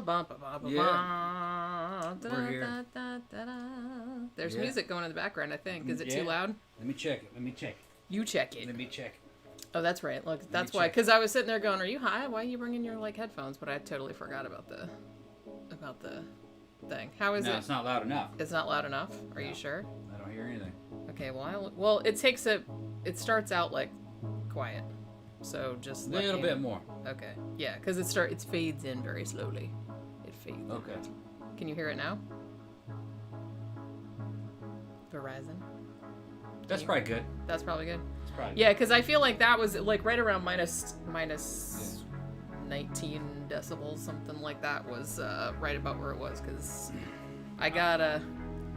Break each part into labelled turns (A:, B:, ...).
A: We're here.
B: There's music going in the background, I think. Is it too loud?
A: Let me check it.
B: You check it.
A: Let me check.
B: Oh, that's right. Look, that's why. Because I was sitting there going, "Are you high? Why are you bringing your headphones?" But I totally forgot about the thing. How is it?
A: No, it's not loud enough.
B: It's not loud enough. Are you sure?
A: I don't hear anything.
B: Okay. Well, it starts out quiet. So just
A: a little bit more.
B: Okay. Yeah, because it fades in very slowly. It fades.
A: Okay.
B: Can you hear it now? Verizon.
A: That's probably good.
B: That's probably good.
A: It's probably
B: yeah, because I feel like that was right around minus 19 decibels, something like that was right about where it was. Because I got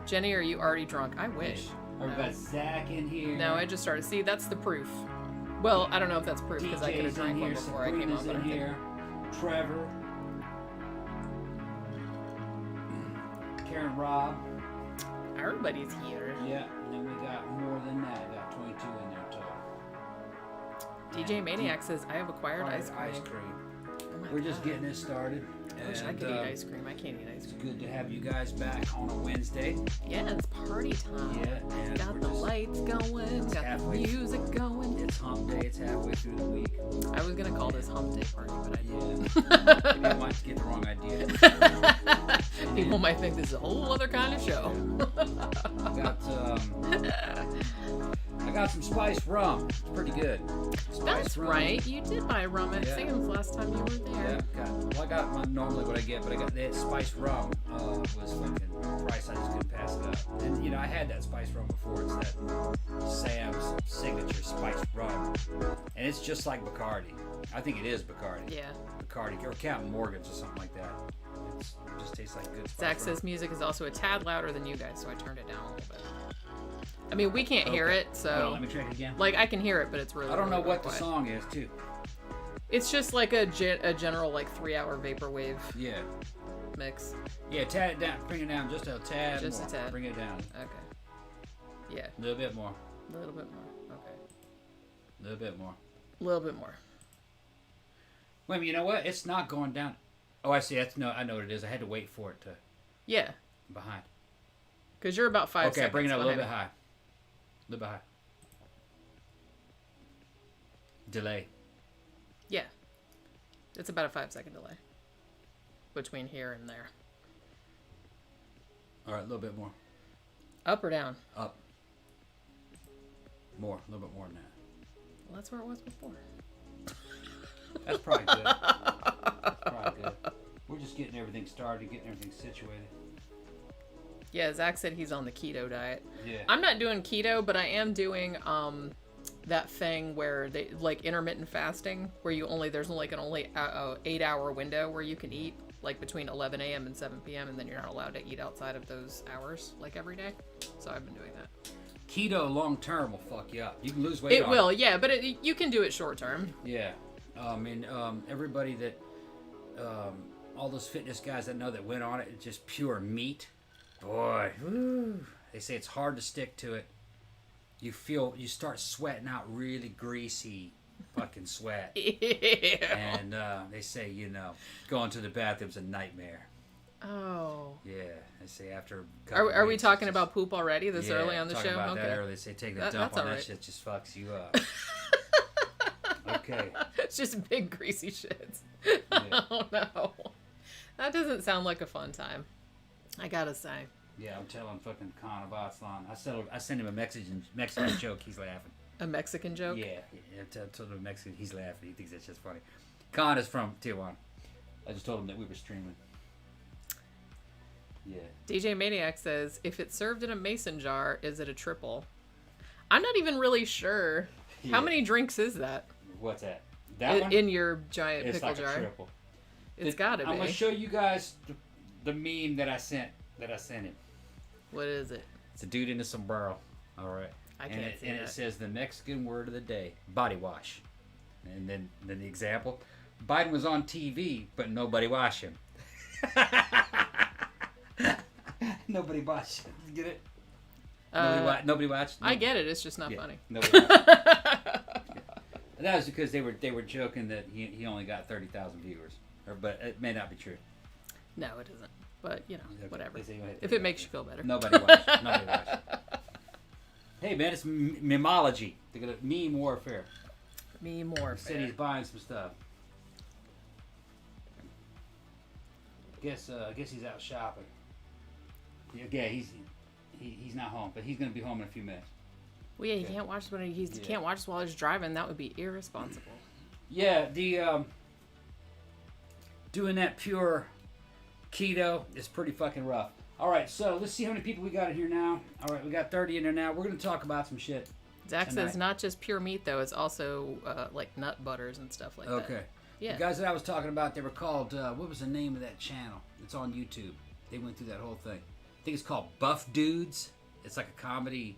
B: Jenny, are you already drunk? I wish.
A: I've got Zach in here.
B: No, I just started. See, that's the proof. Well, I don't know if that's proof because I could have drank one before I came on. But
A: here. Trevor. Karen, Rob.
B: Everybody's here.
A: Yeah, and then we got more than that. I got 22 in there total.
B: DJ Maniac says, I have acquired ice cream. Oh
A: We're just getting this started.
B: I wish I could eat ice cream. I can't eat ice cream.
A: It's good to have you guys back on a Wednesday.
B: Yeah, it's party time.
A: Yeah, and
B: got the lights going, got the music going.
A: It's hump day. It's halfway through the week.
B: I was going to call this hump day party, but I didn't.
A: People might get the wrong idea.
B: People might think this is a whole other kind of show.
A: I got some spiced rum. It's pretty good.
B: That's rum. Right. You did buy rum at Sam's last time you were there.
A: Yeah, I got normally what I get, but I got that spiced rum was fucking price. I just couldn't pass it up. And I had that spiced rum before. It's that Sam's signature spiced rum, and it's just like Bacardi. I think it is Bacardi.
B: Yeah.
A: Bacardi or Captain Morgan's or something like that. It just tastes like good.
B: Zach says music is also a tad louder than you guys, so I turned it down a little bit. I mean, we can't hear it, so.
A: Hold on, let me check it again.
B: I can hear it, but it's really.
A: I don't know what
B: quiet.
A: the song is, too.
B: It's just like a general 3-hour vaporwave.
A: Yeah.
B: Mix.
A: Yeah, tad it down. Bring it down just a tad.
B: Just
A: more.
B: a tad.
A: Bring it down.
B: Okay. Yeah.
A: A little bit more.
B: A little bit more. Okay.
A: A little bit more.
B: A little bit more.
A: Wait a minute, you know what? It's not going down. Oh, I see. I know what it is. I had to wait for it to.
B: Yeah.
A: Behind.
B: Because you're about 5 seconds.
A: Okay, bring it up a little bit high. A little bit high. Delay.
B: Yeah. It's about a 5-second delay. Between here and there.
A: All right, a little bit more.
B: Up or down?
A: Up. More. A little bit more than that.
B: Well, that's where it was before.
A: That's probably good. That's probably good. We're just getting everything started, getting everything situated.
B: Yeah, Zach said he's on the keto diet.
A: Yeah.
B: I'm not doing keto, but I am doing that thing where they intermittent fasting, where there's only an 8-hour window where you can eat between 11 a.m. and 7 p.m. and then you're not allowed to eat outside of those hours every day. So I've been doing that.
A: Keto long term will fuck you up. You can lose weight.
B: It will, yeah, but you can do it short term.
A: Yeah. Everybody that all those fitness guys that know that went on it, it's just pure meat. Boy, they say it's hard to stick to it. You start sweating out really greasy fucking sweat.
B: Yeah.
A: And they say, going to the bathroom's a nightmare.
B: Oh.
A: Yeah, they say after a couple
B: Are we
A: weeks,
B: talking about poop already this early on the show?
A: About
B: okay.
A: that early. They say take the dump on that shit just fucks you up. Okay.
B: It's just big greasy shits.
A: Yeah.
B: Oh no. That doesn't sound like a fun time. I gotta say.
A: Yeah, I'm telling fucking Khan about Aslan. I sent him a Mexican joke. He's laughing.
B: A Mexican joke?
A: Yeah. I told him a Mexican. He's laughing. He thinks that's just funny. Khan is from Tijuana. I just told him that we were streaming. Yeah.
B: DJ Maniac says, if it's served in a mason jar, is it a triple? I'm not even really sure. Yeah. How many drinks is that?
A: What's that? That one?
B: In your giant
A: it's
B: pickle
A: like
B: jar?
A: A triple.
B: It's gotta be.
A: I'm gonna show you guys the meme that I sent him.
B: What is it?
A: It's a dude in a sombrero. All right.
B: I can't see
A: and
B: that.
A: It says the Mexican word of the day: body wash. And then the example: Biden was on TV, but nobody washed him. Nobody watched it. Get it? Nobody watched.
B: I get it. It's just not funny.
A: Nobody watched. That was because they were joking that he only got 30,000 viewers, but it may not be true.
B: No, it isn't. But, you know,
A: Okay.
B: whatever.
A: They say,
B: If it makes you feel better.
A: Nobody watches. Nobody watches. Hey, man, it's memology. They're going to meme warfare.
B: Meme warfare.
A: Said he's buying some stuff. Guess he's out shopping. Yeah, he's not home, but he's going to be home in a few minutes.
B: Well, yeah, he can't watch when he can't watch us while he's driving. That would be irresponsible.
A: Yeah, the doing that pure keto is pretty fucking rough. All right, so let's see how many people we got in here now. All right, we got 30 in there now. We're going to talk about some shit.
B: Zach
A: tonight.
B: says not just pure meat, though. It's also like nut butters and stuff like that.
A: Okay.
B: Yeah.
A: The guys that I was talking about, they were called, what was the name of that channel? It's on YouTube. They went through that whole thing. I think it's called Buff Dudes. It's like a comedy.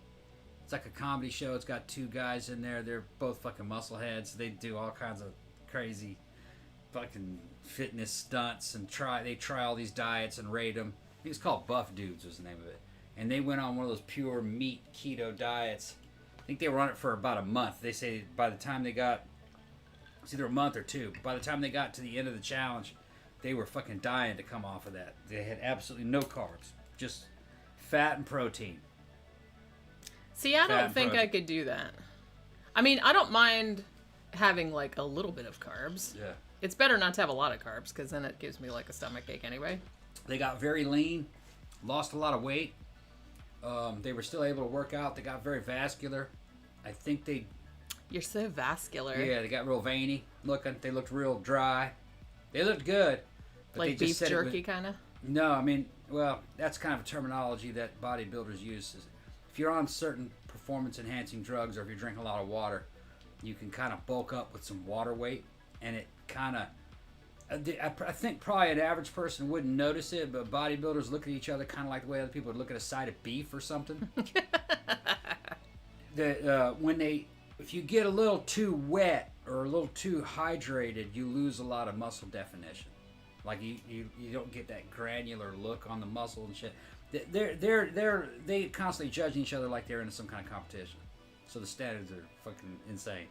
A: It's like a comedy show. It's got two guys in there. They're both fucking muscleheads. They do all kinds of crazy fucking fitness stunts and they try all these diets and rate them. I think it's called Buff Dudes was the name of it. And they went on one of those pure meat keto diets. I think they were on it for about a month. They say by the time they got, it's either a month or two, but by the time they got to the end of the challenge, they were fucking dying to come off of that. They had absolutely no carbs, just fat and protein.
B: See, I don't think I could do that. I mean, I don't mind having like a little bit of carbs.
A: Yeah.
B: It's better not to have a lot of carbs because then it gives me like a stomachache anyway.
A: They got very lean, lost a lot of weight. They were still able to work out. They got very vascular. I think they...
B: You're so vascular.
A: Yeah, they got real veiny looking. They looked real dry. They looked good. But
B: Like
A: they just
B: beef
A: said
B: jerky kind of?
A: No, I mean, well, that's kind of a terminology that bodybuilders use. If you're on certain performance-enhancing drugs or if you're drinking a lot of water, you can kind of bulk up with some water weight, and it kind of... I think probably an average person wouldn't notice it, but bodybuilders look at each other kind of like the way other people would look at a side of beef or something. If you get a little too wet or a little too hydrated, you lose a lot of muscle definition. Like you don't get that granular look on the muscle and shit. They constantly judging each other like they're in some kind of competition. So the standards are fucking insane.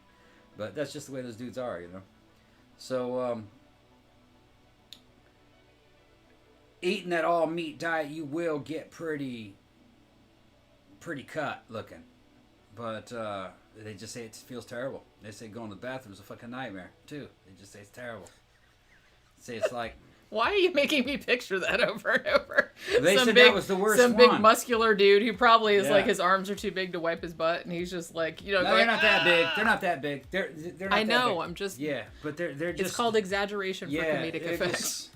A: But that's just the way those dudes are, you know. So eating that all meat diet, you will get pretty cut looking. But they just say it feels terrible. They say going to the bathroom is a fucking nightmare too. They just say it's terrible. Say it's like.
B: Why are you making me picture that over and over?
A: They said that was the worst
B: Some
A: one.
B: big muscular dude who probably is like his arms are too big to wipe his butt, and he's just like, you know,
A: no,
B: going,
A: they're not that big. They're not that big. They're not.
B: I know.
A: That big.
B: I'm just.
A: Yeah, but they're just.
B: It's called exaggeration for comedic effects.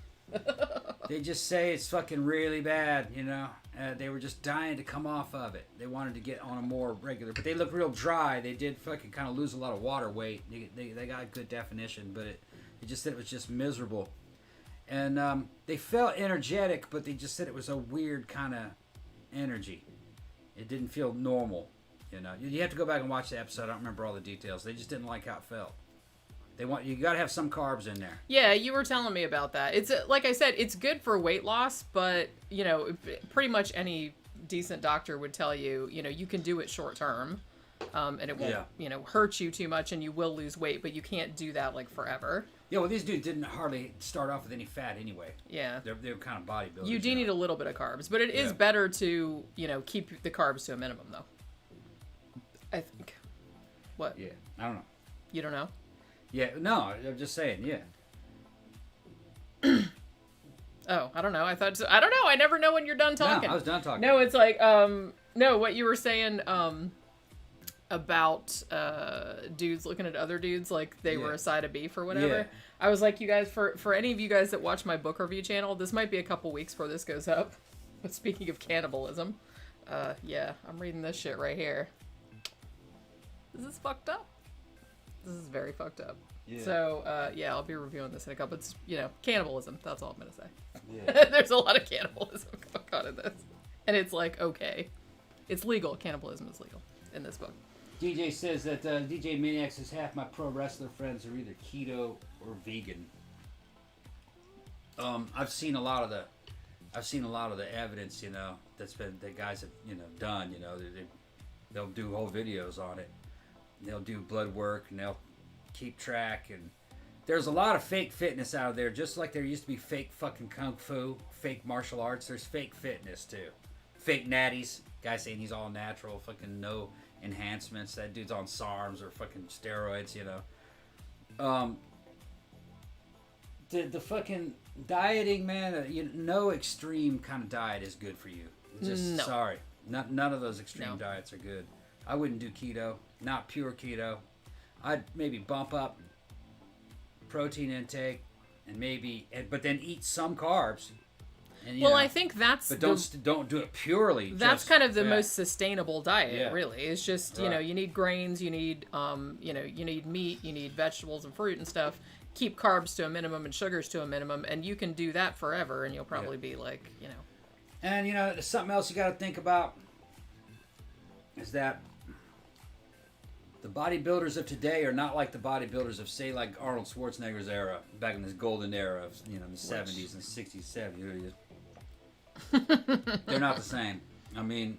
A: They just say it's fucking really bad, you know. They were just dying to come off of it. They wanted to get on a more regular, but they look real dry. They did fucking kind of lose a lot of water weight. They got good definition, but it just said it was just miserable. And they felt energetic, but they just said it was a weird kind of energy. It didn't feel normal, you know. You have to go back and watch the episode. I don't remember all the details. They just didn't like how it felt. You got to have some carbs in there.
B: Yeah, you were telling me about that. It's like I said, it's good for weight loss, but you know, pretty much any decent doctor would tell you, you know, you can do it short term, and it won't, you know, hurt you too much, and you will lose weight, but you can't do that like forever.
A: Yeah, well, these dudes didn't hardly start off with any fat anyway.
B: Yeah,
A: they're kind of bodybuilders.
B: You do need a little bit of carbs, but it is better to, you know, keep the carbs to a minimum, though. I think. What?
A: Yeah, I don't know.
B: You don't know?
A: Yeah, no, I'm just saying, yeah.
B: Oh, I don't know. I don't know. I never know when you're done talking.
A: No, I was done talking.
B: No, it's like, no, what you were saying, about, dudes looking at other dudes like they were a side of beef or whatever.
A: Yeah.
B: I was like, you guys, for any of you guys that watch my book review channel, this might be a couple weeks before this goes up. But speaking of cannibalism, yeah, I'm reading this shit right here. This is fucked up. This is very fucked up. Yeah. So, yeah, I'll be reviewing this in a couple. It's, you know, cannibalism. That's all I'm going to say. Yeah. There's a lot of cannibalism going on in this. And it's like, okay. It's legal. Cannibalism is legal in this book.
A: DJ says that DJ Maniac says half my pro wrestler friends are either keto or vegan. I've seen a lot of the evidence, you know, that guys have, you know, done. You know, they'll do whole videos on it. They'll do blood work and they'll keep track, and there's a lot of fake fitness out there, just like there used to be fake fucking kung fu, fake martial arts. There's fake fitness too. Fake natties. Guy saying he's all natural, fucking no enhancements. That dude's on SARMs or fucking steroids, you know. The fucking dieting, man, no extreme kind of diet is good for you. Just sorry. None of those extreme diets are good. I wouldn't do keto, not pure keto. I'd maybe bump up protein intake and but then eat some carbs. And,
B: I think that's
A: but don't do it purely.
B: That's kind of the most sustainable diet, really. It's just you need grains, you need you need meat, you need vegetables and fruit and stuff. Keep carbs to a minimum and sugars to a minimum, and you can do that forever, and you'll probably be like,
A: And something else you got to think about is that the bodybuilders of today are not like the bodybuilders of, say, like Arnold Schwarzenegger's era, back in this golden era of, the 70s and 60s, 70s. They're not the same. I mean,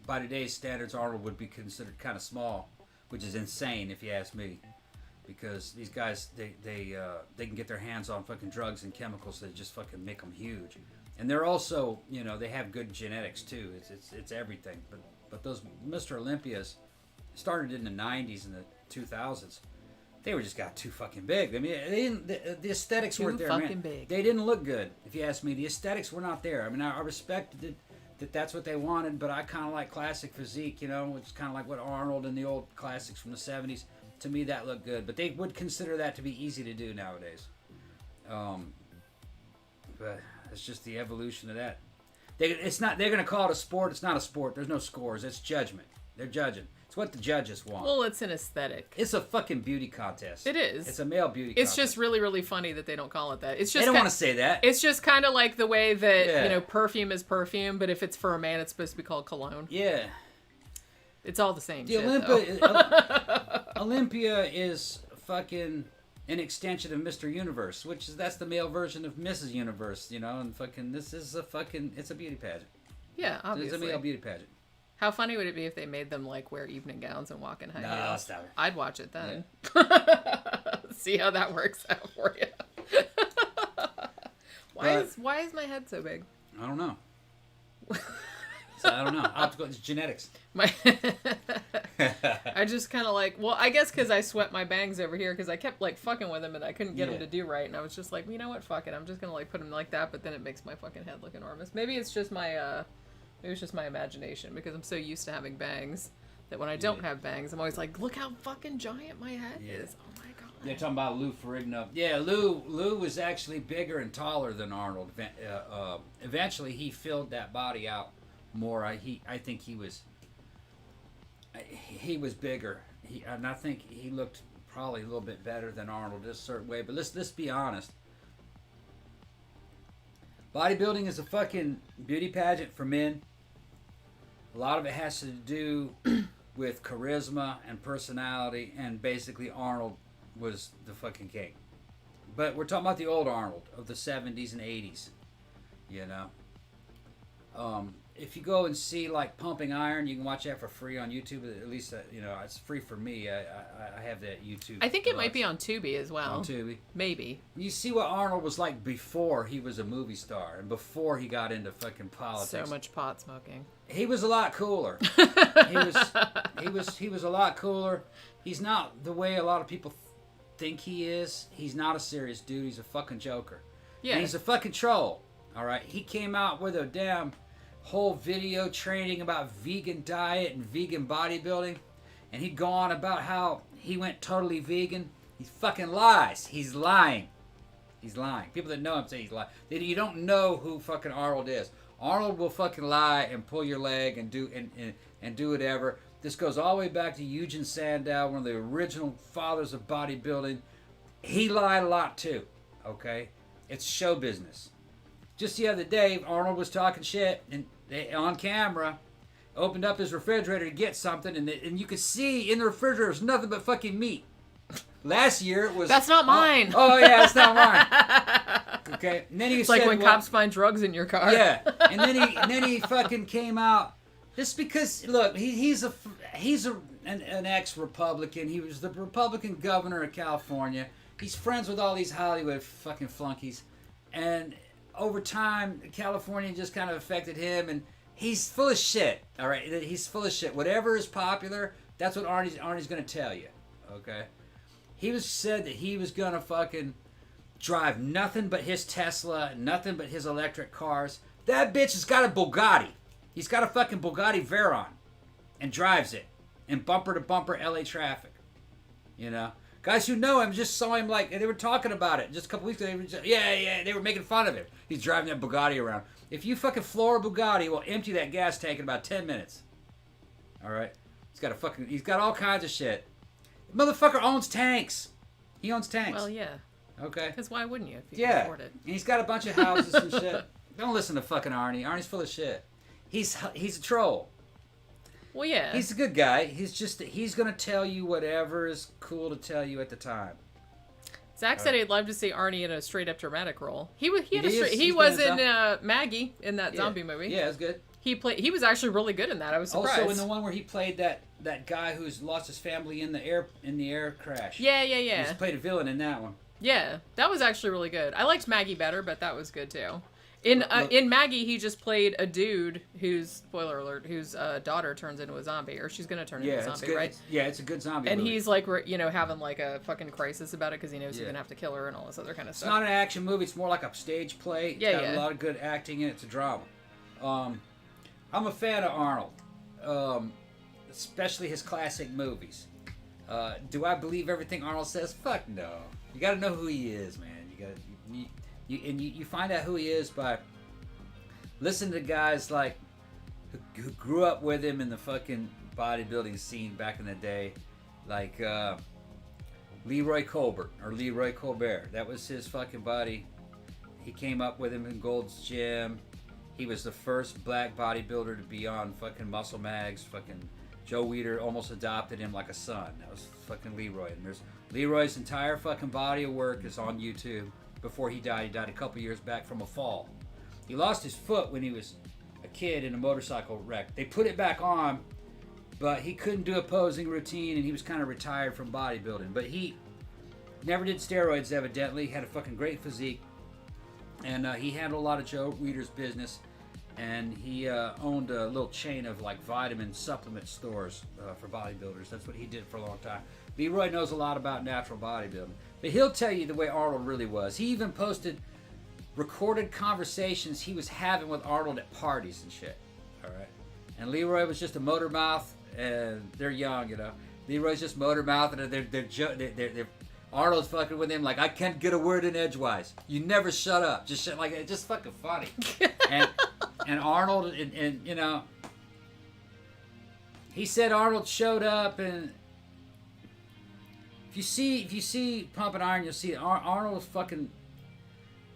A: by today's standards, Arnold would be considered kind of small, which is insane if you ask me, because these guys, they can get their hands on fucking drugs and chemicals that just fucking make them huge. And they're also, they have good genetics too. It's everything. But those Mr. Olympias started in the 90s and the 2000s. They were just got too fucking big. I mean, the aesthetics weren't there, man.
B: Big.
A: They didn't look good, if you ask me. The aesthetics were not there. I mean, I respected that that's what they wanted, but I kind of like classic physique, which is kind of like what Arnold and the old classics from the 70s. To me, that looked good. But they would consider that to be easy to do nowadays. But it's just the evolution of that. They're going to call it a sport. It's not a sport. There's no scores. It's judgment. They're judging. It's what the judges want.
B: Well, it's an aesthetic.
A: It's a fucking beauty contest.
B: It is.
A: It's a male beauty contest.
B: It's just really, really funny that they don't call it that. It's just
A: they don't want to say that.
B: It's just kind of like the way that, perfume is perfume, but if it's for a man, it's supposed to be called cologne.
A: Yeah.
B: It's all the same
A: the
B: shit,
A: Olympia is fucking an extension of Mr. Universe, that's the male version of Mrs. Universe, and fucking it's a beauty pageant.
B: Yeah, obviously.
A: It's a male beauty pageant.
B: How funny would it be if they made them wear evening gowns and walk in high heels?
A: No, stop it.
B: I'd watch it then. Yeah. See how that works out for you. Why is my head so big?
A: I don't know. I don't know. It's genetics.
B: I just kind of I guess because I sweat my bangs over here because I kept fucking with them and I couldn't get them to do right, and I was just like, you know what, fuck it, I'm just gonna put them like that, but then it makes my fucking head look enormous. Maybe it's just my imagination because I'm so used to having bangs that when I don't have bangs, I'm always like, look how fucking giant my head is. Oh my god.
A: Yeah, talking about Lou Ferrigno. Yeah, Lou was actually bigger and taller than Arnold. Eventually, he filled that body out more. I think he was bigger. And I think he looked probably a little bit better than Arnold in a certain way. But let's be honest. Bodybuilding is a fucking beauty pageant for men. A lot of it has to do with charisma and personality, and basically Arnold was the fucking king. But we're talking about the old Arnold of the 70s and 80s, If you go and see Pumping Iron, you can watch that for free on YouTube. At least it's free for me. I have that YouTube.
B: I think it might be on Tubi as well.
A: On Tubi,
B: maybe.
A: You see what Arnold was like before he was a movie star and before he got into fucking politics.
B: So much pot smoking.
A: He was a lot cooler. he was a lot cooler. He's not the way a lot of people think he is. He's not a serious dude. He's a fucking joker. Yeah. And he's a fucking troll. All right. He came out with a damn whole video training about vegan diet and vegan bodybuilding, and he'd go on about how he went totally vegan. He fucking lies. He's lying. People that know him say he's lying. You don't know who fucking Arnold is. Arnold will fucking lie and pull your leg and do whatever. This goes all the way back to Eugen Sandow, one of the original fathers of bodybuilding. He lied a lot too. Okay, it's show business. Just the other day, Arnold was talking shit and on camera, opened up his refrigerator to get something, and you could see in the refrigerator was nothing but fucking meat. Last year it was.
B: That's not mine.
A: Oh yeah, it's not man. Okay, and then he
B: it's
A: said,
B: like when cops find drugs in your car.
A: Yeah, and then he fucking came out. Just because, look, he's an ex-Republican. He was the Republican governor of California. he's friends with all these Hollywood fucking flunkies, and over time, California just kind of affected him, and he's full of shit. All right, he's full of shit. Whatever is popular, that's what Arnie's gonna tell you. Okay, he was said that he was gonna fucking drive nothing but his Tesla, nothing but his electric cars. That bitch has got a Bugatti. He's got a fucking Bugatti Veyron, and drives it in bumper to bumper LA traffic. You know. Guys who know him just saw him like, they were talking about it just a couple weeks ago. They were just, they were making fun of him. He's driving that Bugatti around. If you fucking floor a Bugatti, we'll empty that gas tank in about 10 minutes. All right? He's got all kinds of shit. The motherfucker owns tanks. He owns tanks.
B: Well, yeah.
A: Okay?
B: Because why wouldn't you if you can afford it?
A: And he's got a bunch of houses and shit. Don't listen to fucking Arnie. Arnie's full of shit. He's a troll.
B: Well, yeah.
A: He's a good guy. He's going to tell you whatever is cool to tell you at the time.
B: Zach said he'd love to see Arnie in a straight up dramatic role. He was in Maggie in that zombie movie.
A: Yeah, it was good.
B: He was actually really good in that. I was surprised.
A: Also in the one where he played that guy who's lost his family in the air crash.
B: Yeah.
A: He played a villain in that one.
B: Yeah, that was actually really good. I liked Maggie better, but that was good too. In Maggie, he just played a dude whose, spoiler alert, whose daughter turns into a zombie, or she's gonna turn into a zombie, right?
A: Yeah, it's a good zombie
B: and
A: movie.
B: He's like, having like a fucking crisis about it because he knows he's gonna have to kill her and all this other kind of stuff.
A: It's not an action movie. It's more like a stage play. It's got a lot of good acting in it. It's a drama. I'm a fan of Arnold, especially his classic movies. Do I believe everything Arnold says? Fuck no. You got to know who he is, man. You find out who he is by listening to guys like who grew up with him in the fucking bodybuilding scene back in the day, like Leroy Colbert or Leroy Colbert. That was his fucking buddy. He came up with him in Gold's Gym. He was the first black bodybuilder to be on fucking Muscle Mags. Fucking Joe Weider almost adopted him like a son. That was fucking Leroy. And there's Leroy's entire fucking body of work is on YouTube. Before he died a couple years back from a fall. He lost his foot when he was a kid in a motorcycle wreck. They put it back on, but he couldn't do a posing routine, and he was kind of retired from bodybuilding. But he never did steroids, evidently. He had a fucking great physique, and he handled a lot of Joe Weider's business, and he owned a little chain of like vitamin supplement stores for bodybuilders. That's what he did for a long time. Leroy knows a lot about natural bodybuilding. But he'll tell you the way Arnold really was. He even posted recorded conversations he was having with Arnold at parties and shit. All right. And Leroy was just a motor mouth, and they're young, you know. Leroy's just motor mouth, and they're Arnold's fucking with him like, I can't get a word in edgewise. You never shut up. Just shit like it's just fucking funny. and Arnold and you know, he said Arnold showed up and. If you see Pumping Iron, you'll see Arnold was fucking.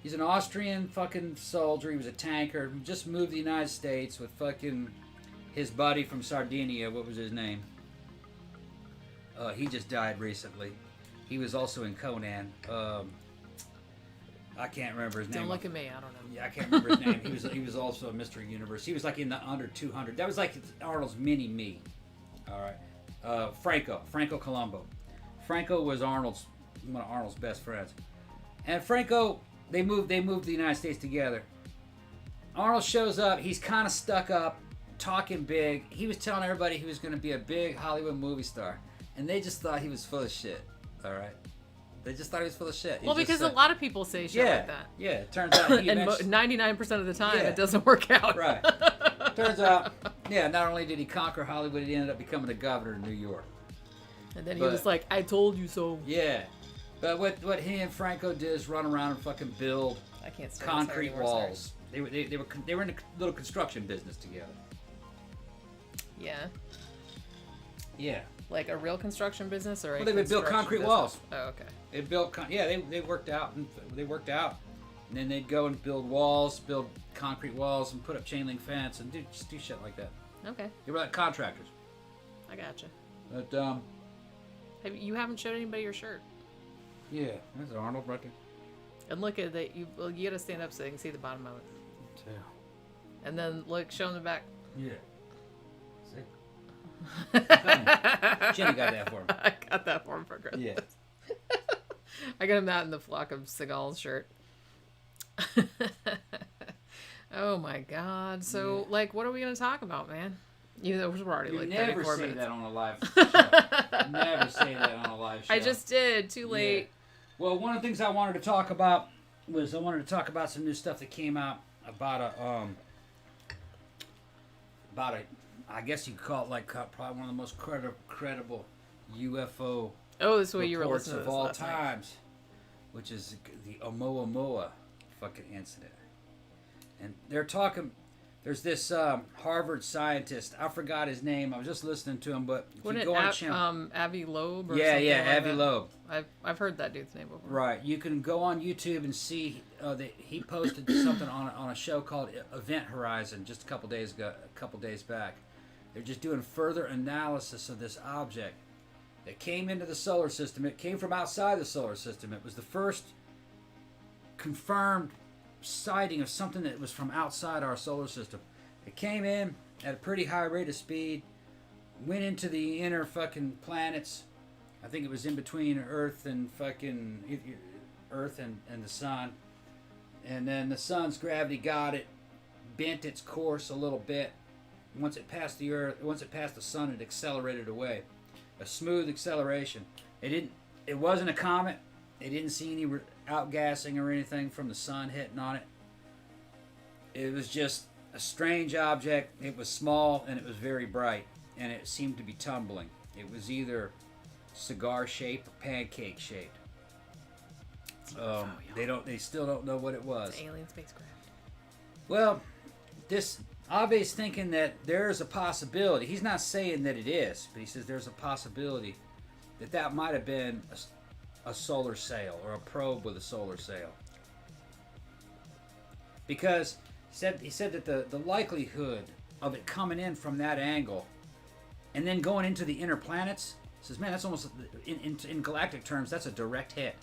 A: He's an Austrian fucking soldier. He was a tanker. Just moved to the United States with fucking his buddy from Sardinia. What was his name? He just died recently. He was also in Conan. I can't remember his name.
B: Don't look at me. I don't know.
A: Yeah, I can't remember his name. He was also a Mystery Universe. He was like in the under 200. That was like Arnold's mini me. All right. Franco Colombo. Franco was one of Arnold's best friends. And Franco, they moved to the United States together. Arnold shows up, he's kind of stuck up, talking big. He was telling everybody he was going to be a big Hollywood movie star. And they just thought he was full of shit. All right? They just thought he was full of shit.
B: Well, because a lot of people say shit like that.
A: Yeah, it turns out he
B: and 99% of the time, it doesn't work out.
A: Right. Turns out, not only did he conquer Hollywood, he ended up becoming the governor of New York.
B: And then he was like, I told you so.
A: Yeah. But what he and Franco did is run around and fucking build concrete walls. They were in a little construction business together.
B: Yeah.
A: Yeah.
B: Like a real construction business or
A: they would build concrete walls.
B: Oh, okay.
A: They built they worked out and then they'd go and build concrete walls and put up chain link fence and do shit like that.
B: Okay.
A: They were like contractors.
B: I gotcha.
A: But
B: you haven't showed anybody your shirt.
A: Yeah, that's Arnold right there.
B: And look at that. You gotta stand up so they can see the bottom of it.
A: Yeah.
B: And then show them the back.
A: Yeah. See? Jenny got that for me.
B: I got that for him for Christmas.
A: Yeah.
B: I got him that in the Flock of Seagulls shirt. Oh my god. So, like, what are we going to talk about, man? Even though we're already like 34 minutes.
A: Never say that on a live show. Never say that on a live show.
B: I just did. Too late.
A: Yeah. Well, one of the things I wanted to talk about was some new stuff that came out about a I guess you could call it like probably one of the most credible UFO
B: this way you were
A: reports
B: listening
A: of
B: to this
A: all
B: last night.
A: times, which is the Oumuamua fucking incident. And they're talking. There's this Harvard scientist. I forgot his name. I was just listening to him, but if
B: Wasn't
A: you go on
B: it
A: channel,
B: Avi Loeb? Or
A: yeah,
B: something like
A: Avi
B: that?
A: Loeb.
B: I've heard that dude's name before.
A: Right. You can go on YouTube and see that he posted something on a show called Event Horizon just a couple days back. They're just doing further analysis of this object that came into the solar system. It came from outside the solar system. It was the first confirmed sighting of something that was from outside our solar system. It came in at a pretty high rate of speed, went into the inner fucking planets. I think it was in between Earth and the sun. And then the sun's gravity got it, bent its course a little bit. Once it passed the sun, it accelerated away. A smooth acceleration. It wasn't a comet. They didn't see any outgassing or anything from the sun hitting on it. It was just a strange object. It was small and it was very bright, and it seemed to be tumbling. It was either cigar shaped or pancake shaped. They still don't know what it was.
B: It's an alien spacecraft.
A: Well, this Abe's thinking that there's a possibility. He's not saying that it is, but he says there's a possibility that might have been a solar sail or a probe with a solar sail. Because he said that the likelihood of it coming in from that angle and then going into the inner planets, says, man, that's almost, in galactic terms, that's a direct hit.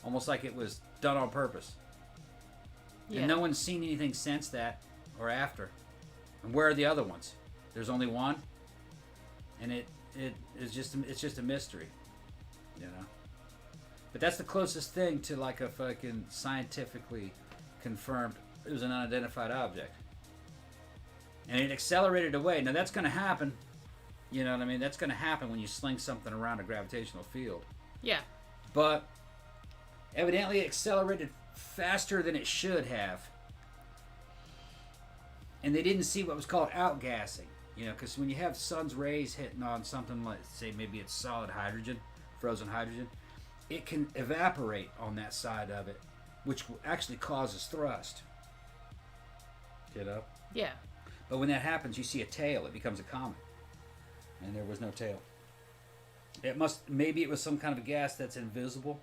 A: Almost like it was done on purpose. Yeah. And no one's seen anything since that or after. And where are the other ones? There's only one, and it's just a mystery, you know. But that's the closest thing to like a fucking scientifically confirmed. It was an unidentified object, and it accelerated away. Now that's going to happen. You know what I mean? That's going to happen when you sling something around a gravitational field.
B: Yeah.
A: But evidently, it accelerated faster than it should have. And they didn't see what was called outgassing, you know, because when you have sun's rays hitting on something like, say, maybe it's solid hydrogen, frozen hydrogen, it can evaporate on that side of it, which actually causes thrust. You know?
B: Yeah.
A: But when that happens, you see a tail. It becomes a comet. And there was no tail. Maybe it was some kind of a gas that's invisible,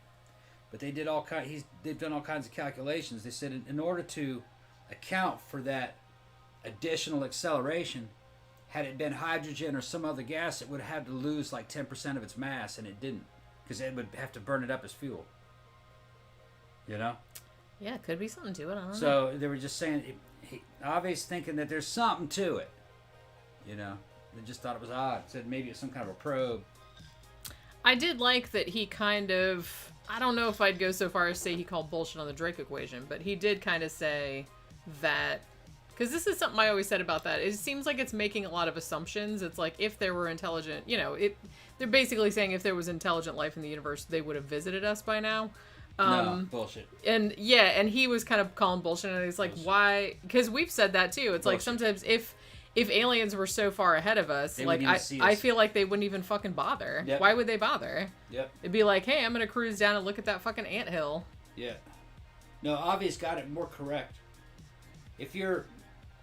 A: but they've done all kinds of calculations. They said in order to account for that additional acceleration, had it been hydrogen or some other gas, it would have had to lose like 10% of its mass, and it didn't, because it would have to burn it up as fuel. You know?
B: Yeah, it could be something to it. I don't know.
A: So they were just saying, obviously thinking that there's something to it. You know? They just thought it was odd. Said maybe it's some kind of a probe.
B: I did like that he kind of, I don't know if I'd go so far as say he called bullshit on the Drake equation, but he did kind of say that, because this is something I always said about that. It seems like it's making a lot of assumptions. It's like if there were intelligent, you know, they're basically saying if there was intelligent life in the universe, they would have visited us by now.
A: No, bullshit.
B: And yeah, and he was kind of calling bullshit, and he's like, bullshit. Why? Because we've said that too. It's bullshit. Like sometimes if aliens were so far ahead of us, they like I feel like they wouldn't even fucking bother.
A: Yep.
B: Why would they bother?
A: Yep.
B: It'd be like, hey, I'm gonna cruise down and look at that fucking anthill.
A: Yeah. No, Avi's got it more correct. If you're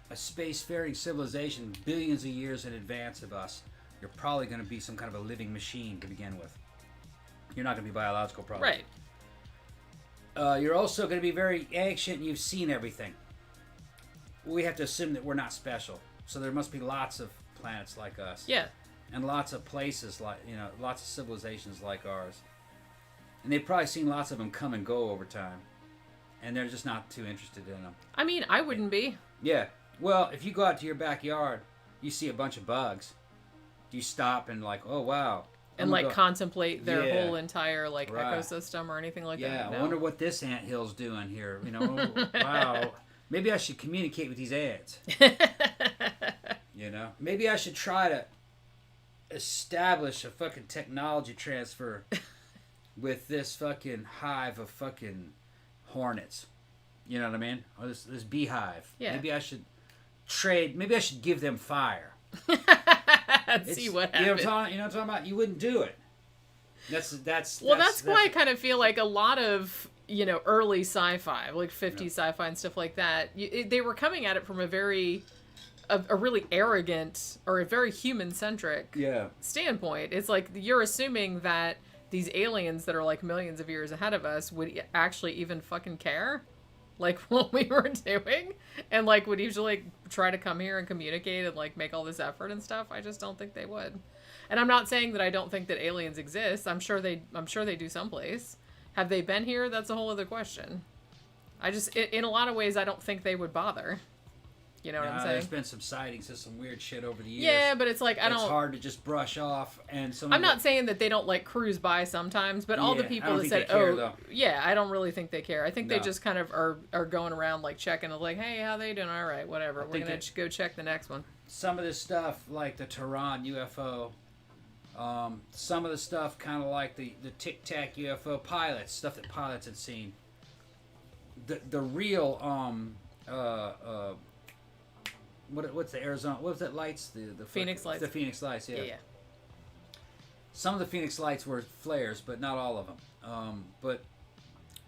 A: a spacefaring civilization billions of years in advance of us, you're probably going to be some kind of a living machine to begin with. You're not going to be biological, probably.
B: Right.
A: You're also going to be very ancient and you've seen everything. We have to assume that we're not special. So there must be lots of planets like us.
B: Yeah.
A: And lots of places like, you know, lots of civilizations like ours. And they've probably seen lots of them come and go over time. And they're just not too interested in them.
B: I mean, I wouldn't be.
A: Yeah. Well, if you go out to your backyard, you see a bunch of bugs. Do you stop and like, oh, wow,
B: And like contemplate their
A: Yeah.
B: whole entire like
A: Right.
B: ecosystem or anything like that.
A: Yeah, I
B: No.
A: wonder what this anthill's doing here. You know, wow. Maybe I should communicate with these ants. You know, maybe I should try to establish a fucking technology transfer with this fucking hive of fucking hornets. You know what I mean? Or this beehive.
B: Yeah.
A: Maybe I should trade. Maybe I should give them fire.
B: See what
A: You know
B: happens.
A: what I'm talking about? You wouldn't do it. That's
B: Why I kind of feel like a lot of, you know, early sci-fi, like 50s sci-fi and stuff like that, they were coming at it from a really arrogant or a very human-centric standpoint. It's like you're assuming that these aliens that are like millions of years ahead of us would actually even fucking care, like what we were doing, and like would usually like, try to come here and communicate and like make all this effort and stuff. I just don't think they would. And I'm not saying that I don't think that aliens exist. I'm sure they do someplace. Have they been here? That's a whole other question. I just, in a lot of ways, I don't think they would bother. You know what I'm saying?
A: There's been some sightings of some weird shit over the years.
B: Yeah, but it's like
A: It's hard to just brush off, and
B: I'm not saying that they don't like cruise by sometimes, but all the people that said, I don't really think they care. I think they just kind of are going around like checking, like, hey, how they doing? All right, whatever. We're gonna go check the next one.
A: Some of this stuff, like the Tehran UFO, some of the stuff kind of like the Tic Tac UFO pilots, stuff that pilots had seen. The real what's the Arizona? What was that lights? The
B: Phoenix lights.
A: The Phoenix lights. Yeah.
B: Yeah.
A: Some of the Phoenix lights were flares, but not all of them. But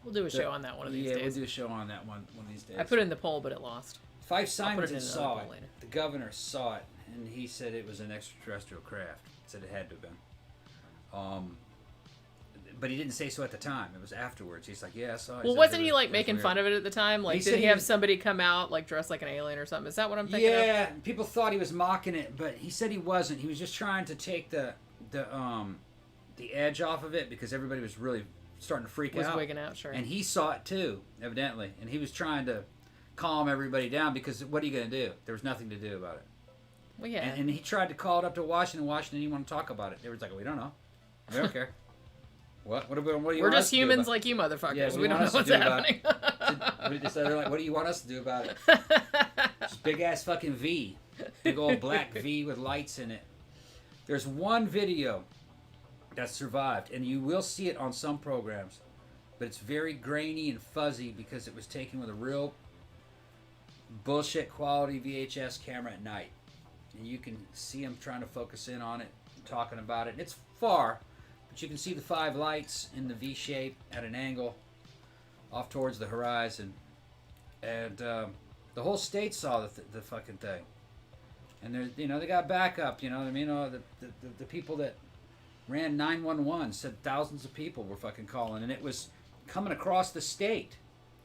B: we'll do a show on that one of these days.
A: Yeah, we'll do a show on that one of these days.
B: I put it in the poll, but it lost.
A: Fife Simonson saw it.
B: Later.
A: The governor saw it, and he said it was an extraterrestrial craft. He said it had to have been. But he didn't say so at the time. It was afterwards. He's like, yeah, I saw it.
B: Well, wasn't he like making fun of it at the time? Like, did he have somebody come out like dressed like an alien or something? Is that what I'm thinking of?
A: Yeah, people thought he was mocking it, but he said he wasn't. He was just trying to take the edge off of it because everybody was really starting to freak out.
B: Was wigging out, sure.
A: And he saw it too, evidently. And he was trying to calm everybody down because what are you going to do? There was nothing to do about it.
B: Well, yeah.
A: And he tried to call it up to Washington. Washington didn't want to talk about it. They were like, we don't know. We don't care. What do you
B: We're
A: want
B: just
A: us to do
B: humans
A: about
B: like you motherfuckers.
A: Yeah,
B: we don't know what's happening.
A: They're like, what do you want us to do about it? Just big ass fucking V. Big old black V with lights in it. There's one video that survived, and you will see it on some programs, but it's very grainy and fuzzy because it was taken with a real bullshit quality VHS camera at night. And you can see them trying to focus in on it, talking about it. And it's far, but you can see the 5 lights in the V shape at an angle off towards the horizon. And the whole state saw the fucking thing. And they got backup, you know what I mean? The people that ran 911 said thousands of people were fucking calling, and it was coming across the state.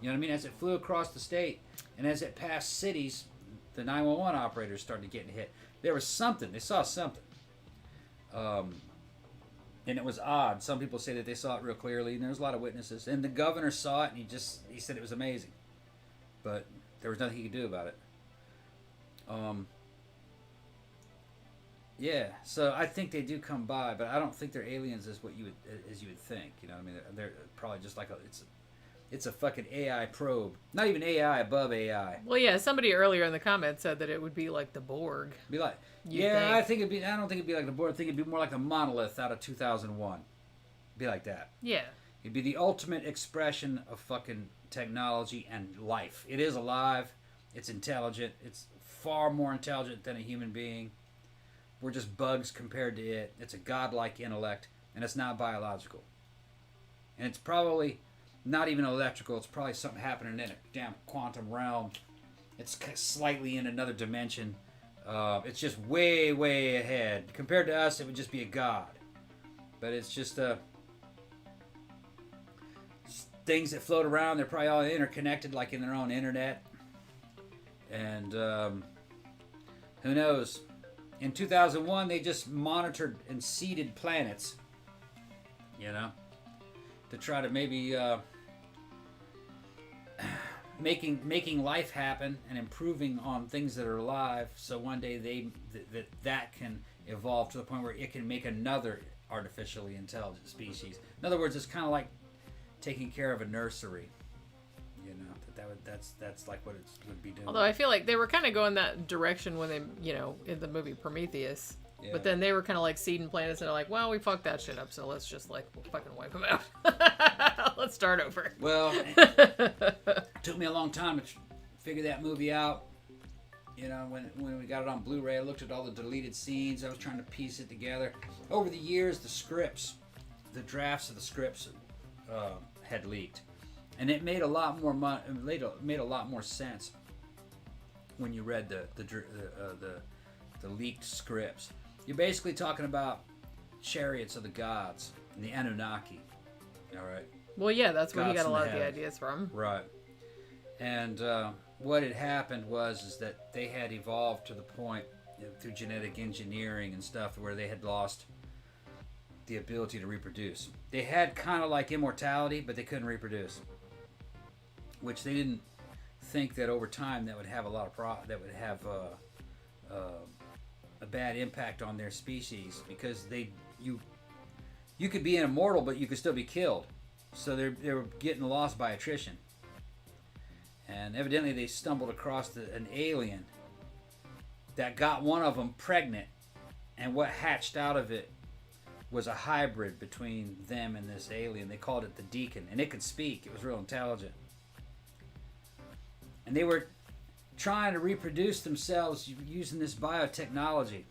A: You know what I mean? As it flew across the state, and as it passed cities, the 911 operators started getting hit. There was something. They saw something. And it was odd. Some people say that they saw it real clearly, and there was a lot of witnesses. And the governor saw it, and he said it was amazing. But there was nothing he could do about it. Yeah, so I think they do come by, but I don't think they're aliens as you would think. You know what I mean? They're probably just like it's a fucking AI probe. Not even AI above AI.
B: Well, yeah, somebody earlier in the comments said that it would be like the Borg.
A: Be like, I don't think it'd be like the Borg. I think it'd be more like the monolith out of 2001. Be like that.
B: Yeah.
A: It'd be the ultimate expression of fucking technology and life. It is alive. It's intelligent. It's far more intelligent than a human being. We're just bugs compared to it. It's a godlike intellect, and it's not biological. And it's probably not even electrical. It's probably something happening in a damn quantum realm. It's slightly in another dimension. It's just way, way ahead. Compared to us, it would just be a god. But it's just things that float around. They're probably all interconnected, like in their own internet. And who knows? In 2001, they just monitored and seeded planets, to try to maybe making life happen and improving on things that are alive. So one day that can evolve to the point where it can make another artificially intelligent species. In other words, it's kind of like taking care of a nursery. You know, that's like what it would be doing.
B: Although I feel like they were kind of going that direction when they, you know, in the movie Prometheus. Yeah. But then they were kind of like seeding planets, and they're like, well, we fucked that shit up, so let's just like fucking wipe them out. Let's start over.
A: Well, it took me a long time to figure that movie out. You know, when we got it on Blu-ray, I looked at all the deleted scenes. I was trying to piece it together. Over the years, the scripts, the drafts of the scripts had leaked. And it made a lot more made a lot more sense when you read the leaked scripts. You're basically talking about chariots of the gods and the Anunnaki. All right.
B: Well, yeah, that's where he got a lot of the ideas from.
A: Right. And what had happened is that they had evolved to the point, through genetic engineering and stuff, where they had lost the ability to reproduce. They had kind of like immortality, but they couldn't reproduce. Which they didn't think that over time that would have a lot of that would have a bad impact on their species, because you could be an immortal, but you could still be killed. So they were getting lost by attrition. And evidently they stumbled across an alien that got one of them pregnant, and what hatched out of it was a hybrid between them and this alien. They called it the Deacon, and it could speak. It was real intelligent. And they were trying to reproduce themselves using this biotechnology.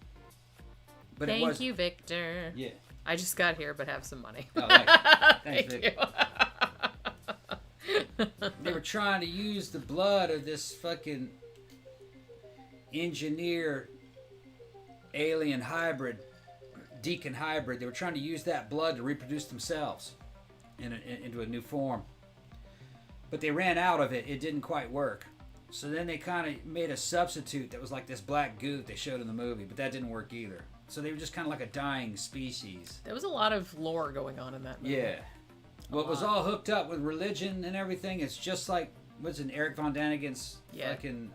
A: But
B: Thank you, Victor.
A: Yeah.
B: I just got here, but have some money.
A: Oh, thanks. Thanks,
B: Thank
A: Vic. They were trying to use the blood of this fucking engineer alien hybrid, Deacon hybrid. They were trying to use that blood to reproduce themselves into a new form. But they ran out of it. It didn't quite work. So then they kind of made a substitute that was like this black goo they showed in the movie, but that didn't work either. So they were just kind of like a dying species.
B: There was a lot of lore going on in that movie.
A: Yeah. Well, it was all hooked up with religion and everything. It's just like, what's it, Eric Von Daniken's fucking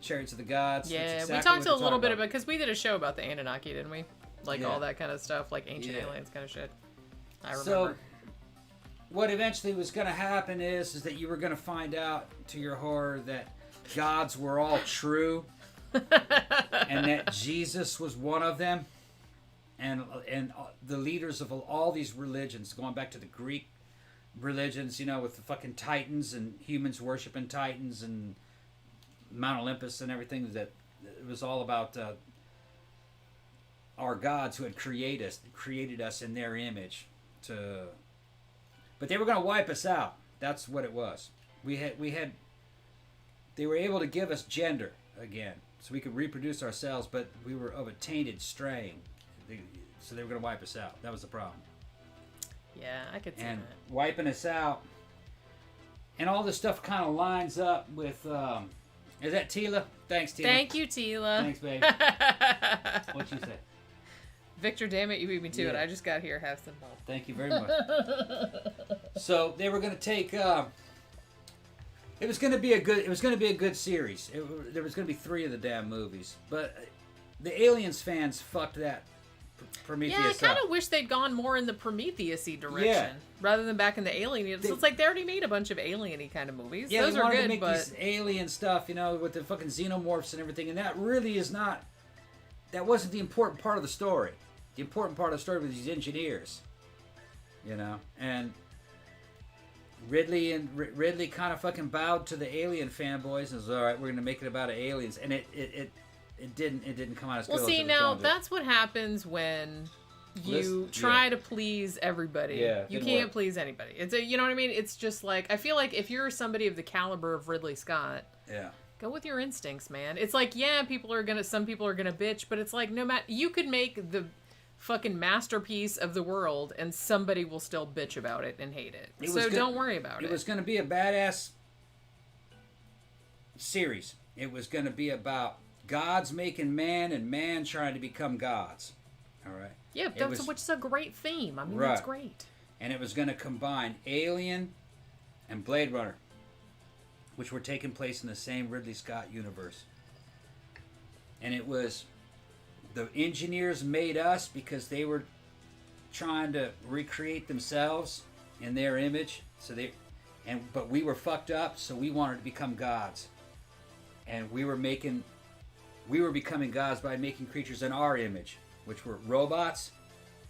A: Chariots of the Gods.
B: Yeah,
A: exactly
B: we talked a little bit about, because we did a show about the Anunnaki, didn't we? Like all that kind of stuff, like ancient aliens kind of shit. I remember.
A: So, what eventually was going to happen is that you were going to find out, to your horror, that gods were all true, and that Jesus was one of them, and the leaders of all these religions, going back to the Greek religions, you know, with the fucking Titans and humans worshiping Titans and Mount Olympus and everything, that it was all about our gods who had created us in their image but they were going to wipe us out. That's what it was. They were able to give us gender again, so we could reproduce ourselves, but we were of a tainted strain. So they were going to wipe us out. That was the problem.
B: Yeah, I could see
A: and
B: that.
A: Wiping us out. And all this stuff kind of lines up with... is that Tila? Thanks, Tila.
B: Thank you, Tila.
A: Thanks, babe. What'd you say?
B: Victor, damn it, you beat me to it. I just got here. Have some help.
A: Thank you very much. So they were going to take... it was going to be a good series. There was going to be 3 of the damn movies. But the Aliens fans fucked that Prometheus
B: up. Yeah, I kind of wish they'd gone more in the Prometheus-y direction rather than back in the Alien. So it's like they already made a bunch of Alien-y kind of movies.
A: Yeah,
B: those
A: they
B: are
A: wanted
B: good,
A: to make
B: but
A: these alien stuff, you know, with the fucking xenomorphs and everything, and that really is not... That wasn't the important part of the story. The important part of the story was these engineers, you know, and Ridley kind of fucking bowed to the Alien fanboys and was all right. We're gonna make it about aliens, and it didn't come out as good.
B: Well, see, now that's what happens when you try to please everybody.
A: Yeah,
B: you can't please anybody. It's you know what I mean. It's just like, I feel like if you're somebody of the caliber of Ridley Scott, go with your instincts, man. It's like, some people are gonna bitch, but it's like, no matter, you could make the fucking masterpiece of the world and somebody will still bitch about it and hate it. So don't worry about it.
A: It was going to be a badass series. It was going to be about gods making man and man trying to become gods. All right.
B: Yeah, which is a great theme. I mean, that's great.
A: And it was going to combine Alien and Blade Runner, which were taking place in the same Ridley Scott universe. And it was... The engineers made us because they were trying to recreate themselves in their image. But we were fucked up, so we wanted to become gods. And we were becoming gods by making creatures in our image, which were robots,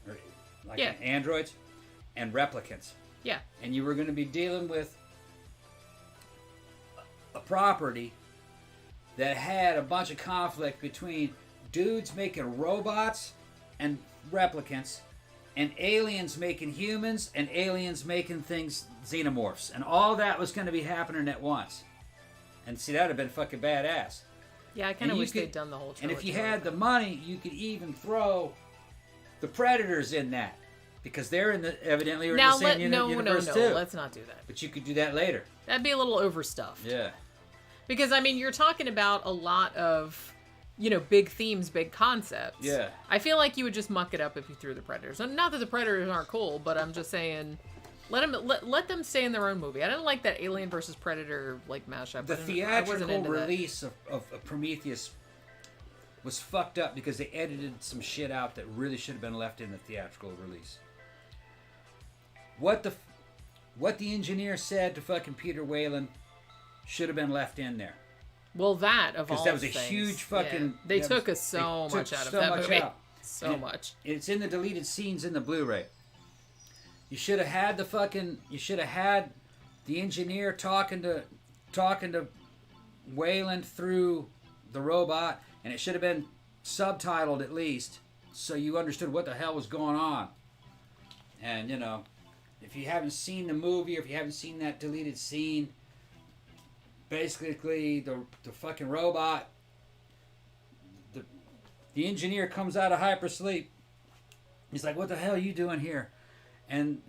A: or like androids, and replicants.
B: Yeah.
A: And you were going to be dealing with a property that had a bunch of conflict between dudes making robots and replicants, and aliens making humans, and aliens making things xenomorphs. And all that was going to be happening at once. And see, that would have been fucking badass.
B: Yeah, I kind of wish they'd done the whole trilogy.
A: And if you had the money, you could even throw the Predators in that. Because they're evidently in the same universe too.
B: No, let's not do that.
A: But you could do that later.
B: That'd be a little overstuffed.
A: Yeah.
B: Because, I mean, you're talking about a lot of, big themes, big concepts.
A: Yeah.
B: I feel like you would just muck it up if you threw the Predators. And not that the Predators aren't cool, but I'm just saying, let them stay in their own movie. I didn't like that Alien versus Predator, mashup.
A: The theatrical release of Prometheus was fucked up because they edited some shit out that really should have been left in the theatrical release. What the engineer said to fucking Peter Whalen should have been left in there.
B: Well, that of all
A: because that was
B: things.
A: A huge fucking.
B: Yeah. They took so much out of that movie. So much.
A: It's in the deleted scenes in the Blu-ray. You should have had the engineer talking to Whalen through the robot, and it should have been subtitled at least, so you understood what the hell was going on. And if you haven't seen the movie, or if you haven't seen that deleted scene, basically the fucking robot, the engineer comes out of hypersleep. He's like, "What the hell are you doing here?" And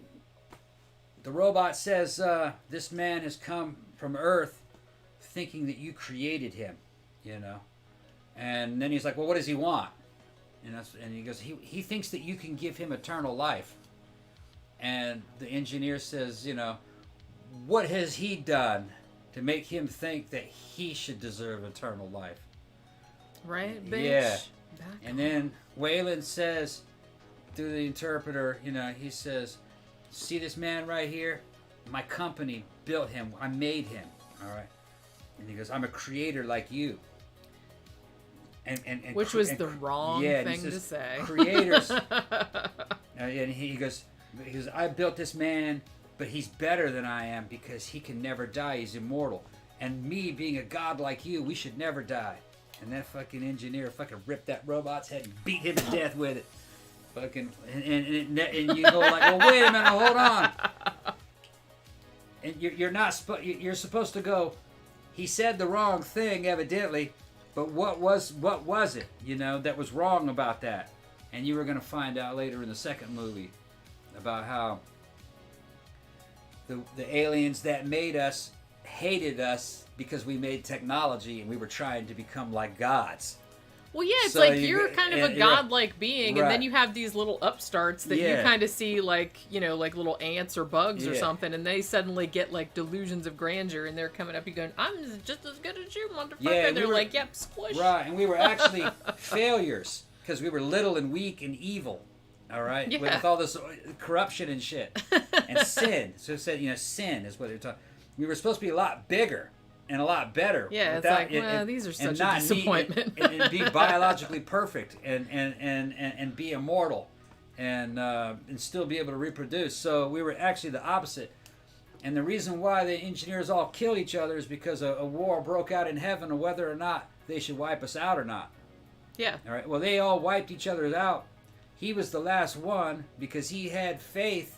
A: the robot says, "This man has come from Earth thinking that you created him, And then he's like, "Well, what does he want?" And he goes, he thinks that you can give him eternal life. And the engineer says, "What has he done to make him think that he should deserve eternal life?"
B: Right, bitch?
A: Yeah. And then Whalen says, through the interpreter, he says, "See this man right here? My company built him. I made him. All right." And he goes, "I'm a creator like you."
B: Which was the wrong thing to say.
A: Creators. And he goes, "I built this man, but he's better than I am because he can never die. He's immortal. And me being a god like you, we should never die." And that fucking engineer fucking ripped that robot's head and beat him to death with it. Fucking and you go like, "Well, wait a minute, hold on." And you're supposed to go, "He said the wrong thing, evidently, but what was it, that was wrong about that?" And you were going to find out later in the second movie about how the aliens that made us hated us because we made technology and we were trying to become like gods.
B: Well, yeah, it's you're kind of a godlike being, right. And then you have these little upstarts that you kind of see like little ants or bugs or something, and they suddenly get delusions of grandeur, and they're coming up and going, "I'm just as good as you, motherfucker." Yeah, they're like, "Yep, squish."
A: Right, and we were actually failures because we were little and weak and evil. All right, with all this corruption and shit and sin. So it said, sin is what they're talking. We were supposed to be a lot bigger and a lot better.
B: Yeah, these are such a disappointment.
A: and be biologically perfect and be immortal and still be able to reproduce. So we were actually the opposite. And the reason why the engineers all killed each other is because a war broke out in heaven on whether or not they should wipe us out or not.
B: Yeah.
A: All right. Well, they all wiped each other out. He was the last one because he had faith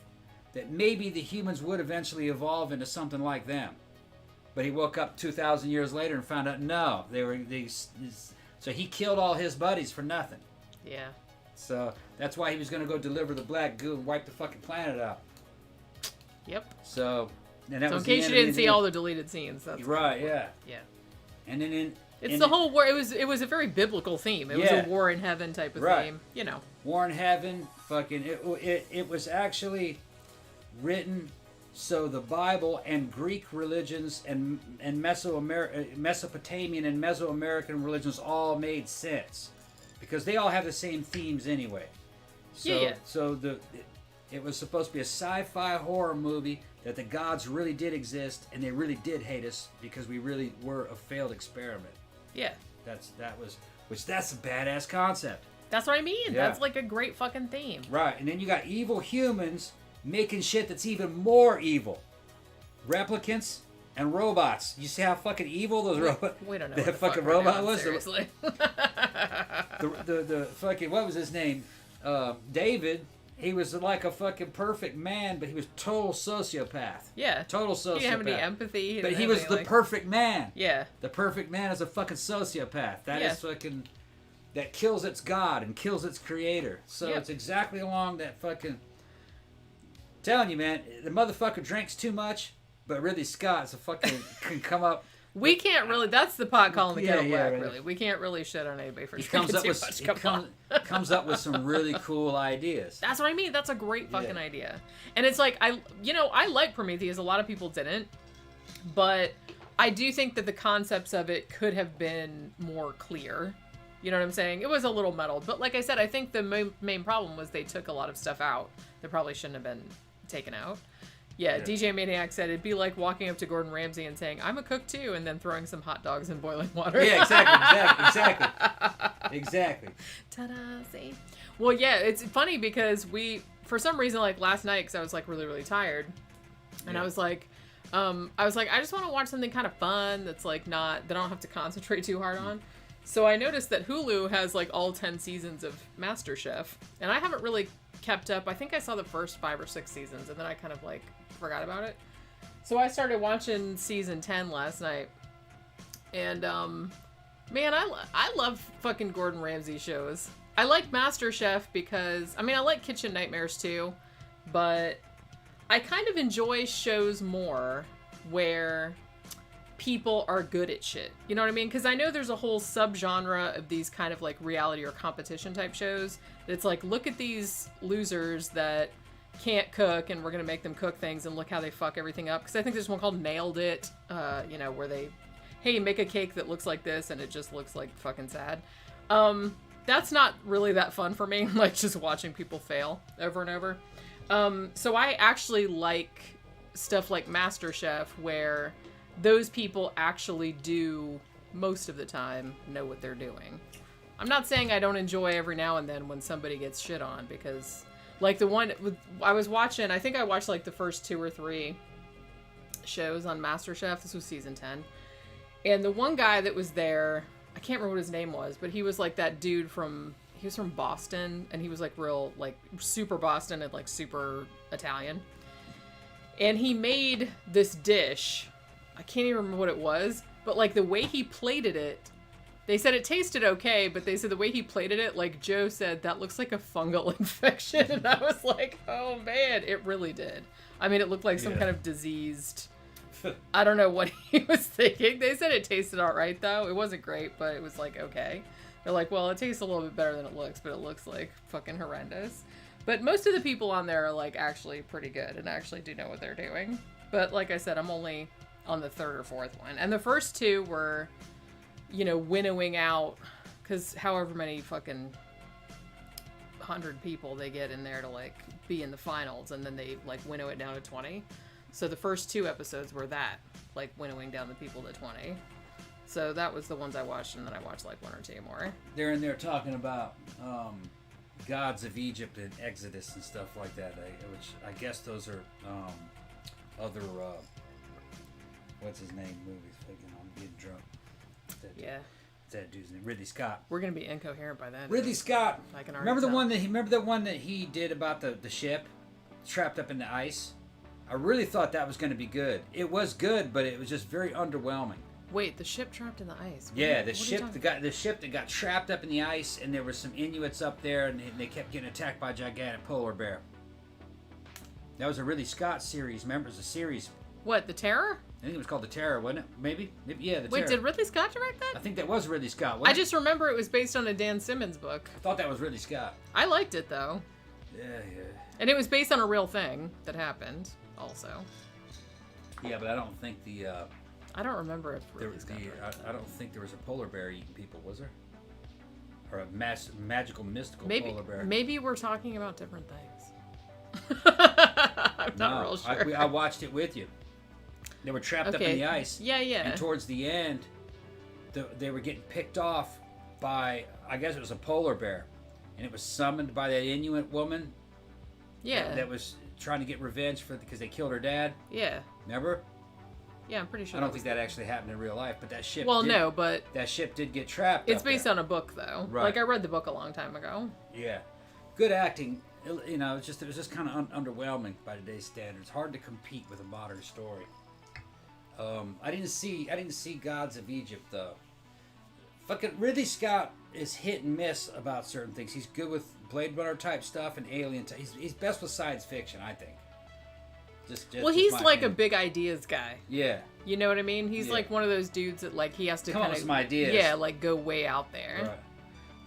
A: that maybe the humans would eventually evolve into something like them. But he woke up 2,000 years later and found out, no, so he killed all his buddies for nothing.
B: Yeah.
A: So that's why he was going to go deliver the black goo and wipe the fucking planet out.
B: Yep.
A: So in
B: case you didn't see all the deleted scenes. That's
A: right, yeah.
B: Yeah.
A: And then
B: it's the whole war. It was a very biblical theme. It was a war in heaven type of theme.
A: War in heaven, fucking, it was actually written so the Bible and Greek religions and Mesopotamian and Mesoamerican religions all made sense because they all have the same themes anyway. So it was supposed to be a sci-fi horror movie that the gods really did exist and they really did hate us because we really were a failed experiment.
B: Yeah.
A: That's a badass concept.
B: That's what I mean.
A: Yeah.
B: That's like a great fucking theme.
A: Right, and then you got evil humans making shit that's even more evil. Replicants and robots. You see how fucking evil those robots...
B: We don't know
A: that
B: what the
A: fucking
B: fuck
A: robot
B: doing,
A: was?
B: seriously.
A: The fucking... What was his name? David. He was like a fucking perfect man, but he was total sociopath.
B: Yeah.
A: Total sociopath.
B: He didn't have any empathy.
A: But he was the perfect man.
B: Yeah.
A: The perfect man is a fucking sociopath. That
B: Yeah.
A: is fucking... That kills its god and kills its creator. So
B: Yep.
A: it's exactly along that fucking... Telling you, man, the motherfucker drinks too much, but Ridley Scott's a fucking... can come up...
B: We can't really... That's the pot calling the kettle black,
A: right.
B: really. We can't really shit on anybody for
A: He
B: drinking
A: comes up
B: too
A: with
B: much.
A: comes up with some really cool ideas.
B: That's what I mean. That's a great fucking
A: Yeah.
B: idea. And it's like, I like Prometheus. A lot of people didn't. But I do think that the concepts of it could have been more clear. You know what I'm saying? It was a little muddled. But like I said, I think the main problem was they took a lot of stuff out that probably shouldn't have been taken out. Yeah, DJ Maniac said it'd be like walking up to Gordon Ramsay and saying, I'm a cook too, and then throwing some hot dogs in boiling water.
A: Yeah, exactly.
B: Ta-da, see? Well, yeah, it's funny because for some reason, like last night, because I was like really, really tired, and I was like, I just want to watch something kind of fun that's like that I don't have to concentrate too hard on. So I noticed that Hulu has like all 10 seasons of MasterChef, and I haven't really kept up. I think I saw the first 5 or 6 seasons, and then I kind of like forgot about it. So I started watching season 10 last night, and man, I love fucking Gordon Ramsay shows. I like MasterChef because I like Kitchen Nightmares too, but I kind of enjoy shows more where people are good at shit. You know what I mean? Because I know there's a whole subgenre of these kind of like reality or competition type shows. It's like, look at these losers that can't cook and we're going to make them cook things and look how they fuck everything up. Because I think there's one called Nailed It, where they, hey, make a cake that looks like this and it just looks like fucking sad. That's not really that fun for me, like just watching people fail over and over. So I actually like stuff like MasterChef where those people actually do, most of the time, know what they're doing. I'm not saying I don't enjoy every now and then when somebody gets shit on, because, like, the one I was watching, I think I watched, like, the first 2 or 3 shows on MasterChef. This was season 10. And the one guy that was there, I can't remember what his name was, but he was, like, that dude he was from Boston, and he was, like, real, like, super Boston and, like, super Italian. And he made this dish. I can't even remember what it was, but like the way he plated it, they said it tasted okay, but they said the way he plated it, like Joe said, that looks like a fungal infection. And I was like, oh man, it really did. I mean, it looked like some kind of diseased, I don't know what he was thinking. They said it tasted all right though. It wasn't great, but it was like, okay. They're like, well, it tastes a little bit better than it looks, but it looks like fucking horrendous. But most of the people on there are like actually pretty good and actually do know what they're doing. But like I said, I'm only on the 3rd or 4th one. And the first 2 were, winnowing out, because however many fucking 100 people they get in there to, like, be in the finals, and then they, like, winnow it down to 20. So the first 2 episodes were that, like, winnowing down the people to 20. So that was the ones I watched, and then I watched, like, 1 or 2 more.
A: They're in there talking about gods of Egypt and Exodus and stuff like that, which I guess those are other... what's his name? Movies. I'm getting drunk. That dude's name, Ridley Scott.
B: We're gonna be incoherent by then.
A: Ridley Scott.
B: I can
A: remember the one that he did about the ship trapped up in the ice. I really thought that was going to be good. It was good, but it was just very underwhelming.
B: Wait, the ship trapped in the ice?
A: The ship that got trapped up in the ice, and there were some Inuits up there, and they kept getting attacked by a gigantic polar bear. That was a Ridley Scott series. Remember, it was a series.
B: What, The Terror?
A: I think it was called The Terror, wasn't it? Maybe? Yeah, The Terror.
B: Wait, did Ridley Scott direct that?
A: I think that was Ridley Scott,
B: I just remember it was based on a Dan Simmons book.
A: I thought that was Ridley Scott.
B: I liked it, though.
A: Yeah.
B: And it was based on a real thing that happened, also.
A: Yeah, but I don't think
B: I don't remember if Ridley Scott
A: I don't think there was a polar bear eating people, was there? or a magical mystical polar bear.
B: Maybe we're talking about different things. I'm not real sure.
A: I watched it with you. They were trapped up in the ice.
B: Yeah.
A: And towards the end, they were getting picked off by, I guess it was a polar bear, and it was summoned by that Inuit woman.
B: Yeah.
A: That was trying to get revenge because they killed her dad.
B: Yeah.
A: Remember?
B: Yeah, I'm pretty sure.
A: I don't think that actually happened in real life, but that ship.
B: But
A: that ship did get trapped.
B: It's based on a book, though.
A: Right.
B: Like I read the book a long time ago.
A: Yeah, good acting. You know, it was just kind of underwhelming by today's standards. Hard to compete with a modern story. I didn't see Gods of Egypt though. Fucking Ridley Scott is hit and miss about certain things. He's good with Blade Runner type stuff and Alien. He's best with science fiction, I think.
B: He's like a big ideas guy.
A: Yeah.
B: You know what I mean? He's like one of those dudes that like he has to
A: come up with some ideas.
B: Yeah, like go way out there.
A: Right.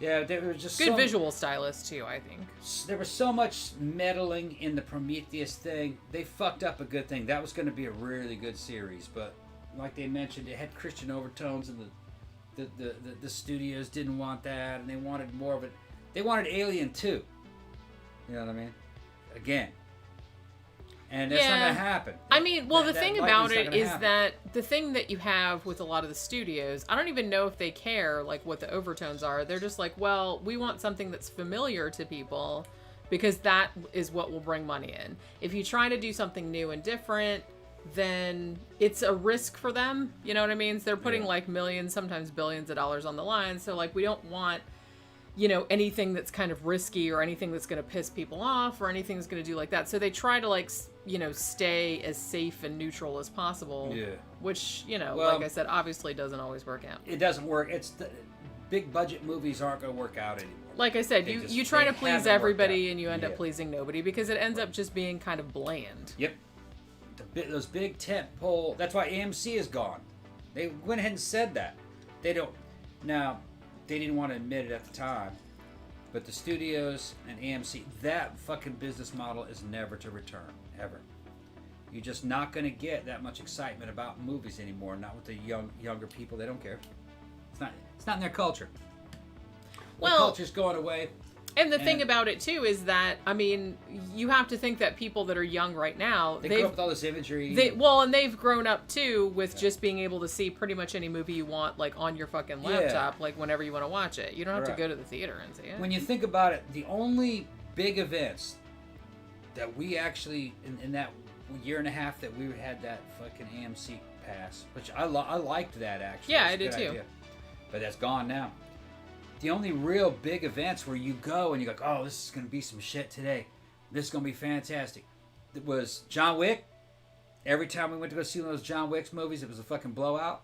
A: Yeah, there was just
B: good visual stylist too, I think.
A: There was so much meddling in the Prometheus thing. They fucked up a good thing. That was going to be a really good series, but like they mentioned, it had Christian overtones, and the studios didn't want that, and they wanted more of it. They wanted Alien 2. You know what I mean? Again. And that's not going to happen.
B: I mean, well, the thing about it is that the thing that you have with a lot of the studios, I don't even know if they care, like, what the overtones are. They're just like, well, we want something that's familiar to people because that is what will bring money in. If you try to do something new and different, then it's a risk for them. You know what I mean? So they're putting, like, millions, sometimes billions of dollars on the line. So, like, we don't want, you know, anything that's kind of risky or anything that's going to piss people off or anything that's going to do like that. So they try to, like, you know, stay as safe and neutral as possible. Yeah. Which, you know, like I said, obviously doesn't always work out.
A: It doesn't work. Big budget movies aren't going to work out anymore.
B: Like I said, you try to please everybody and you end up pleasing nobody because it ends up just being kind of bland.
A: Yep. Those big tent pole. That's why AMC is gone. They went ahead and said that. They don't. Now, they didn't want to admit it at the time, but the studios and AMC, that fucking business model is never to return, ever. You're just not going to get that much excitement about movies anymore. Not with the younger people. They don't care. It's not in their culture. Well, the culture's going away.
B: And the thing about it too is that, I mean, you have to think that people that are young right now,
A: they grew up with all this imagery.
B: And they've grown up too with just being able to see pretty much any movie you want, like on your fucking laptop, like whenever you want to watch it. You don't have to go to the theater and see it.
A: When you think about it, the only big events that we actually in that year and a half that we had that fucking AMC pass, which I liked that actually.
B: Yeah, I did too.
A: Idea. But that's gone now. The only real big events where you go and you're like, oh, this is going to be some shit today. This is going to be fantastic. It was John Wick. Every time we went to go see one of those John Wick movies, it was a fucking blowout.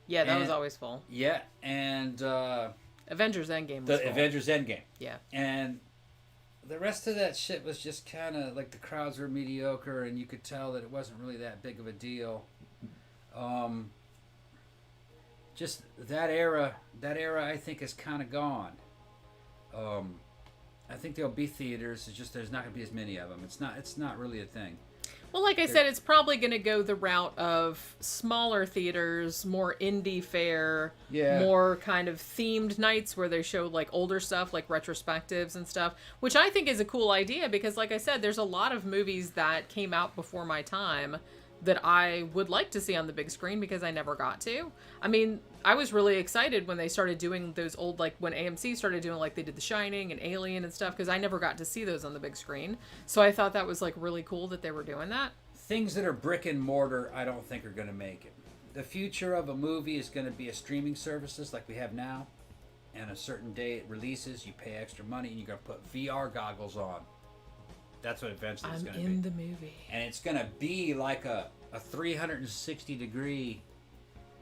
B: Yeah, that was always full.
A: Yeah, and
B: Avengers Endgame was full.
A: Avengers Endgame.
B: Yeah.
A: And the rest of that shit was just kind of like the crowds were mediocre and you could tell that it wasn't really that big of a deal. Just that era I think is kind of gone. I think there'll be theaters. It's just there's not going to be as many of them. It's not really a thing.
B: Well, like I said, it's probably going to go the route of smaller theaters, more indie fare, more kind of themed nights where they show like older stuff, like retrospectives and stuff, which I think is a cool idea because, like I said, there's a lot of movies that came out before my time that I would like to see on the big screen because I never got to. I mean, I was really excited when they started doing those old, like when AMC started doing like they did The Shining and Alien and stuff because I never got to see those on the big screen. So I thought that was like really cool that they were doing that.
A: Things that are brick and mortar, I don't think are going to make it. The future of a movie is going to be a streaming services like we have now. And a certain day it releases, you pay extra money and you're going to put VR goggles on. That's what eventually it's going to be.
B: I'm in the movie.
A: And it's going to be like a 360-degree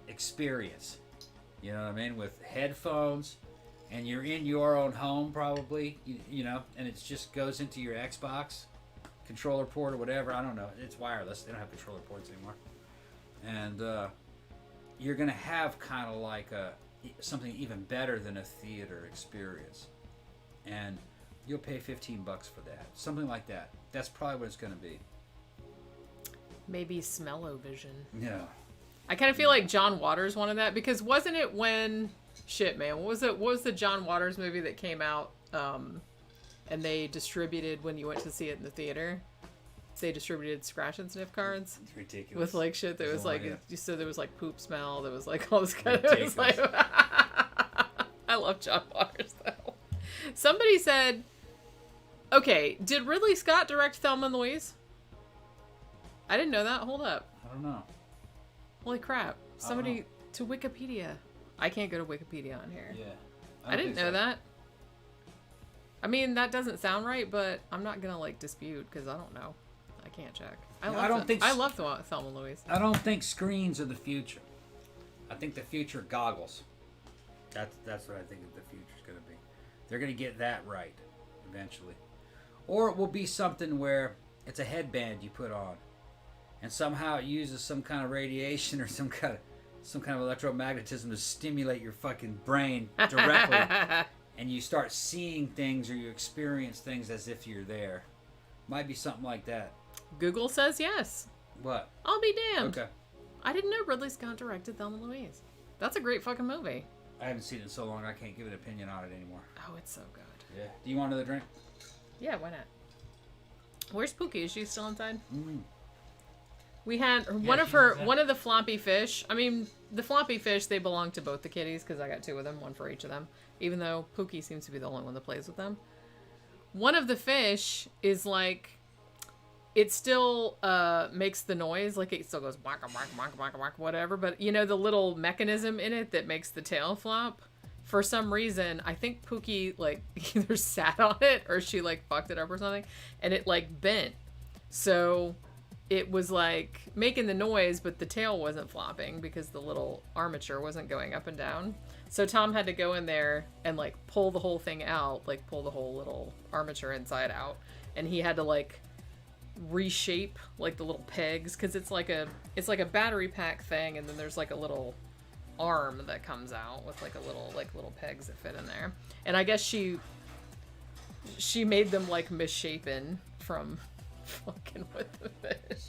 A: experience. You know what I mean? With headphones, and you're in your own home probably, you know, and it just goes into your Xbox controller port or whatever. I don't know. It's wireless. They don't have controller ports anymore. And you're going to have kind of like something even better than a theater experience. And you'll pay $15 for that. Something like that. That's probably what it's going to be.
B: Maybe smell-o-vision.
A: Yeah.
B: I kind of feel like John Waters wanted that because wasn't it when Shit, man. What was the John Waters movie that came out and they distributed when you went to see it in the theater? They distributed scratch and sniff cards.
A: It's ridiculous.
B: With like shit that was like, you said there was like poop smell. There was like all this kind
A: ridiculous.
B: of. Like, I love John Waters though. Somebody said, okay, did Ridley Scott direct Thelma and Louise? I didn't know that. Hold up.
A: I don't know.
B: Holy crap. Somebody to Wikipedia. I can't go to Wikipedia on here.
A: Yeah.
B: I didn't know that. I mean, that doesn't sound right, but I'm not going to like dispute because I don't know. I can't check. I love Thelma and Louise.
A: I don't think screens are the future. I think the future goggles. That's what I think the future's going to be. They're going to get that right eventually. Or it will be something where it's a headband you put on and somehow it uses some kind of radiation or some kind of electromagnetism to stimulate your fucking brain directly and you start seeing things or you experience things as if you're there. Might be something like that.
B: Google says yes.
A: What?
B: I'll be damned.
A: Okay.
B: I didn't know Ridley Scott directed Thelma and Louise. That's a great fucking movie.
A: I haven't seen it in so long I can't give an opinion on it anymore.
B: Oh, it's so good.
A: Yeah. Do you want another drink?
B: Yeah, why not? Where's Pookie? Is she still inside?
A: Mm.
B: We had one of the floppy fish. I mean, the floppy fish, they belong to both the kitties because I got two of them, one for each of them. Even though Pookie seems to be the only one that plays with them. One of the fish is like, it still makes the noise, like it still goes waka waka waka waka waka whatever. But you know the little mechanism in it that makes the tail flop. For some reason, I think Pookie like either sat on it or she like fucked it up or something, and it like bent. So it was like making the noise, but the tail wasn't flopping because the little armature wasn't going up and down. So Tom had to go in there and like pull the whole thing out, like pull the whole little armature inside out, and he had to like reshape like the little pegs because it's like a battery pack thing, and then there's like a little arm that comes out with like a little pegs that fit in there. And I guess she made them like misshapen from fucking with the fish.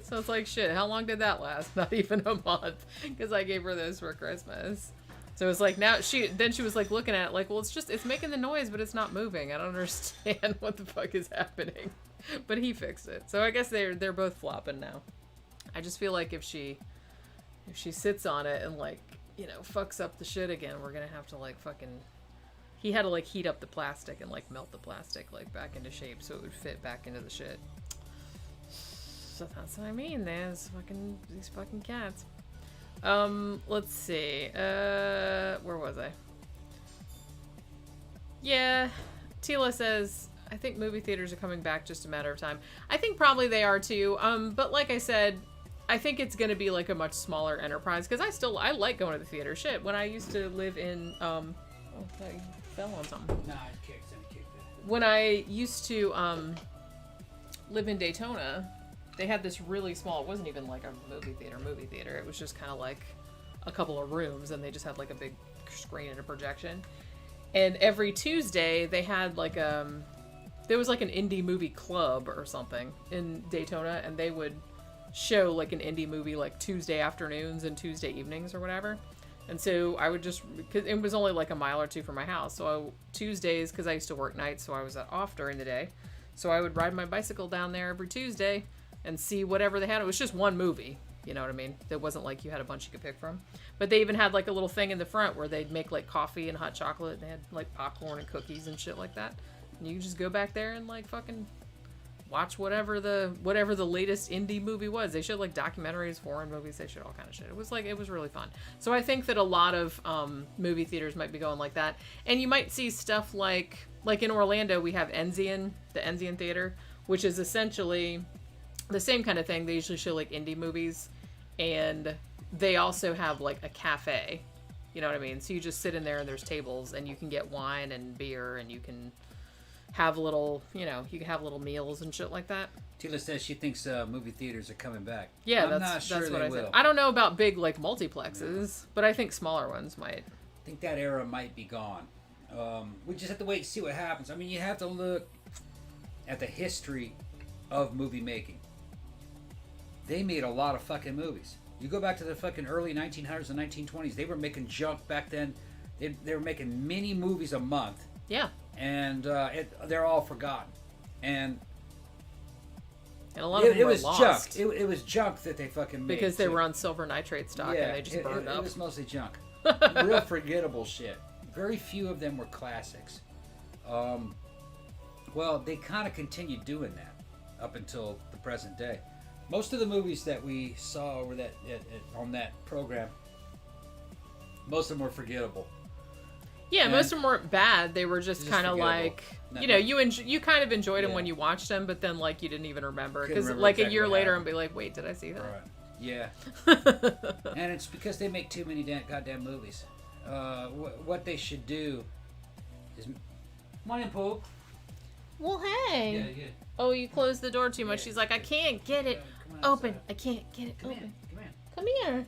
B: So it's like, shit, how long did that last? Not even a month, because I gave her those for Christmas. So it's like, now she was like looking at it like, well, it's making the noise, but it's not moving. I don't understand what the fuck is happening. But he fixed it. So I guess they're both flopping now. I just feel like if she sits on it and like, you know, fucks up the shit again, we're gonna have to like fucking. He had to like heat up the plastic and like melt the plastic like back into shape so it would fit back into the shit. So that's what I mean. There's these fucking cats. Let's see. Where was I? Yeah, Tila says, I think movie theaters are coming back, just a matter of time. I think probably they are too. But like I said, I think it's going to be like a much smaller enterprise because I like going to the theater. Shit, when I used to live in, oh, I fell on something.
A: Nah, I kicked it.
B: When I used to, live in Daytona, they had this really small, it wasn't even like a movie theater. It was just kind of like a couple of rooms, and they just had like a big screen and a projection. And every Tuesday they had like, there was like an indie movie club or something in Daytona, and they would show like an indie movie like Tuesday afternoons and Tuesday evenings or whatever. And so I would just, cause it was only like a mile or two from my house. So Tuesdays, cause I used to work nights, so I was off during the day. So I would ride my bicycle down there every Tuesday and see whatever they had. It was just one movie, you know what I mean? It wasn't like you had a bunch you could pick from. But they even had like a little thing in the front where they'd make like coffee and hot chocolate, and they had like popcorn and cookies and shit like that. And you could just go back there and like fucking watch whatever the latest indie movie was. They showed like documentaries, foreign movies, they showed all kind of shit. It was really fun. So I think that a lot of movie theaters might be going like that. And you might see stuff like in Orlando we have Enzian, the Enzian Theater, which is essentially the same kind of thing. They usually show like indie movies, and they also have like a cafe. You know what I mean? So you just sit in there and there's tables, and you can get wine and beer, and you can have little, you can have little meals and shit like that.
A: Tila says she thinks movie theaters are coming back.
B: Yeah,
A: I'm not sure
B: that's what
A: they
B: I
A: will.
B: said. I don't know about big like multiplexes, but I think smaller ones might.
A: I think that era might be gone. We just have to wait and see what happens. I mean, you have to look at the history of movie making. They made a lot of fucking movies. You go back to the fucking early 1900s and 1920s. They were making junk back then. They were making mini movies a month.
B: Yeah.
A: And they're all forgotten. And
B: a lot of them were
A: was
B: lost.
A: junk. It was junk that they fucking made.
B: Because they were on silver nitrate stock and they just burned up.
A: It was mostly junk. Real forgettable shit. Very few of them were classics. Well, they kind of continued doing that up until the present day. Most of the movies that we saw over that on that program, most of them were forgettable.
B: Yeah,
A: And
B: most of them weren't bad. They were just kind of like, you know, you kind of enjoyed them when you watched them, but then like you didn't even remember because like exactly a year later and be like, wait, did I see that?
A: Right. Yeah. And it's because they make too many goddamn movies. What they should do is, come on in, Poop.
B: Well, hey.
A: Yeah.
B: Oh, you closed the door too much. She's like, I can't get it open.
A: Outside.
B: I can't get it open.
A: Come
B: here.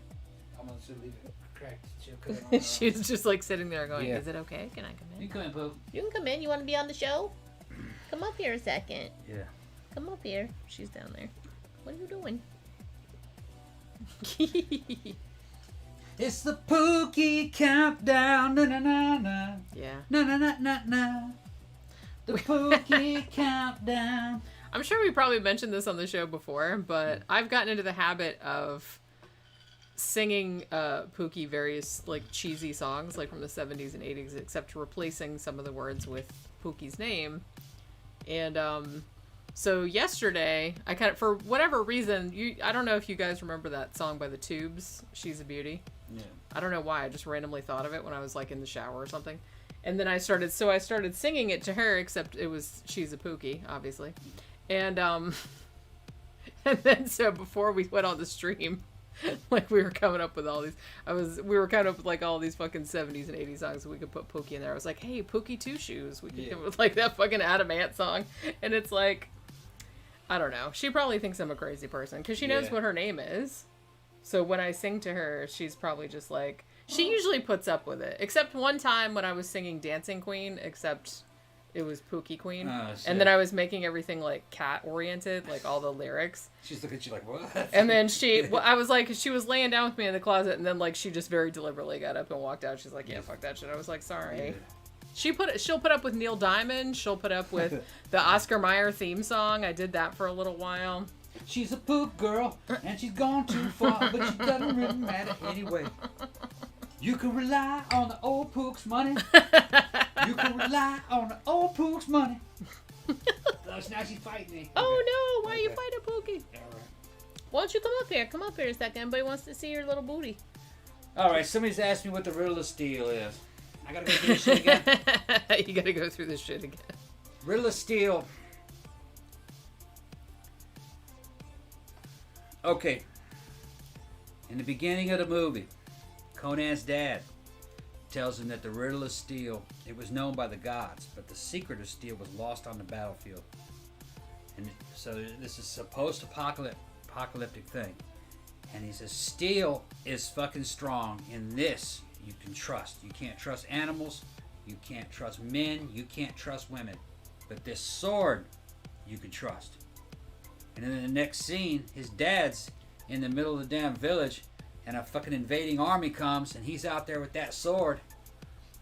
A: I'm gonna leave it cracked.
B: She was just like sitting there going, is it okay? Can I come in?
A: You come in, Poop.
B: You can come in. You want to be on the show? Come up here a second.
A: Yeah.
B: Come up here. She's down there. What are you doing?
A: It's the Pookie countdown. Na na na na.
B: Yeah.
A: Na na na na na. The Pookie countdown.
B: I'm sure we probably mentioned this on the show before, but I've gotten into the habit of singing Pookie various like cheesy songs like from the 70s and 80s, except replacing some of the words with Pookie's name. And so yesterday, I kind of, for whatever reason, I don't know if you guys remember that song by the Tubes, She's a Beauty.
A: Yeah.
B: I don't know why, I just randomly thought of it when I was like in the shower or something. And then I started singing it to her, except it was She's a Pookie, obviously. And and then so before we went on the stream, like we were coming up with all these, we were coming up with like all these fucking 70s and 80s songs so we could put Pookie in there. I was like, hey, Pookie Two Shoes. We could come up with like that fucking Adam Ant song. And it's like, I don't know. She probably thinks I'm a crazy person because she knows what her name is. So when I sing to her, she's probably just like, she usually puts up with it. Except one time when I was singing Dancing Queen, except it was Pookie Queen. Oh, and then I was making everything like cat oriented, like all the lyrics.
A: She's looking at you like, what?
B: And then I was like, she was laying down with me in the closet, and then like she just very deliberately got up and walked out. She's like, yeah, fuck that shit. I was like, sorry. Yeah. She'll put up with Neil Diamond. She'll put up with the Oscar Mayer theme song. I did that for a little while.
A: She's a poop girl, and she's gone too far, but she doesn't really matter anyway. You can rely on the old Pook's money. You can rely on the old Pook's money. Now she's fighting me.
B: Oh no, why are you fighting Pookie?
A: All right.
B: Why don't you come up here? Come up here a second. Everybody wants to see your little booty.
A: All right, somebody's asked me what the Riddle of Steel is. I gotta go through this shit again.
B: You gotta go through this shit again.
A: Riddle of Steel. Okay. In the beginning of the movie, Conan's dad tells him that the Riddle of Steel, it was known by the gods, but the secret of steel was lost on the battlefield. And so this is a post-apocalyptic thing. And he says, steel is fucking strong. In this, you can trust. You can't trust animals. You can't trust men. You can't trust women. But this sword, you can trust. And then in the next scene, his dad's in the middle of the damn village, and a fucking invading army comes, and he's out there with that sword,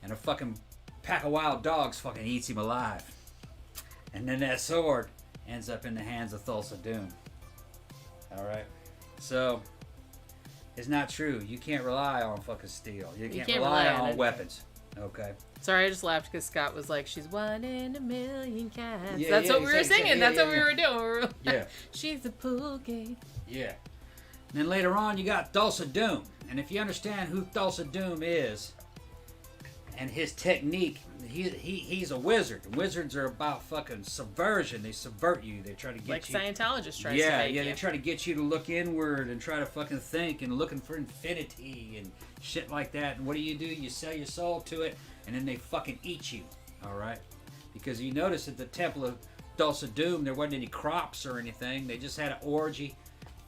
A: and a fucking pack of wild dogs fucking eats him alive. And then that sword ends up in the hands of Thulsa Doom. Alright? So, it's not true. You can't rely on fucking steel. You can't rely on weapons. Okay?
B: Sorry, I just laughed because Scott was like, she's one in a million cats.
A: Yeah,
B: That's what we were singing. That's what we were doing. We were like,
A: yeah.
B: She's a Pookie.
A: Yeah. And then later on, you got Thulsa Doom. And if you understand who Thulsa Doom is and his technique, he's a wizard. Wizards are about fucking subversion. They subvert you. They try to get
B: like
A: you.
B: Like Scientologists try to make
A: they try to get you to look inward and try to fucking think and looking for infinity and shit like that. And what do? You sell your soul to it, and then they fucking eat you. All right? Because you notice at the Temple of Thulsa Doom, there wasn't any crops or anything. They just had an orgy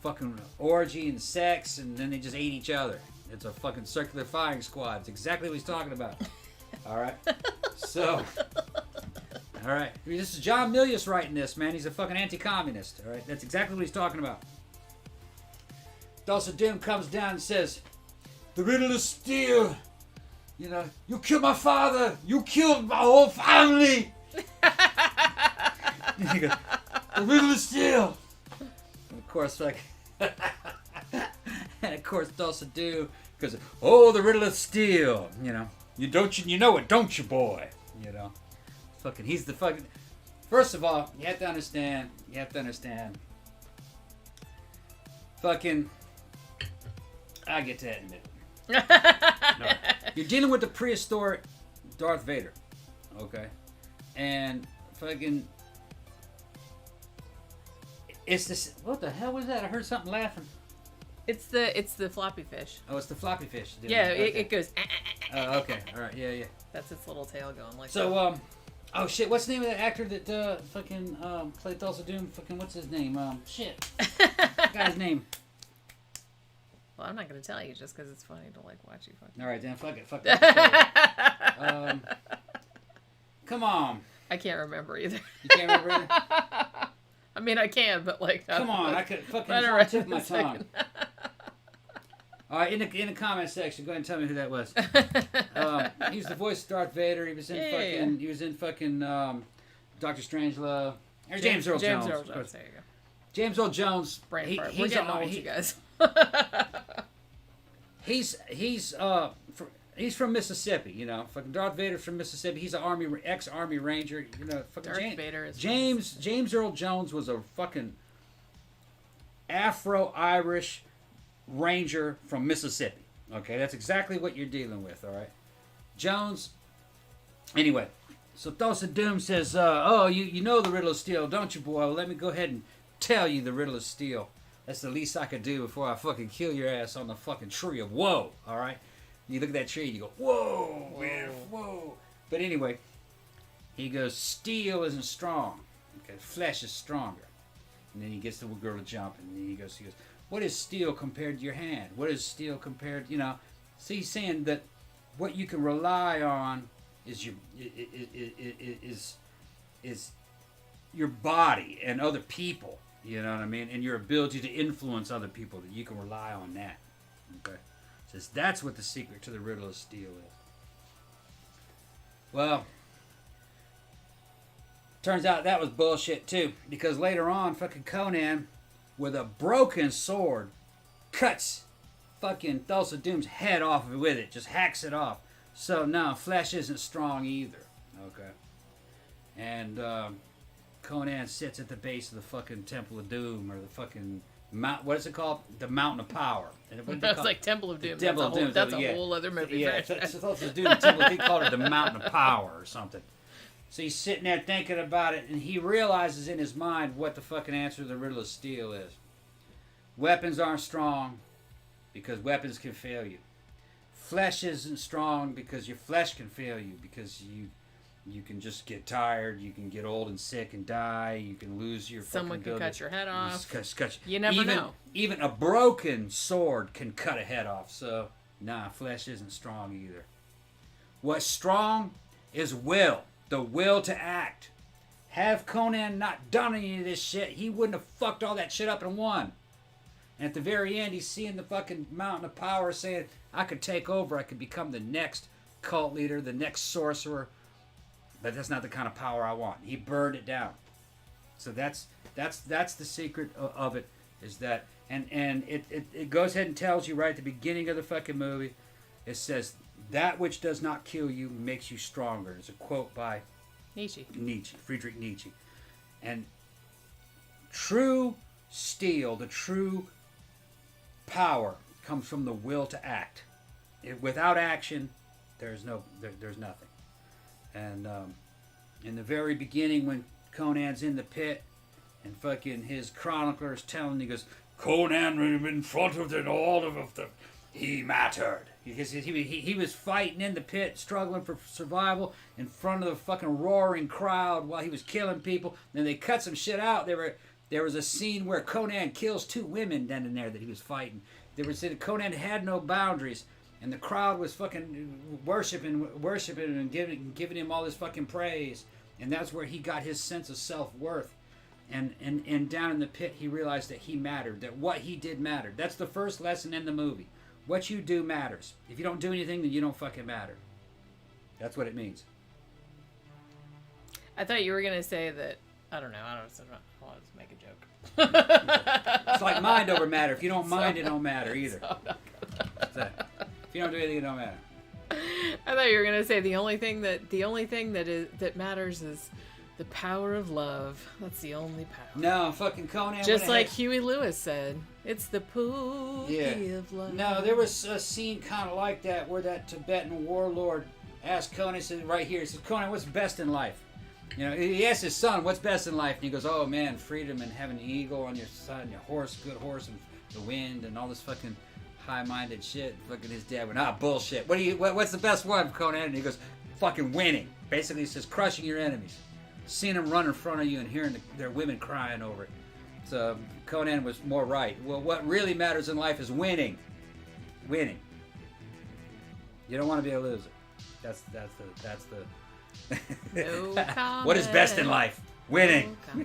A: and sex, and then they just ate each other. It's a fucking circular firing squad. It's exactly what he's talking about. Alright? So, alright. This is John Milius writing this, man. He's a fucking anti-communist. Alright? That's exactly what he's talking about. Dulce Doom comes down and says, "The riddle is steel. You know, you killed my father. You killed my whole family." And he goes, "The riddle is steel." And of course, like, and of course, Dulce Doom goes, "Oh, the riddle is steel." You know, you know it, don't you, boy? You know, fucking, he's the fucking. First of all, you have to understand. Fucking, I'll get to that in a minute. No. You're dealing with the prehistoric Darth Vader, okay? And fucking, it's this. What the hell was that? I heard something laughing.
B: It's the floppy fish.
A: Oh, it's the floppy fish.
B: Yeah,
A: okay.
B: it goes.
A: Oh, okay. All right. Yeah.
B: That's its little tail going like.
A: So,
B: that.
A: Oh shit! What's the name of that actor that fucking played Dulce Doom? Fucking what's his name? Shit. Guy's name.
B: Well, I'm not gonna tell you just because it's funny to like watch you fuck.
A: All right, then fuck it. Come on.
B: I can't remember either.
A: You can't remember either?
B: I mean, I can, but like.
A: Come on, I could fucking tip my tongue. All right, in the comment section, go ahead and tell me who that was. He was the voice of Darth Vader. He was in He was in fucking Doctor Strangelove. James Earl Jones.
B: There you go.
A: James Earl Jones.
B: Brain fart. We're getting old, you guys.
A: He's from Mississippi, you know. Fucking Darth Vader's from Mississippi. He's an ex-Army Ranger, you know. Fucking
B: Darth Vader is
A: James Earl Jones was a fucking Afro-Irish Ranger from Mississippi. Okay, that's exactly what you're dealing with. All right, Jones. Anyway, so Dulce Doom says, "Oh, you know the riddle of steel, don't you, boy? Well, let me go ahead and tell you the riddle of steel. That's the least I could do before I fucking kill your ass on the fucking tree of woe." All right, you look at that tree and you go, "Whoa, man, whoa." But anyway, he goes, "Steel isn't strong. Okay, flesh is stronger." And then he gets the girl to jump, and then he goes, "What is steel compared to your hand? What is steel compared, you know?" So he's saying that what you can rely on is your body and other people. You know what I mean? And your ability to influence other people, that you can rely on that. Okay? Says that's what the secret to the riddle of steel is. Well, turns out that was bullshit too, because later on, fucking Conan, with a broken sword, cuts fucking Dulce Doom's head off with it. Just hacks it off. So, no, flesh isn't strong either. Okay. And Conan sits at the base of the fucking Temple of Doom, or the fucking mount. What is it called? The Mountain of Power.
B: That's like Temple of Doom.
A: Temple of Doom.
B: That's a whole other movie.
A: Yeah, it's Dulce Doom. Temple. He called it the Mountain of Power or something. So he's sitting there thinking about it, and he realizes in his mind what the fucking answer to the riddle of steel is. Weapons aren't strong because weapons can fail you. Flesh isn't strong because your flesh can fail you, because you can just get tired, you can get old and sick and die, you can lose your
B: Someone
A: fucking
B: can cut your head off. You
A: never
B: know.
A: Even a broken sword can cut a head off. So, nah, flesh isn't strong either. What's strong is will. The will to act. Have Conan not done any of this shit, he wouldn't have fucked all that shit up and won. And at the very end, he's seeing the fucking Mountain of Power saying, I could take over, I could become the next cult leader, the next sorcerer. But that's not the kind of power I want. He burned it down. So that's the secret of it, is that, and it goes ahead and tells you right at the beginning of the fucking movie, it says, that which does not kill you makes you stronger. It's a quote by Friedrich Nietzsche. And true steel, the true power, comes from the will to act. Without action, there's nothing. And in the very beginning, when Conan's in the pit, and fucking his chronicler's telling, he goes, Conan in front of all of them, he mattered. Because he was fighting in the pit, struggling for survival in front of the fucking roaring crowd while he was killing people. Then they cut some shit out. There was a scene where Conan kills 2 women down in there that he was fighting. Conan had no boundaries, and the crowd was fucking worshiping and giving him all this fucking praise. And that's where he got his sense of self-worth. And down in the pit, he realized that he mattered, that what he did mattered. That's the first lesson in the movie. What you do matters. If you don't do anything, then you don't fucking matter. That's what it means.
B: I thought you were going to say that, I don't know, I want to make a joke.
A: It's like mind over matter. If you don't mind, it don't matter either. So, if you don't do anything, it don't matter.
B: I thought you were going to say the only thing that matters is the power of love. That's the only power.
A: No, fucking Conan.
B: Just like Huey Lewis said, it's the Pookie of love.
A: No, there was a scene kind of like that where that Tibetan warlord asked Conan, said right here, he says, Conan, what's best in life? You know, he asked his son, what's best in life? And he goes, oh man, freedom and having an eagle on your side and your horse, good horse, and the wind and all this fucking high-minded shit. Fucking his dad went, bullshit. What's the best one, Conan? And he goes, fucking winning. Basically, he says, crushing your enemies. Seeing them run in front of you and hearing their women crying over it. So Conan was more right. Well, what really matters in life is winning. Winning. You don't want to be a loser. That's the.
B: No comment.
A: What is best in life? Winning.
B: No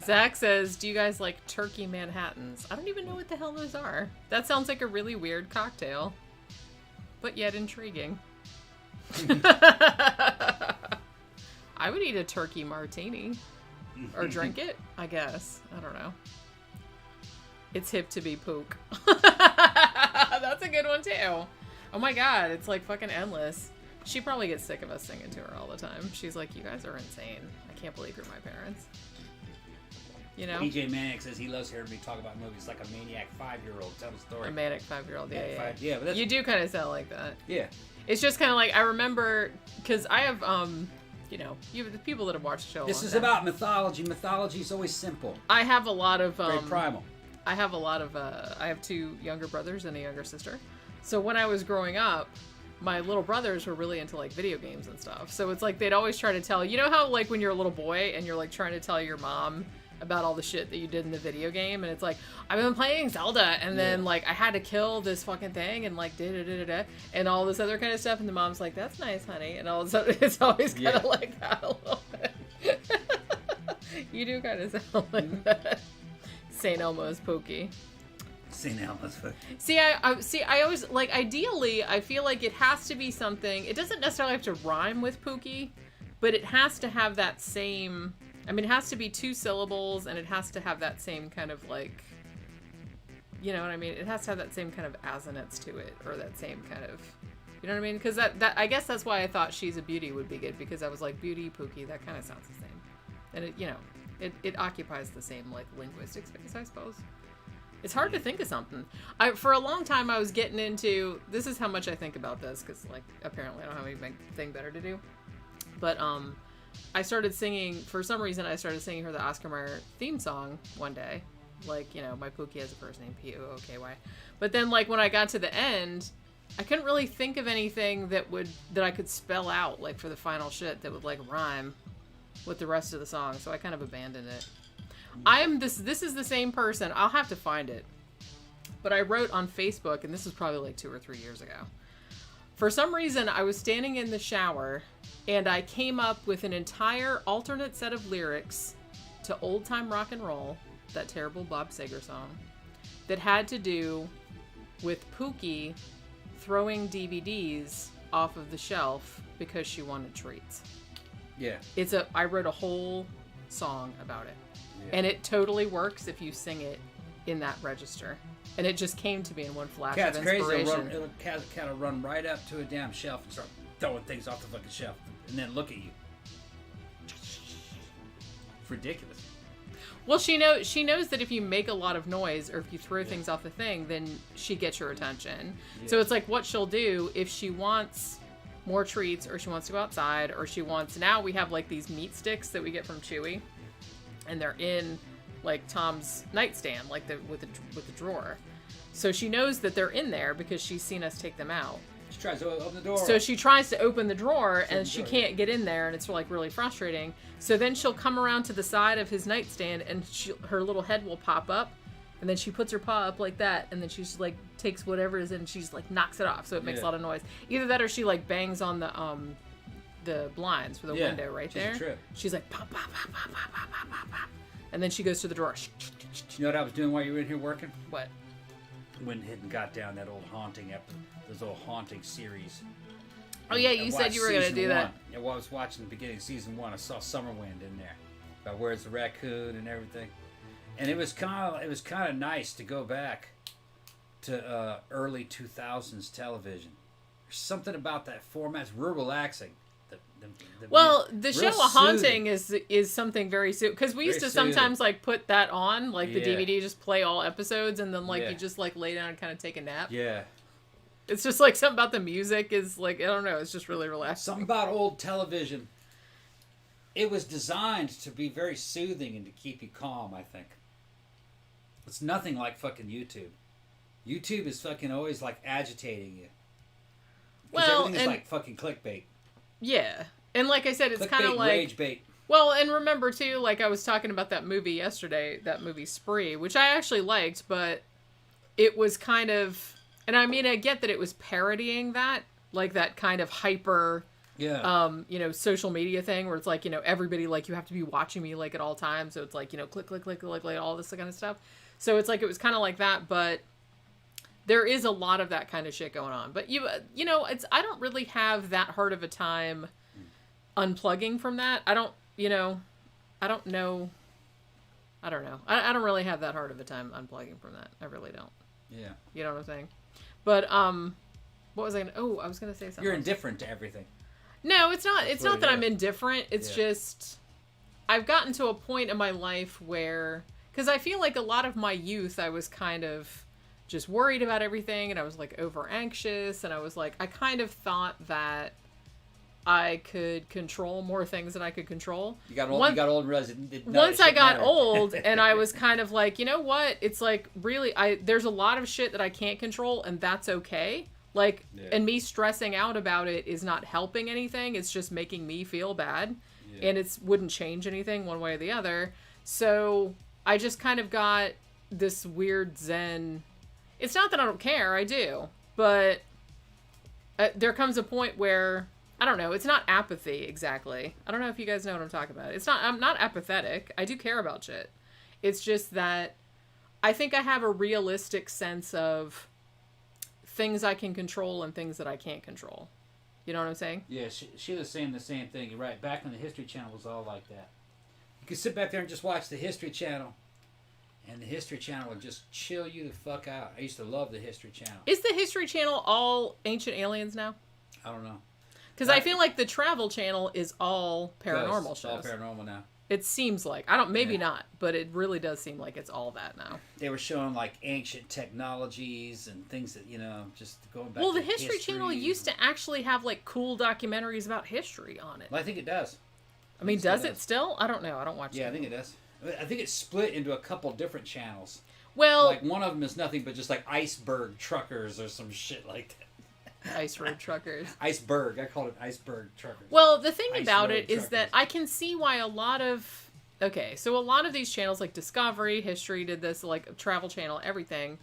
B: Zach says, do you guys like turkey Manhattans? I don't even know what the hell those are. That sounds like a really weird cocktail, but yet intriguing. I would eat a turkey martini. Or drink it, I guess. I don't know. It's hip to be pook. That's a good one, too. Oh my god, it's like fucking endless. She probably gets sick of us singing to her all the time. She's like, you guys are insane. I can't believe you're my parents. You know?
A: PJ Manic says he loves hearing me talk about movies like a maniac 5-year-old. Tell the story.
B: A manic 5-year-old, yeah.
A: Yeah, but that's...
B: You do kind of sound like that.
A: Yeah.
B: It's just kind of like, I remember, because I have, you know, the people that have watched the show.
A: This is about mythology. Mythology is always simple.
B: I have a lot of
A: very primal.
B: I have a lot of I have 2 younger brothers and a younger sister. So when I was growing up, my little brothers were really into like video games and stuff. So it's like they'd always try to tell, you know how like when you're a little boy and you're like trying to tell your mom about all the shit that you did in the video game, and it's like, I've been playing Zelda, and then like I had to kill this fucking thing, and like da and all this other kind of stuff, and the mom's like, that's nice, honey, and all of a sudden it's always kind of like that a little bit. You do kind of sound like that. St. Elmo's Pookie.
A: St. Elmo's Pookie.
B: See, I always like, ideally, I feel like it has to be something. It doesn't necessarily have to rhyme with Pookie, but it has to have that same. I mean, it has to be 2 syllables, and it has to have that same kind of, like, you know what I mean? It has to have that same kind of assonance to it, or that same kind of, you know what I mean? Because that I guess that's why I thought She's a Beauty would be good, because I was like, beauty, Pookie, that kind of sounds the same. And it, you know, it occupies the same, like, linguistic space, I suppose. It's hard to think of something. For a long time, I was getting into, this is how much I think about this, because, like, apparently I don't have anything better to do. But, I started singing, for some reason, I started singing her the Oscar Mayer theme song one day. Like, you know, my Pookie has a first name, P-O-O-K-Y. But then, like, when I got to the end, I couldn't really think of anything that I could spell out, like, for the final shit that would, like, rhyme with the rest of the song. So I kind of abandoned it. This is the same person. I'll have to find it. But I wrote on Facebook, and this was probably, like, 2 or 3 years ago. For some reason, I was standing in the shower, and I came up with an entire alternate set of lyrics to Old Time Rock and Roll, that terrible Bob Seger song, that had to do with Pookie throwing DVDs off of the shelf because she wanted treats.
A: Yeah.
B: I wrote a whole song about it.
A: Yeah.
B: And it totally works if you sing it in that register. And it just came to me in one flash of inspiration.
A: Crazy. Cat will run right up to a damn shelf and start throwing things off the fucking shelf, and then look at you. It's ridiculous.
B: Well, she knows that if you make a lot of noise or if you throw things off the thing, then she gets your attention. Yeah. So it's like what she'll do if she wants more treats, or she wants to go outside, or she wants. Now we have like these meat sticks that we get from Chewy, and they're in like Tom's nightstand, like with the drawer. So she knows that they're in there because she's seen us take them out.
A: She tries to open the door.
B: So she tries to open the drawer, and she can't get in there, and it's like really frustrating. So then she'll come around to the side of his nightstand, and her little head will pop up, and then she puts her paw up like that, and then she's like takes whatever is in, and she's like knocks it off, so it makes a lot of noise. Either that, or she like bangs on the the blinds for the window right
A: she's
B: there.
A: A trip.
B: She's like pop, pop, pop, pop, pop, pop, pop, pop, pop. And then she goes to the drawer.
A: You know what I was doing while you were in here working?
B: What?
A: Went ahead and got down that old haunting those old haunting series.
B: Oh yeah, you said you were gonna do that.
A: Yeah, while I was watching the beginning of season 1, I saw Summerwind in there, about Where's the Raccoon and everything, and it was kind of nice to go back to early 2000s television. There's something about that format. It's real relaxing.
B: The show A Haunting is something very soothing, because we used to sometimes like put that on, like the DVD, just play all episodes, and then like you just like lay down and kind of take a nap.
A: Yeah.
B: It's just like something about the music is like, I don't know, it's just really relaxing.
A: Something about old television. It was designed to be very soothing and to keep you calm, I think. It's nothing like fucking YouTube. YouTube is fucking always like agitating you. Because everything is like fucking clickbait.
B: Yeah. And like I said, it's kind of like...
A: rage bait.
B: Well, and remember too, like I was talking about that movie yesterday, that movie Spree, which I actually liked, but it was kind of... And I mean, I get that it was parodying that, like that kind of hyper, social media thing where it's like, everybody, like, you have to be watching me, like, at all times. So it's like, click, click, click, click, like, all this kind of stuff. So it's like, it was kind of like that, but there is a lot of that kind of shit going on. But, I don't really have that hard of a time unplugging from that. I don't know. I don't really have that hard of a time unplugging from that. I really don't.
A: Yeah.
B: You know what I'm saying? But, what was I was going to say something.
A: You're indifferent to everything.
B: No, it's not. It's not that I'm indifferent. It's just, I've gotten to a point in my life where, because I feel like a lot of my youth, I was kind of just worried about everything, and I was like over anxious, and I was like, I kind of thought that I could control more things than I could control.
A: You got old
B: once I got old, and I was kind of like, you know what? It's like, really, there's a lot of shit that I can't control, and that's okay. Like, and me stressing out about it is not helping anything. It's just making me feel bad, and it wouldn't change anything one way or the other. So I just kind of got this weird zen. It's not that I don't care, I do, but there comes a point where, I don't know, it's not apathy exactly. I don't know if you guys know what I'm talking about. I'm not apathetic. I do care about shit. It's just that I think I have a realistic sense of things I can control and things that I can't control. You know what I'm saying?
A: Yeah, she was saying the same thing. You're right. Back when the History Channel was all like that. You could sit back there and just watch the History Channel, and the History Channel would just chill you the fuck out. I used to love the History Channel.
B: Is the History Channel all Ancient Aliens now?
A: I don't know.
B: Because I feel like the Travel Channel is all paranormal shows.
A: All paranormal now.
B: It seems like. Maybe not, but it really does seem like it's all that now.
A: They were showing like ancient technologies and things that, just going back to
B: Well, the History Channel used to actually have like cool documentaries about history on it.
A: Well, I think it does.
B: I mean, does it still? I don't know. I don't watch it.
A: Yeah, I think it does. I think it's split into a couple different channels.
B: Well,
A: like one of them is nothing but just like iceberg truckers or some shit like that.
B: Ice road truckers.
A: Iceberg. I call it iceberg truckers.
B: Well, the thing about it is that I can see why a lot of these channels like Discovery, History did this, like Travel Channel, everything.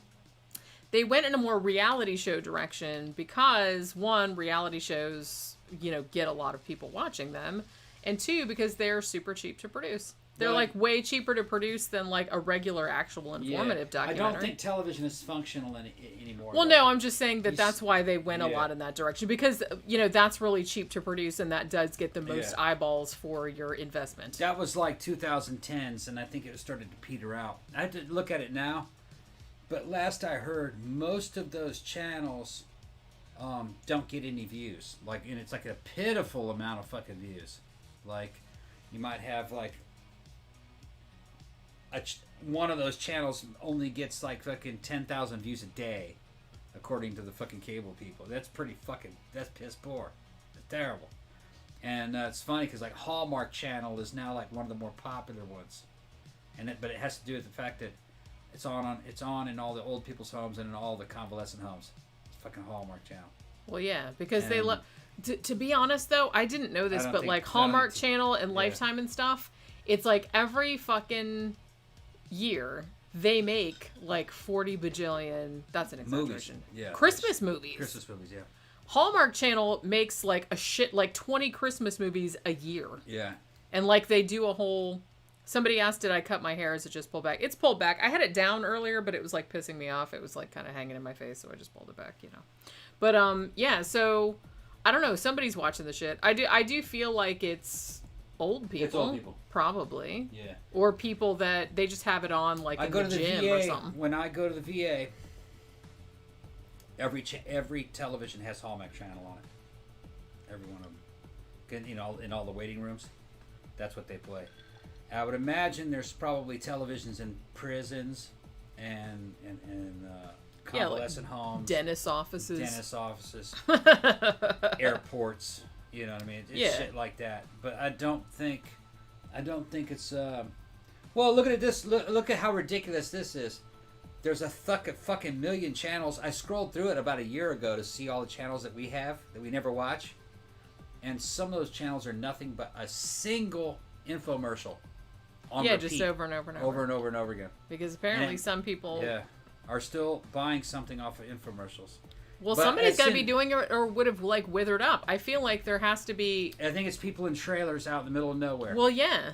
B: They went in a more reality show direction because, one, reality shows, get a lot of people watching them. And two, because they're super cheap to produce. They're like way cheaper to produce than like a regular actual informative documentary.
A: I don't think television is functional anymore.
B: Well, no, I'm just saying that's why they went a lot in that direction, because that's really cheap to produce, and that does get the most eyeballs for your investment.
A: That was like 2010s, and I think it started to peter out. I have to look at it now, but last I heard, most of those channels don't get any views. Like, and it's like a pitiful amount of fucking views. Like, you might have like one of those channels only gets like fucking 10,000 views a day, according to the fucking cable people. That's piss poor. It's terrible. And it's funny because like Hallmark Channel is now like one of the more popular ones, but it has to do with the fact that it's on in all the old people's homes and in all the convalescent homes. It's fucking Hallmark Channel.
B: Well, yeah, because they love. To be honest, though, I didn't know this, but like Hallmark Channel and Lifetime and stuff, it's like every fucking year they make like 40 bajillion. That's an exaggeration.
A: Movies. Yeah.
B: Christmas movies.
A: Christmas movies, yeah.
B: Hallmark Channel makes like a shit, like 20 Christmas movies a year.
A: Yeah.
B: And like they do a whole, somebody asked, did I cut my hair? Is it just pulled back? It's pulled back. I had it down earlier, but it was like pissing me off. It was like kind of hanging in my face. So I just pulled it back, you know. But yeah, so I don't know. Somebody's watching the shit. I do feel like it's old people.
A: It's old people.
B: Probably.
A: Yeah.
B: Or people that they just have it on like in the gym or something.
A: When I go to the VA, every television has Hallmark Channel on it. Every one of them. You know, in all the waiting rooms, that's what they play. I would imagine there's probably televisions in prisons and convalescent homes,
B: dentist offices,
A: airports. You know what I mean? It's shit like that. But I don't think it's. Well, look at this. Look at how ridiculous this is. There's a fucking million channels. I scrolled through it about a year ago to see all the channels that we have that we never watch, and some of those channels are nothing but a single infomercial. On repeat,
B: just over and over and over.
A: Over and over and over again.
B: Because apparently some people
A: are still buying something off of infomercials.
B: Well, but somebody's got to be doing it or would have like withered up. I feel like there has to be.
A: I think it's people in trailers out in the middle of nowhere.
B: Well, yeah.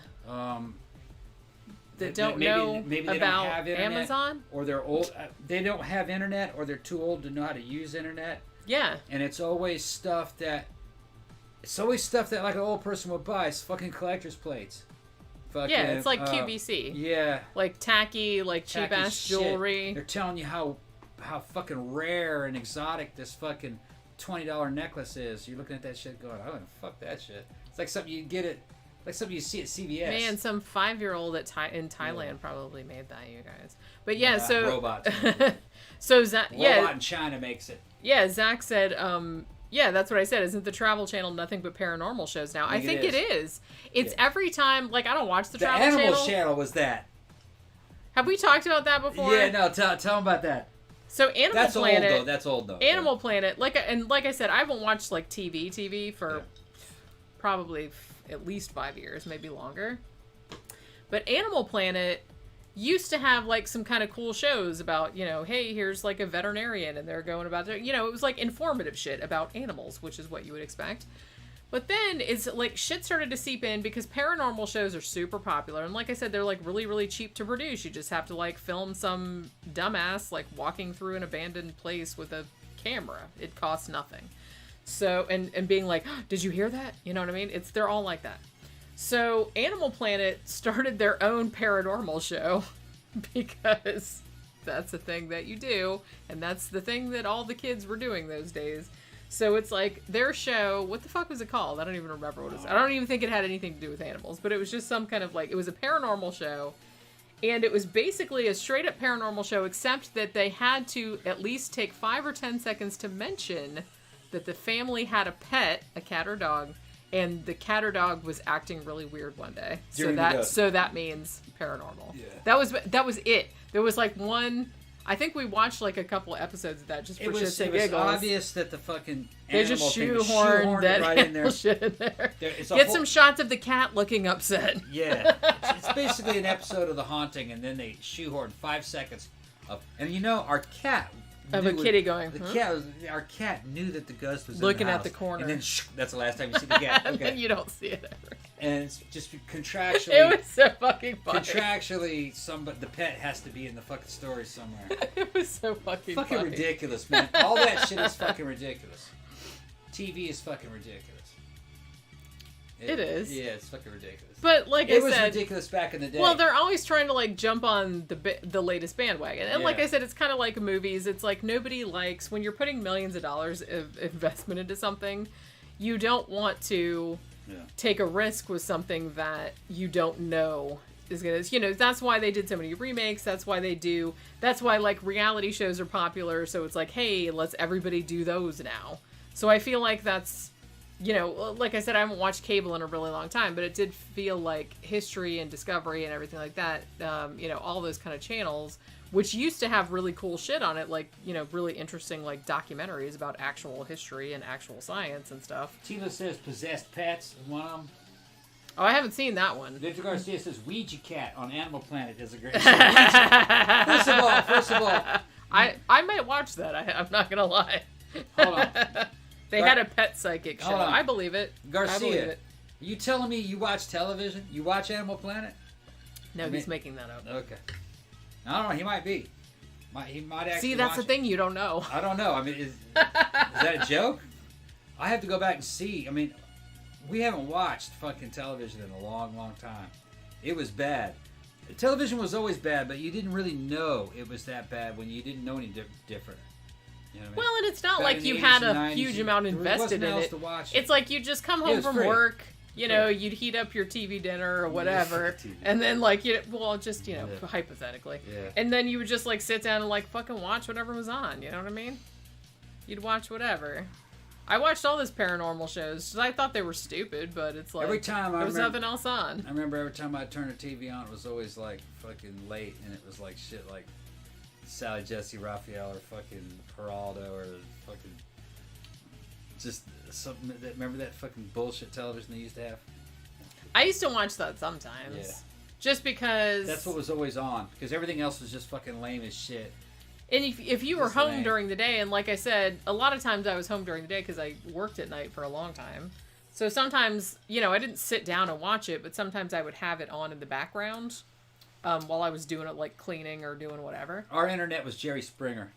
A: That
B: don't know
A: maybe they
B: about
A: don't have internet,
B: Amazon,
A: or they're old. They don't have internet, or they're too old to know how to use internet.
B: Yeah.
A: And it's always stuff that like an old person would buy. It's fucking collector's plates.
B: Yeah, it's like QVC.
A: Yeah.
B: Like tacky, like cheap ass jewelry.
A: They're telling you how fucking rare and exotic this fucking $20 necklace is. You're looking at that shit going, oh, fuck that shit. It's like something you get it, like something you see at CVS.
B: Man, some 5-year-old in Thailand probably made that, you guys. But yeah, so
A: robot.
B: So Zach,
A: robot in China makes it.
B: Yeah, Zach said, yeah, that's what I said. Isn't the Travel Channel nothing but paranormal shows now? I think it is. It's every time, like, I don't watch the Travel Channel.
A: The Animal Channel was that.
B: Have we talked about that before?
A: Yeah, no, tell them about that.
B: So Animal Planet.
A: That's old though.
B: Animal Planet, like I said, I haven't watched like TV for probably at least 5 years, maybe longer. But Animal Planet used to have like some kind of cool shows about, you know, hey, here's like a veterinarian and they're going about their, you know, it was like informative shit about animals, which is what you would expect. But then it's like shit started to seep in because paranormal shows are super popular. And like I said, they're like really, really cheap to produce. You just have to like film some dumbass like walking through an abandoned place with a camera. It costs nothing. So, and being like, oh, did you hear that? You know what I mean? They're all like that. So Animal Planet started their own paranormal show because that's a thing that you do. And that's the thing that all the kids were doing those days. So it's like their show, what the fuck was it called? I don't even remember what it was. I don't even think it had anything to do with animals, but it was just some kind of like, it was a paranormal show. And it was basically a straight up paranormal show, except that they had to at least take 5 or 10 seconds to mention that the family had a pet, a cat or dog, and the cat or dog was acting really weird one day. So that means paranormal. Yeah. That was it. There was like one. I think we watched like a couple episodes of that just for shits and giggles. It was obvious
A: that the fucking
B: they just shoehorned that right in there. Shit in there. Get some shots of the cat looking upset.
A: Yeah, it's basically an episode of The Haunting, and then they shoehorned 5 seconds of, and you know our cat.
B: Of a kitty going.
A: Our cat knew that the ghost was
B: looking
A: in the
B: at
A: house,
B: the corner,
A: and then that's the last time you see the cat. Okay.
B: And then you don't see it ever.
A: And it's just contractually.
B: It was so fucking funny.
A: Contractually, the pet has to be in the fucking story somewhere.
B: It was so fucking
A: funny. Ridiculous, man. All that shit is fucking ridiculous. TV is fucking ridiculous.
B: It is.
A: Yeah, it's fucking ridiculous.
B: But like
A: it was ridiculous back in the day.
B: Well, they're always trying to like jump on the latest bandwagon, and like I said, it's kind of like movies. It's like nobody likes when you're putting millions of dollars of investment into something. You don't want to take a risk with something that you don't know is gonna. You know, that's why they did so many remakes. That's why like reality shows are popular. So it's like, hey, let's everybody do those now. So I feel like that's. You know, like I said, I haven't watched cable in a really long time, but it did feel like History and Discovery and everything like that, you know, all those kind of channels, which used to have really cool shit on it, like, you know, really interesting, like, documentaries about actual history and actual science and stuff.
A: Tila says Possessed Pets is one of them.
B: Oh, I haven't seen that one.
A: Victor Garcia says Ouija Cat on Animal Planet is a great show. First of all.
B: I might watch that, I'm not going to lie.
A: Hold on.
B: They had a pet psychic show.
A: Hold on.
B: I believe it.
A: Garcia,
B: I believe it.
A: you telling me you watch television? You watch Animal Planet?
B: No, he's making that up.
A: Okay. I don't know. He might be. He might actually.
B: See, that's
A: watch
B: the thing. You don't know.
A: I don't know. I mean, is that a joke? I have to go back and see. I mean, we haven't watched fucking television in a long, long time. It was bad. Television was always bad, but you didn't really know it was that bad when you didn't know any different. You know what I mean?
B: Well, and it's not
A: Back
B: like
A: in the
B: you
A: 80s
B: had
A: and
B: a
A: 90s,
B: huge amount invested in it.
A: To watch
B: It's like you just come home
A: was
B: from
A: free.
B: work, you know, you'd heat up your TV dinner or whatever,
A: TV.
B: and then like just hypothetically,
A: Yeah.
B: and then you would just like sit down and like fucking watch whatever was on. You know what I mean? You'd watch whatever. I watched all those paranormal shows 'cause I thought they were stupid, but it's like
A: Every time
B: there was nothing else on.
A: I remember every time I turned the TV on, it was always like fucking late, and it was like shit like Sally Jesse Raphael or fucking Geraldo or fucking just something. Remember that fucking bullshit television they used to have?
B: I used to watch that sometimes,
A: Yeah.
B: just because
A: That's what was always on, because everything else was just fucking lame as shit.
B: And if you were
A: Just
B: home
A: lame.
B: during the day, and like I said, a lot of times I was home during the day because I worked at night for a long time. So sometimes, I didn't sit down and watch it, but sometimes I would have it on in the background while I was doing it, like cleaning or doing whatever.
A: Our internet was Jerry Springer.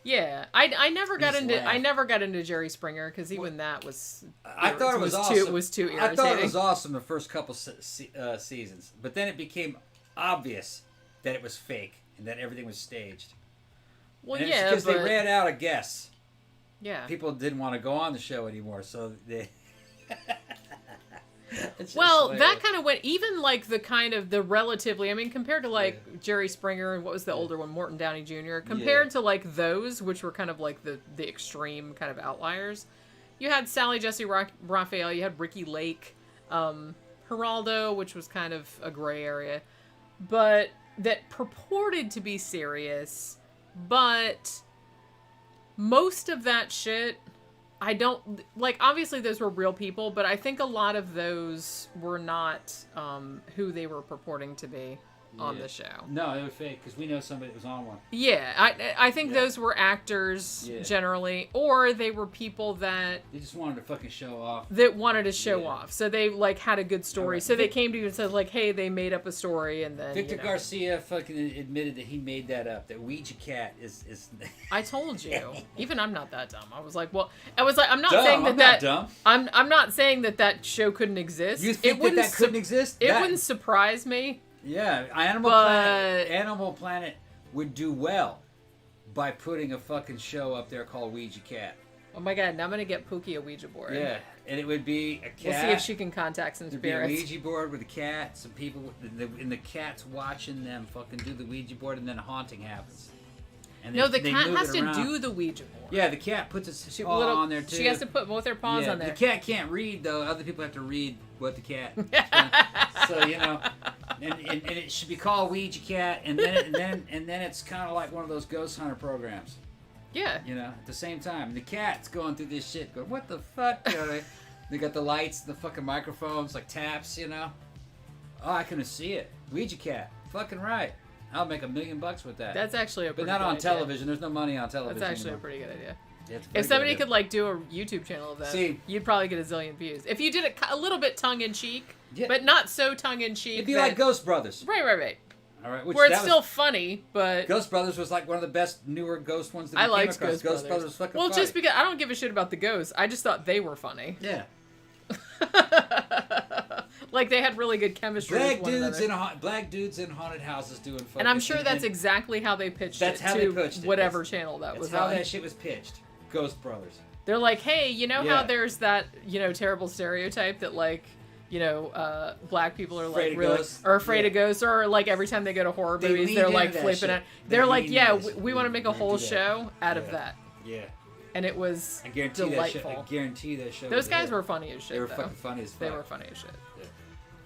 B: Yeah, I never got
A: Just
B: into
A: laugh.
B: Jerry Springer because even that was
A: I thought it was awesome.
B: It was too irritating.
A: I thought it was awesome the first couple seasons, but then it became obvious that it was fake and that everything was staged.
B: Well,
A: and
B: yeah,
A: because
B: but
A: they ran out of guests.
B: yeah,
A: People didn't want to go on the show anymore, so they.
B: well, that kind of went even like the relatively. I mean, compared to like Jerry Springer and what was the older one, Morton Downey Jr. Compared to like those, which were kind of like the extreme kind of outliers. You had Sally Jesse Raphael. You had Ricky Lake, Geraldo, which was kind of a gray area, but that purported to be serious. But most of that shit, I don't like. Obviously, those were real people, but I think a lot of those were not who they were purporting to be on the show.
A: No, they were fake because we know somebody that was on one.
B: Yeah, I think those were actors generally, or they were people that
A: They just wanted to fucking show off.
B: wanted to show off. So they like had a good story. So they came to you and said like, "Hey, they made up a story," and then
A: Victor Garcia fucking admitted that he made that up. That Ouija cat is.
B: I told you. Even I'm not that dumb. I was like, I'm not
A: Dumb,
B: saying that
A: I'm not dumb.
B: I'm not saying that show couldn't exist.
A: You think that couldn't exist?
B: It wouldn't surprise me.
A: Yeah, Animal Planet would do well by putting a fucking show up there called Ouija Cat.
B: Oh my god, now I'm gonna get Pookie a Ouija board.
A: Yeah, and it would be a cat.
B: We'll see if she can contact some
A: There'd be a
B: spirits.
A: Ouija board with a cat, some people, and the cat's watching them fucking do the Ouija board, and then a haunting happens. And
B: No,
A: they
B: the cat
A: move
B: has
A: it
B: to
A: around.
B: do the Ouija board.
A: Yeah, the cat puts its paw on there too.
B: She has to put both her paws on there.
A: The cat can't read though. Other people have to read what the cat. So and it should be called Ouija Cat, and then it's kind of like one of those ghost hunter programs.
B: Yeah.
A: At the same time, the cat's going through this shit, going, what the fuck? They got the lights, the fucking microphones, like taps. Oh, I couldn't see it. Ouija Cat, fucking right. I'll make $1 million with that.
B: That's actually a
A: but
B: pretty
A: not
B: good
A: on
B: idea.
A: television. There's no money on television.
B: That's actually
A: anymore.
B: a pretty good idea.
A: Yeah, it's a
B: If
A: pretty
B: somebody
A: good
B: could like do a YouTube channel of that, you'd probably get a zillion views. If you did it a little bit tongue in cheek, but not so tongue in cheek.
A: It'd be like Ghost Brothers.
B: Right.
A: All right,
B: where it's still funny, but
A: Ghost Brothers was like one of the best newer ghost ones that we
B: I
A: came
B: liked
A: across.
B: Ghost Brothers
A: was fucking
B: well,
A: funny.
B: just because I don't give a shit about the ghosts, I just thought they were funny.
A: Yeah.
B: Like they had really good chemistry.
A: Black dudes in haunted houses doing fucking.
B: And I'm sure that's exactly how they pitched it to whatever channel that was on.
A: That's how that shit was pitched. Ghost Brothers.
B: They're like, hey, how there's that terrible stereotype that like. Black people are like really afraid of ghosts, or like every time they go to horror movies, they're like flipping it. They're like, yeah, we want to make a whole show out of that.
A: Yeah.
B: And it was delightful.
A: I guarantee that show.
B: Those guys were funny as shit.
A: They were fucking funny as fuck.
B: They were funny as shit. Yeah.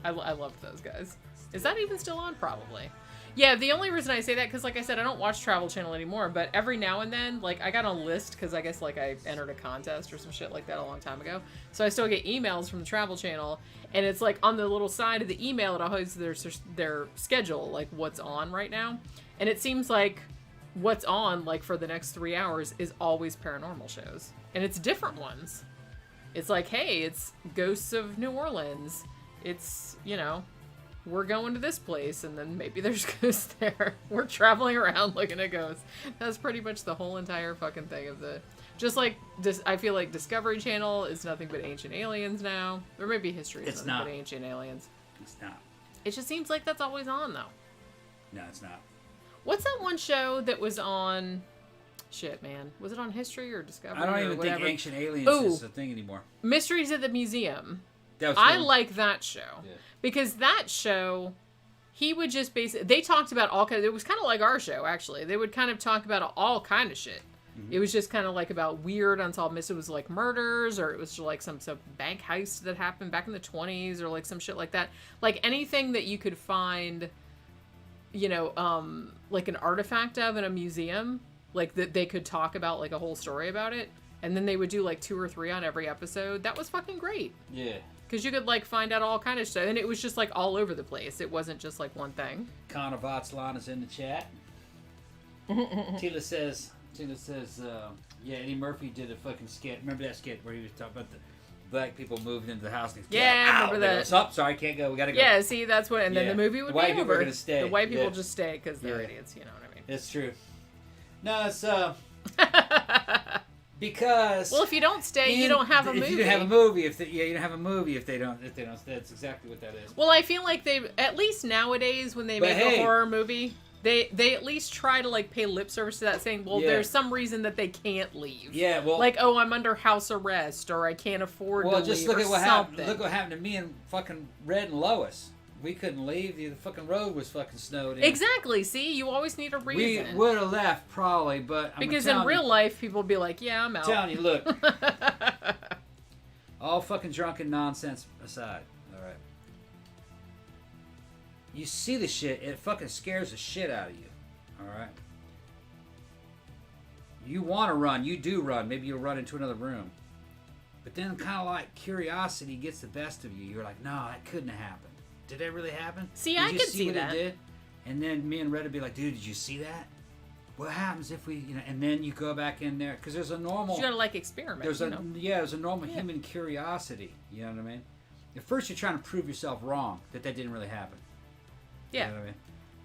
B: I loved those guys. Is that even still on? Probably. Yeah, the only reason I say that, because like I said, I don't watch Travel Channel anymore, but every now and then, like, I got on a list, because I guess, like, I entered a contest or some shit like that a long time ago, so I still get emails from the Travel Channel, and it's, like, on the little side of the email, it always their schedule, like, what's on right now, and it seems like what's on, like, for the next 3 hours is always paranormal shows. And it's different ones. It's like, hey, it's Ghosts of New Orleans. It's, we're going to this place, and then maybe there's ghosts there. We're traveling around looking at ghosts. That's pretty much the whole entire fucking thing of the... Just like, I feel like Discovery Channel is nothing but Ancient Aliens now. Or maybe History is nothing but Ancient Aliens.
A: It's not.
B: It just seems like that's always on, though.
A: No, it's not.
B: What's that one show that was on... Shit, man. Was it on History or Discovery?
A: I don't even think Ancient Aliens is a thing anymore.
B: Mysteries at the Museum.
A: I
B: like that show. Yeah. Because that show, he would just basically... They talked about all kinds... It was kind of like our show, actually. They would kind of talk about all kind of shit. Mm-hmm. It was just kind of like about weird unsolved mysteries. It was like murders, or it was like some bank heist that happened back in the 20s, or like some shit like that. Like anything that you could find, like an artifact of in a museum, like that they could talk about like a whole story about it. And then they would do like 2 or 3 on every episode. That was fucking great.
A: Yeah.
B: Because you could like find out all kind of stuff. And it was just like all over the place. It wasn't just like one thing.
A: Connor Vatslan is in the chat. Tila says, yeah, Eddie Murphy did a fucking skit. Remember that skit where he was talking about the black people moving into the house? And
B: I remember that.
A: Oh, sorry, can't go. We gotta go.
B: Yeah, see, that's what. And then the movie would be over. The white people are
A: gonna stay.
B: The white people just stay because they're idiots. You know what I mean?
A: It's true. No, it's because
B: if you don't stay, you don't have a movie.
A: If you don't have a movie, you don't have a movie if they don't. That's exactly what that is.
B: Well, I feel like they, at least nowadays, when they make a horror movie, they at least try to like pay lip service to that, saying, well, there's some reason that they can't leave.
A: Yeah, well,
B: like, oh, I'm under house arrest, or I can't afford to leave. Well, just
A: look at what happened. Look what happened to me and fucking Red and Lois. We couldn't leave. The fucking road was fucking snowed in.
B: Exactly. See, you always need a reason.
A: We would have left probably, but
B: because in real life, people would be like, "Yeah, I'm out."
A: I'm telling you, look. All fucking drunken nonsense aside, all right. You see the shit, it fucking scares the shit out of you, all right. You want to run, you do run. Maybe you'll run into another room, but then kind of like curiosity gets the best of you. You're like, "No, that couldn't have happened. Did that really happen?
B: See, I could see
A: what
B: that.
A: It did?" And then me and Red would be like, "Dude, did you see that? What happens if we, And then you go back in there because there's a normal.
B: You gotta like experiment.
A: There's a normal human curiosity. You know what I mean? At first, you're trying to prove yourself wrong that didn't really happen.
B: Yeah.
A: You know what I mean?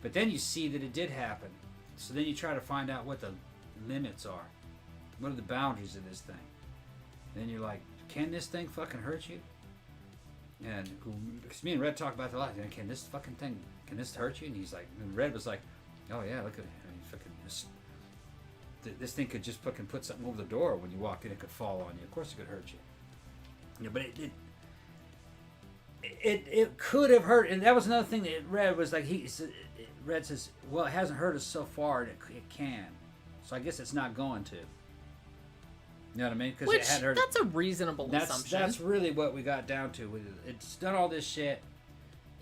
A: But then you see that it did happen. So then you try to find out what the limits are. What are the boundaries of this thing? Then you're like, can this thing fucking hurt you? And because me and Red talk about that a lot. Can this fucking thing, can this hurt you? And he's like, and Red was like, oh yeah, look at it. I mean, fucking this thing could just fucking put something over the door when you walk in. It could fall on you. Of course it could hurt you. Yeah, but it could have hurt. And that was another thing that Red was like, Red says, well, it hasn't hurt us so far, and it can. So I guess it's not going to. You know what I mean?
B: Because it had hurt. That's a reasonable assumption.
A: That's really what we got down to. It's done all this shit.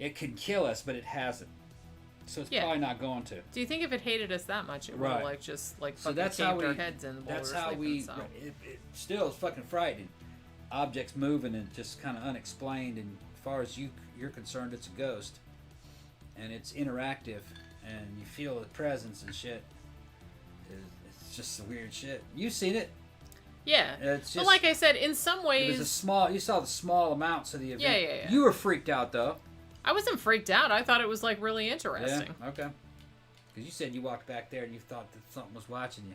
A: It can kill us, but it hasn't. So it's probably not going to.
B: Do you think if it hated us that much, it would have just fucking caved our heads in while
A: that's
B: we were
A: how
B: sleeping?
A: It still is fucking frightening. Objects moving and just kind of unexplained. And as far as you're concerned, it's a ghost, and it's interactive, and you feel the presence and shit. It's just some weird shit. You've seen it.
B: Yeah, but like I said, in some ways,
A: you saw the small amounts of the event.
B: Yeah.
A: You were freaked out though.
B: I wasn't freaked out. I thought it was like really interesting.
A: Yeah, okay. Because you said you walked back there and you thought that something was watching you.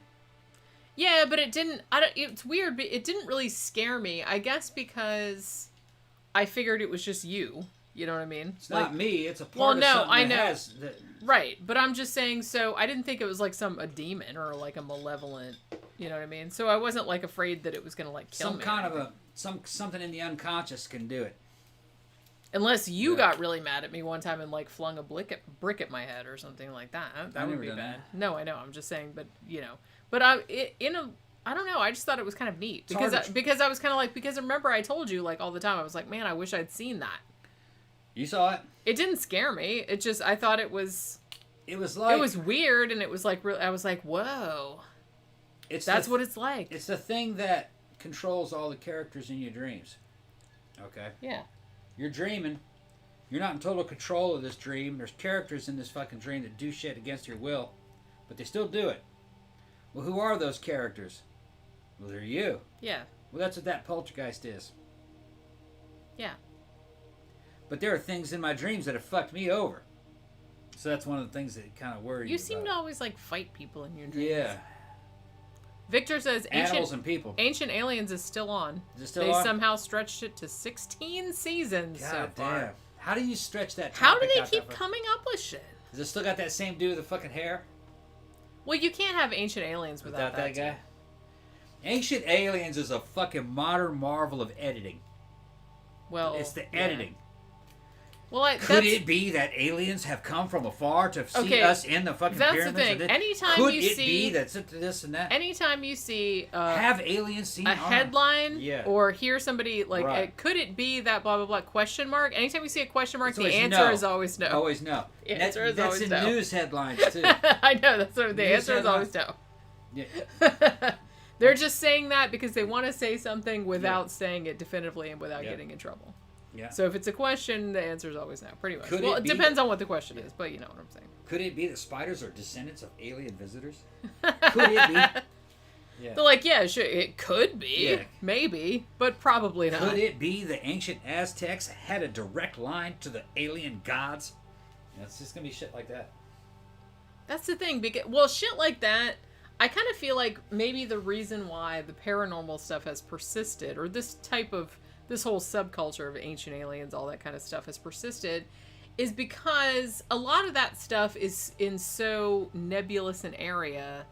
B: Yeah, but it didn't. It's weird, but it didn't really scare me. I guess because I figured it was just you. You know what I mean?
A: It's not me. It's a part of something that has...
B: Right, but I'm just saying, so I didn't think it was like a demon or like a malevolent, you know what I mean? So I wasn't like afraid that it was going to like kill me.
A: Something in the unconscious can do it.
B: Unless you got really mad at me one time and like flung a brick at my head or something like that. That would be bad. That. No, I know. I'm just saying, but but I don't know. I just thought it was kind of neat because I was kind of like, because remember I told you like all the time, I was like, man, I wish I'd seen that.
A: You saw it?
B: It didn't scare me. It just, I thought it was
A: like...
B: It was weird, and it was like, I was like, whoa. That's what it's like.
A: It's the thing that controls all the characters in your dreams. Okay?
B: Yeah.
A: You're dreaming. You're not in total control of this dream. There's characters in this fucking dream that do shit against your will, but they still do it. Well, who are those characters? Well, they're you.
B: Yeah.
A: Well, that's what that poltergeist is.
B: Yeah.
A: But there are things in my dreams that have fucked me over. So that's one of the things that kind of worry
B: You seem to always like fight people in your dreams.
A: Yeah.
B: Victor says
A: Animals and people.
B: Ancient Aliens is still on.
A: Is it still
B: they
A: on?
B: somehow stretched it to 16 seasons
A: God
B: so far.
A: damn. How do you stretch that
B: How do
A: topic
B: they
A: out
B: keep
A: that far?
B: coming up with shit?
A: Does it still got that same dude with the fucking hair?
B: Well, you can't have Ancient Aliens without
A: that guy?
B: too.
A: Ancient Aliens is a fucking modern marvel of editing.
B: Well,
A: It's the
B: yeah.
A: editing.
B: Well,
A: Could it be that aliens have come from afar to see us in the fucking
B: that's
A: pyramids?
B: the thing. Anytime
A: Could
B: you
A: it
B: see
A: be that this and that?
B: Anytime you see
A: have aliens seen
B: a headline
A: Yeah.
B: or hear somebody like,
A: Right.
B: could it be that blah blah blah question mark? Anytime you see a question mark,
A: It's
B: the
A: always
B: answer
A: no.
B: is always no.
A: Always no.
B: The answer is
A: that's
B: always
A: in
B: no.
A: news headlines too.
B: I know that's what the
A: News
B: answer is always no.
A: Yeah.
B: They're just saying that because they want to say something without saying it definitively and without getting in trouble.
A: Yeah.
B: So if it's a question, the answer is always no, pretty much.
A: Could
B: Well,
A: it
B: it
A: be
B: depends on what the question is, but you know what I'm saying.
A: Could it be that spiders are descendants of alien visitors? Could it be? Yeah.
B: They're like, yeah, sure, it could be,
A: Yeah.
B: maybe, but probably not.
A: Could it be the ancient Aztecs had a direct line to the alien gods? It's just gonna be shit like that.
B: That's the thing, because well, shit like that. I kind of feel like maybe the reason why the paranormal stuff has persisted, or this whole subculture of ancient aliens, all that kind of stuff has persisted, is because a lot of that stuff is in so nebulous an area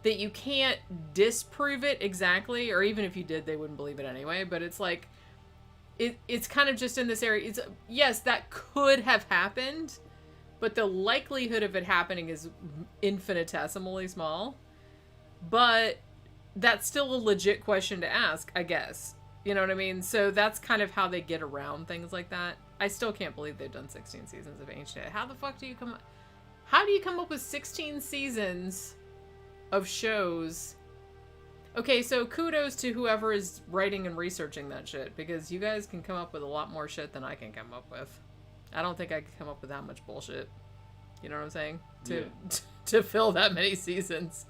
B: that you can't disprove it exactly, or even if you did, they wouldn't believe it anyway. But it's like, it's kind of just in this area. It's, yes, that could have happened, but the likelihood of it happening is infinitesimally small. But that's still a legit question to ask, I guess. You know what I mean? So that's kind of how they get around things like that. I still can't believe they've done 16 seasons of Ancient. How the fuck do you come up with 16 seasons of shows? Okay, so kudos to whoever is writing and researching that shit, because you guys can come up with a lot more shit than I can come up with. I don't think I could come up with that much bullshit. You know what I'm saying? To fill that many seasons.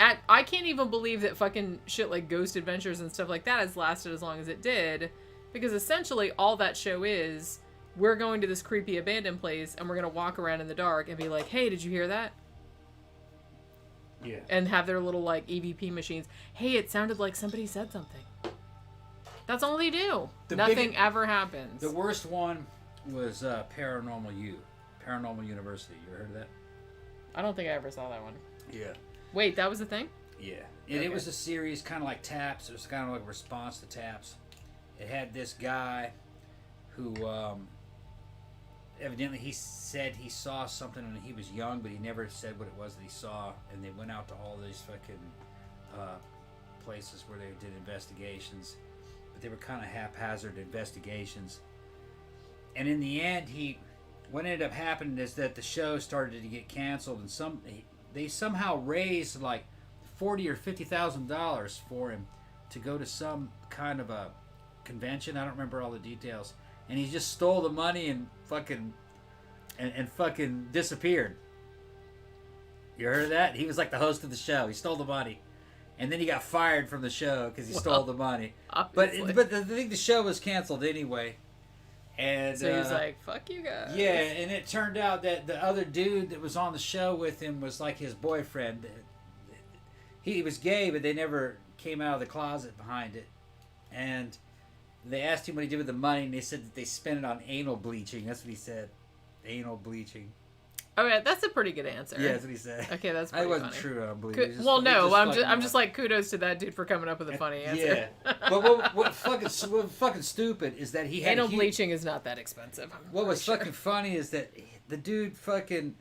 B: I can't even believe that fucking shit like Ghost Adventures and stuff like that has lasted as long as it did, because essentially all that show is, we're going to this creepy abandoned place and we're going to walk around in the dark and be like, hey, did you hear that?
A: Yeah.
B: And have their little like EVP machines. Hey, it sounded like somebody said something. That's all they do. Nothing ever happens.
A: The worst one was Paranormal University. You ever heard of that?
B: I don't think I ever saw that one.
A: Yeah.
B: Wait, that was a thing?
A: Yeah. And it was a series kind of like Taps. It was kind of like a response to Taps. It had this guy who evidently he said he saw something when he was young, but he never said what it was that he saw. And they went out to all these fucking places where they did investigations. But they were kind of haphazard investigations. And in the end, what ended up happening is that the show started to get canceled, and they somehow raised like $40,000 or $50,000 for him to go to some kind of a convention. I don't remember all the details, and he just stole the money and fucking disappeared. You heard of that? He was like the host of the show. He stole the money, and then he got fired from the show because he stole the money. But the show was canceled anyway. And
B: so he's like, fuck you guys.
A: Yeah, and it turned out that the other dude that was on the show with him was like his boyfriend. He was gay, but they never came out of the closet behind it. And they asked him what he did with the money, and they said that they spent it on anal bleaching. That's what he said. Anal bleaching.
B: Oh yeah, that's a pretty good answer.
A: Yeah, that's what he said.
B: Okay, that's pretty
A: I wasn't
B: funny.
A: true, I don't believe.
B: I'm just like, kudos to that dude for coming up with a funny answer.
A: Yeah, but what fucking stupid is that he had
B: anal bleaching is not that expensive.
A: What was fucking funny is that the dude fucking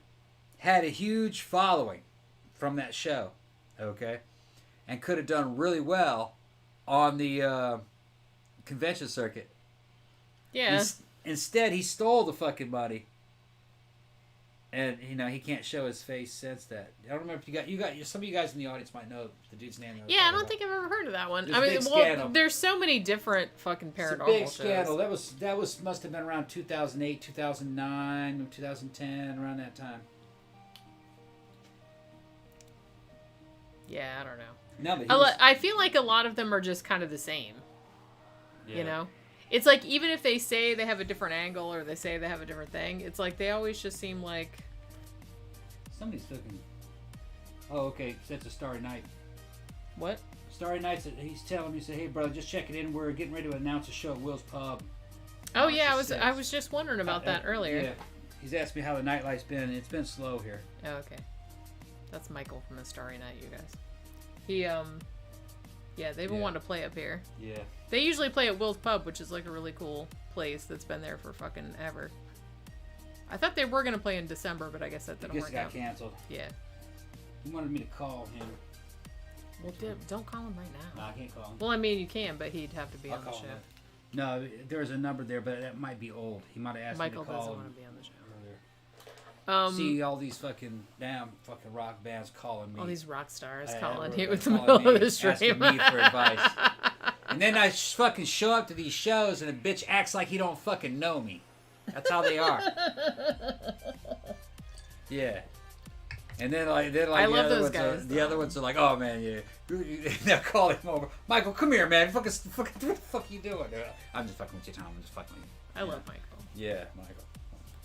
A: had a huge following from that show, okay, and could have done really well on the convention circuit.
B: Yeah.
A: Instead, he stole the fucking money. And he can't show his face since that. I don't remember if you got some of you guys in the audience might know the dude's name.
B: Yeah, I don't think I've ever heard of that one.
A: Scandal.
B: There's so many different fucking paranormal
A: it's a big
B: shows.
A: scandal. That was must have been around 2008, 2009, 2010, around that time.
B: Yeah, I don't know.
A: No, but
B: I feel like a lot of them are just kind of the same.
A: Yeah.
B: You know? It's like, even if they say they have a different angle or they say they have a different thing, it's like they always just seem like...
A: Somebody's looking... Oh, okay. So it's a Starry Night.
B: What?
A: Starry Night's... He's telling me, hey, brother, just check it in. We're getting ready to announce a show at Will's Pub.
B: Oh, yeah. I was just wondering about that earlier.
A: Yeah. He's asked me how the nightlife's been. It's been slow here.
B: Oh, okay. That's Michael from the Starry Night, you guys. He, yeah, they've been wanting to play up here.
A: Yeah.
B: They usually play at Will's Pub, which is like a really cool place that's been there for fucking ever. I thought they were going to play in December, but I guess that didn't work out.
A: It got canceled.
B: Yeah.
A: He wanted me to call him.
B: Well, don't call him right now.
A: No, I can't call him.
B: Well, I mean, you can, but he'd have to be on the show.
A: No, there's a number there, but that might be old. He might have asked me to call him.
B: Michael doesn't want to be on the show.
A: See all these fucking rock bands calling me.
B: All these rock stars calling you in the middle of the stream.
A: Asking me for advice. And then I fucking show up to these shows and a bitch acts like he don't fucking know me. That's how they are. Yeah. And then I love those guys. The other ones are like, oh man, yeah. They'll call him over. Michael, come here, man. Fucking, what the fuck you doing? I'm just fucking with you, Tom. I'm just fucking with you.
B: I love Michael.
A: Yeah, Michael.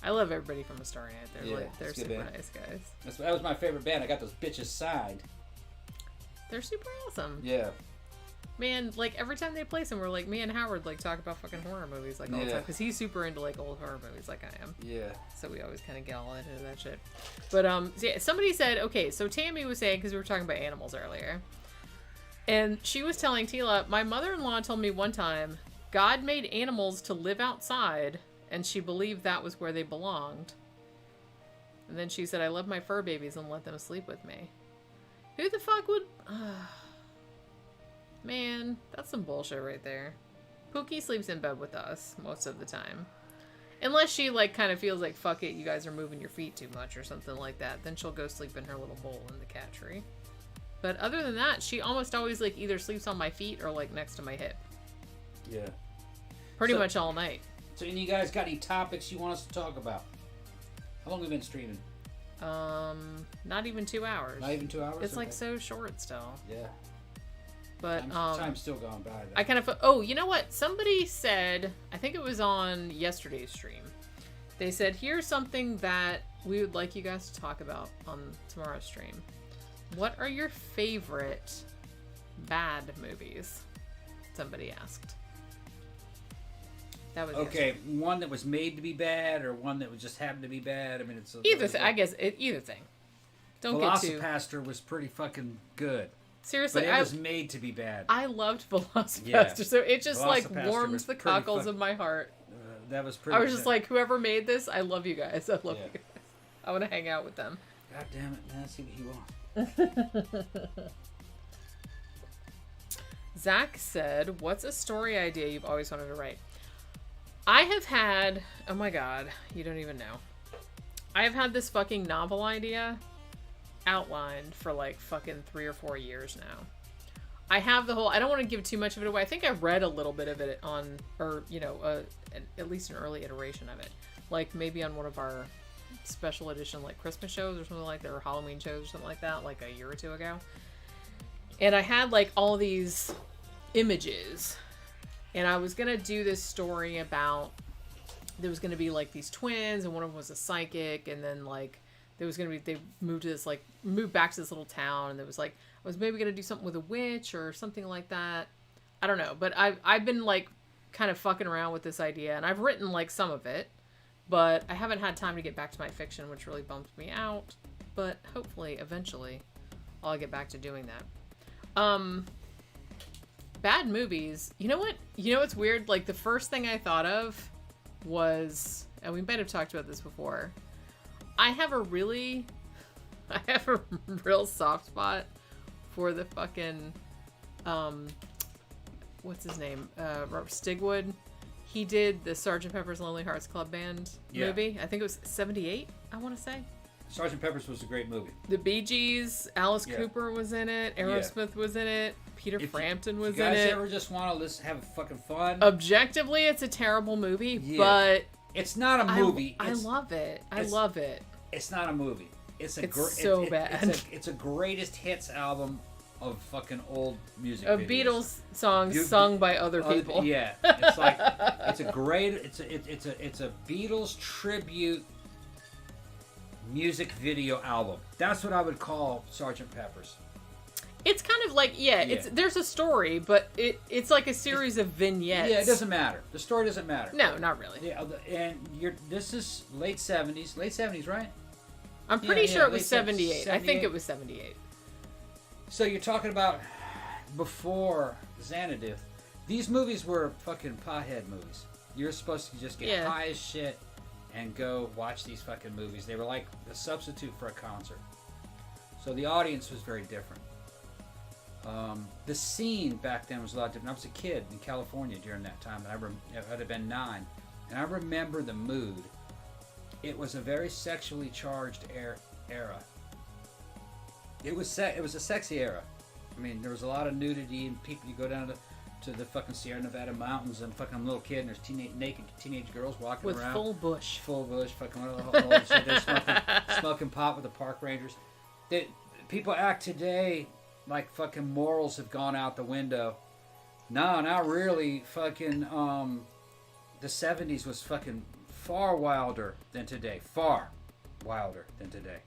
B: I love everybody from A Starry Night. They're super nice guys.
A: That was my favorite band. I got those bitches signed.
B: They're super awesome.
A: Yeah.
B: Man, like every time they play somewhere, like me and Howard like talk about fucking horror movies like all the time because he's super into like old horror movies like I am.
A: Yeah.
B: So we always kind of get all into that shit. But so yeah, somebody said, okay, so Tammy was saying, because we were talking about animals earlier, and she was telling Tila, my mother-in-law told me one time God made animals to live outside, and she believed that was where they belonged. And then she said, I love my fur babies and let them sleep with me. Who the fuck would... Man, that's some bullshit right there. Pookie sleeps in bed with us most of the time. Unless she, like, kind of feels like, fuck it, you guys are moving your feet too much or something like that. Then she'll go sleep in her little bowl in the cat tree. But other than that, she almost always, like, either sleeps on my feet or, like, next to my hip.
A: Yeah.
B: Pretty much all night.
A: So, and you guys got any topics you want us to talk about? How long have we been streaming?
B: Not even 2 hours.
A: Not even 2 hours?
B: It's, like, so short still.
A: Yeah.
B: But,
A: time's still gone by, though.
B: I kind of... Oh, you know what? Somebody said... I think it was on yesterday's stream. They said, here's something that we would like you guys to talk about on tomorrow's stream. What are your favorite bad movies? Somebody asked. That was
A: okay. One that was made to be bad, or one that just happened to be bad. I mean, it's
B: either thing. I guess either thing. Don't get too.
A: Velocipaster was pretty fucking good.
B: Seriously,
A: but it was made to be bad.
B: I loved Velocipaster, so it just like warmed the cockles of my heart.
A: That was pretty.
B: I was just like, whoever made this, I love you guys. I love you guys. I want to hang out with them.
A: God damn it, man! See what you want.
B: Zach said, "What's a story idea you've always wanted to write?" I have had, oh my god, you don't even know. I have had this fucking novel idea outlined for like fucking 3 or 4 years now. I have the whole, I don't want to give too much of it away. I think I read a little bit of it on, or, you know, at least an early iteration of it. Like maybe on one of our special edition like Christmas shows or something like that, or Halloween shows or something like that, like a year or two ago. And I had like all these images. And I was going to do this story about, there was going to be like these twins and one of them was a psychic. And then like, there was going to be, they moved to this, like, moved back to this little town. And there was like, I was maybe going to do something with a witch or something like that. I don't know. But I've been like kind of fucking around with this idea. And I've written like some of it. But I haven't had time to get back to my fiction, which really bumped me out. But hopefully, eventually, I'll get back to doing that. Bad movies. You know what? You know what's weird? Like, the first thing I thought of was, and we might have talked about this before, I have a real soft spot for the fucking, what's his name? Robert Stigwood. He did the Sgt. Pepper's Lonely Hearts Club Band movie. I think it was 78, I want to say.
A: Sgt. Pepper's was a great movie.
B: The Bee Gees, Alice Cooper was in it, Aerosmith was in it, Peter Frampton was in it.
A: You guys ever just want to have fucking fun?
B: Objectively, it's a terrible movie, but...
A: It's not a movie.
B: I love it. I love it.
A: It's not a movie. It's
B: so bad.
A: It's a greatest hits album of fucking old music
B: Of
A: videos.
B: Beatles songs sung by other people.
A: Yeah, it's like it's a Beatles tribute music video album. That's what I would call Sgt. Pepper's.
B: It's kind of like there's a story, but it's like a series of vignettes.
A: Yeah, it doesn't matter. The story doesn't matter.
B: No, not really.
A: Yeah, and this is late 70s, right?
B: I'm pretty sure it was
A: late
B: 78. I think it was 78.
A: So you're talking about before Xanadu. These movies were fucking pothead movies. You're supposed to just get high as shit and go watch these fucking movies. They were like a substitute for a concert. So the audience was very different. The scene back then was a lot different. I was a kid in California during that time, and I'd have been 9, and I remember the mood. It was a very sexually charged era. It was a sexy era. I mean, there was a lot of nudity, and people. You go down to the fucking Sierra Nevada mountains, and fucking little kid, and there's naked teenage girls walking
B: with
A: around
B: full bush,
A: fucking all shit. They're smoking pot with the park rangers. People act today like fucking morals have gone out the window. No, not really. Fucking the 70s was fucking far wilder than today. Far wilder than today.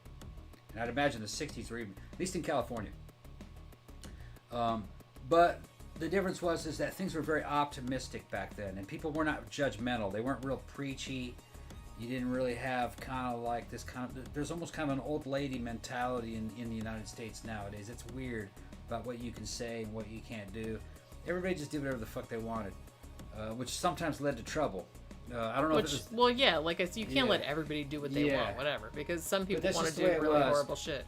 A: And I'd imagine the 60s were even, at least in California. But the difference is that things were very optimistic back then, and people were not judgmental. They weren't real preachy. You didn't really have kind of like this kind of... There's almost kind of an old lady mentality in the United States nowadays. It's weird about what you can say and what you can't do. Everybody just did whatever the fuck they wanted, which sometimes led to trouble. I don't know if it was...
B: Well, yeah, like you can't let everybody do what they want, whatever, because some people want to do really horrible shit.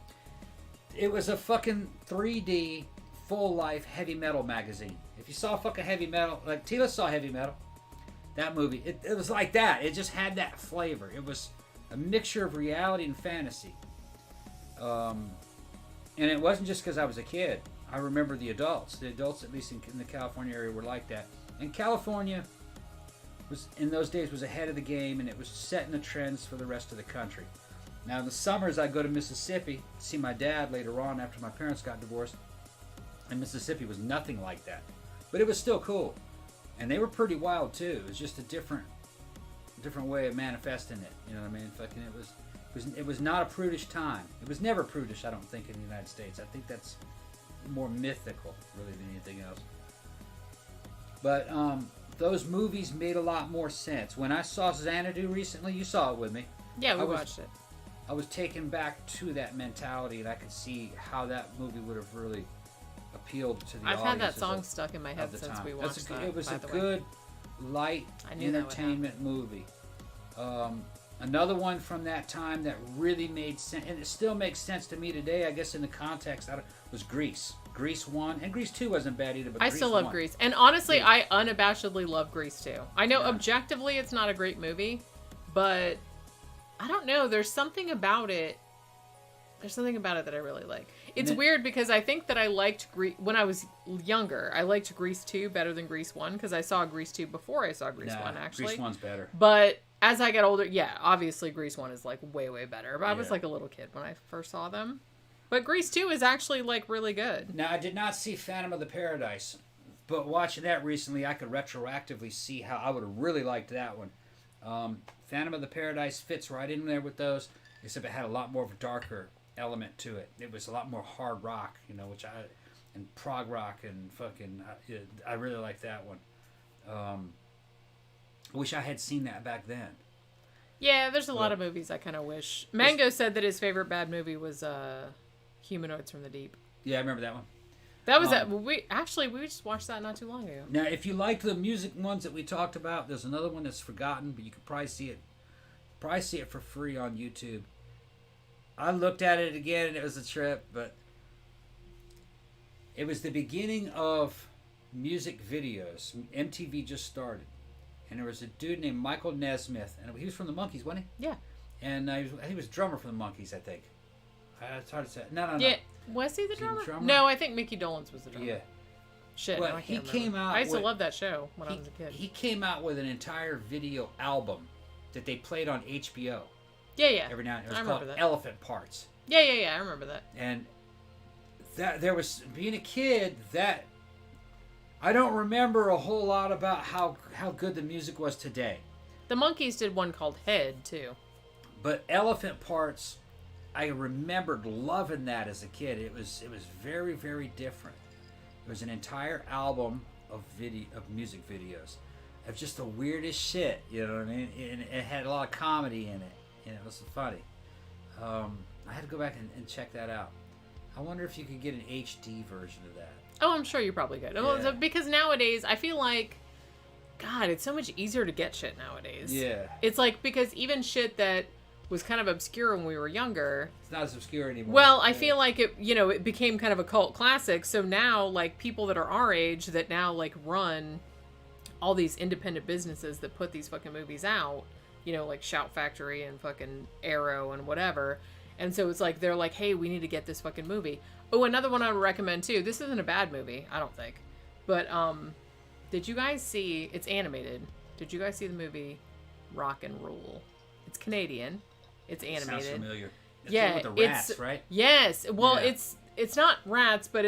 A: It was a fucking 3D, full-life heavy metal magazine. If you saw fucking heavy metal... Like, Tila saw heavy metal. That movie, it was like that. It just had that flavor. It was a mixture of reality and fantasy. And it wasn't just because I was a kid. I remember the adults. The adults, at least in the California area, were like that. And California was, in those days, was ahead of the game, and it was setting the trends for the rest of the country. Now, in the summers, I'd go to Mississippi to see my dad later on after my parents got divorced. And Mississippi was nothing like that. But it was still cool. And they were pretty wild too. It was just a different way of manifesting it. You know what I mean? Fucking it was not a prudish time. It was never prudish, I don't think, in the United States. I think that's more mythical, really, than anything else. But those movies made a lot more sense. When I saw Xanadu recently, you saw it with me.
B: Yeah, we watched it.
A: I was taken back to that mentality, and I could see how that movie would have really appealed to the audience.
B: I've had that song stuck in my head since we watched that.
A: It was a good, light entertainment movie. Another one from that time that really made sense, and it still makes sense to me today, I guess, in the context, was Grease. Grease 1, and Grease 2 wasn't bad either, but
B: I
A: Grease
B: still love
A: 1.
B: Grease. And honestly, I unabashedly love Grease 2. I know objectively it's not a great movie, but I don't know, there's something about it. There's something about it that I really like. It's weird because I think that I liked when I was younger. I liked Grease 2 better than Grease 1 because I saw Grease 2 before I saw Grease 1, actually.
A: Grease 1's better.
B: But as I got older, obviously Grease 1 is like way, way better. But I was like a little kid when I first saw them. But Grease 2 is actually like really good.
A: Now, I did not see Phantom of the Paradise, but watching that recently, I could retroactively see how I would have really liked that one. Phantom of the Paradise fits right in there with those, except it had a lot more of a darker element to it. It was a lot more hard rock, and prog rock and fucking. I really like that one. I wish I had seen that back then.
B: Yeah, there's a lot of movies I kind of wish. Mango said that his favorite bad movie was Humanoids from the Deep.
A: Yeah, I remember that one.
B: That was we just watched that not too long ago.
A: Now, if you liked the music ones that we talked about, there's another one that's forgotten, but you could probably see it. For free on YouTube. I looked at it again, and it was a trip, but it was the beginning of music videos. MTV just started, and there was a dude named Michael Nesmith, and he was from the Monkees, wasn't he?
B: Yeah.
A: And I think he was a drummer for the Monkees, I think. It's hard to say. No.
B: Yeah, was he the drummer? No, I think Mickey Dolenz was the drummer.
A: Yeah.
B: Shit,
A: well,
B: I can't remember.
A: Came out.
B: I used to love that show when I was a kid.
A: He came out with an entire video album that they played on HBO.
B: Yeah.
A: Every now and then. It was called
B: that.
A: Elephant Parts.
B: Yeah, I remember that.
A: And that there was being a kid that I don't remember a whole lot about how good the music was today.
B: The Monkees did one called Head too.
A: But Elephant Parts, I remembered loving that as a kid. It was very, very different. It was an entire album of music videos of just the weirdest shit. You know what I mean? And it had a lot of comedy in it, and it was funny. I had to go back and check that out. I wonder if you could get an HD version of that.
B: Oh, I'm sure you probably could.
A: Yeah.
B: Because nowadays, I feel like, God, it's so much easier to get shit nowadays.
A: Yeah.
B: It's like, because even shit that was kind of obscure when we were younger.
A: It's not as obscure anymore.
B: Well, I feel like it became kind of a cult classic. So now, like, people that are our age that now, like, run all these independent businesses that put these fucking movies out, like Shout Factory and fucking Arrow and whatever. And so it's like, they're like, hey, we need to get this fucking movie. Oh, another one I would recommend too. This isn't a bad movie, I don't think. But, did you guys see, it's animated. Did you guys see the movie Rock and Roll? It's Canadian. It's animated.
A: Sounds familiar. It's
B: yeah.
A: with the rats, right?
B: Yes. Well,
A: Yeah.
B: it's not rats, but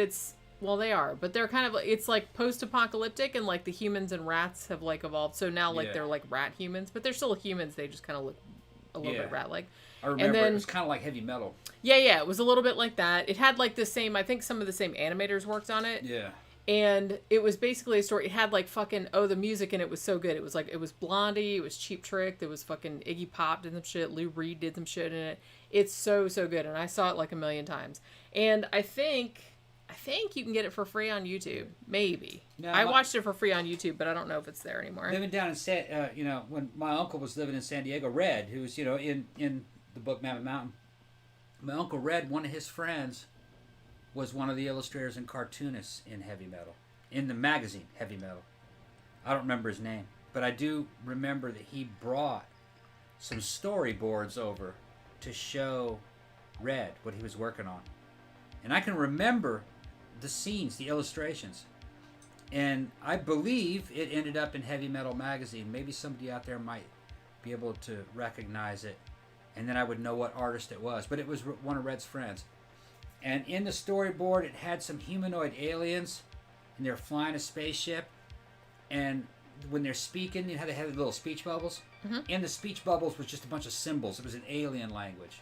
B: well, they are. But they're kind of, it's like post-apocalyptic and like the humans and rats have like evolved. So now like they're like rat humans, but they're still humans. They just kind of look a little bit rat-like.
A: I remember it was kind of like Heavy Metal.
B: Yeah, it was a little bit like that. It had like the same, I think some of the same animators worked on it.
A: Yeah.
B: And it was basically a story. It had like fucking, the music in it was so good. It was like, it was Blondie, it was Cheap Trick, there was fucking Iggy Pop did some shit, Lou Reed did some shit in it. It's so good. And I saw it like a million times. And I think you can get it for free on YouTube. Maybe. No, I watched it for free on YouTube, but I don't know if it's there anymore.
A: Living down in when my uncle was living in San Diego, Red, who was, in the book Mammoth Mountain, my uncle Red, one of his friends was one of the illustrators and cartoonists in Heavy Metal, in the magazine Heavy Metal. I don't remember his name, but I do remember that he brought some storyboards over to show Red what he was working on. And I can remember the scenes, the illustrations. And I believe it ended up in Heavy Metal magazine. Maybe somebody out there might be able to recognize it, and then I would know what artist it was. But it was one of Red's friends. And in the storyboard, it had some humanoid aliens, and they're flying a spaceship. And when they're speaking, they had little speech bubbles. Mm-hmm. In the speech bubbles was just a bunch of symbols. It was an alien language.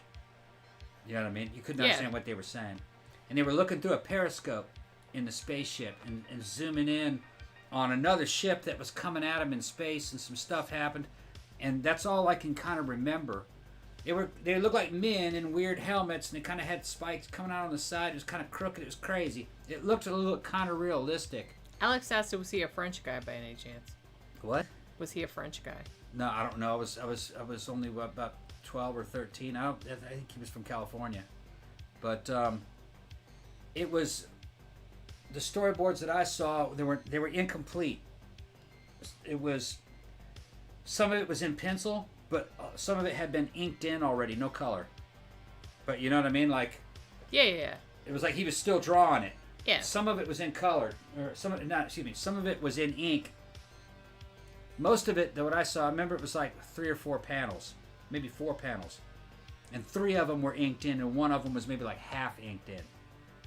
A: You know what I mean? You couldn't understand what they were saying. And they were looking through a periscope in the spaceship and zooming in on another ship that was coming at them in space, and some stuff happened. And that's all I can kind of remember. They looked like men in weird helmets, and they kind of had spikes coming out on the side. It was kind of crooked. It was crazy. It looked a little kind of realistic.
B: Alex asked, was he a French guy by any chance?
A: What? Was
B: he a French guy?
A: No, I don't know. I was only about 12 or 13. I think he was from California, but it was the storyboards that I saw. They were incomplete. It was some of it was in pencil, but some of it had been inked in already, no color. But you know what I mean? Like,
B: yeah.
A: It was like he was still drawing it.
B: Yeah.
A: Some of it was in color, or some of it was in ink. Most of it, though, what I saw, I remember it was like 3 or 4 panels, maybe 4 panels, and 3 of them were inked in, and 1 of them was maybe like half inked in,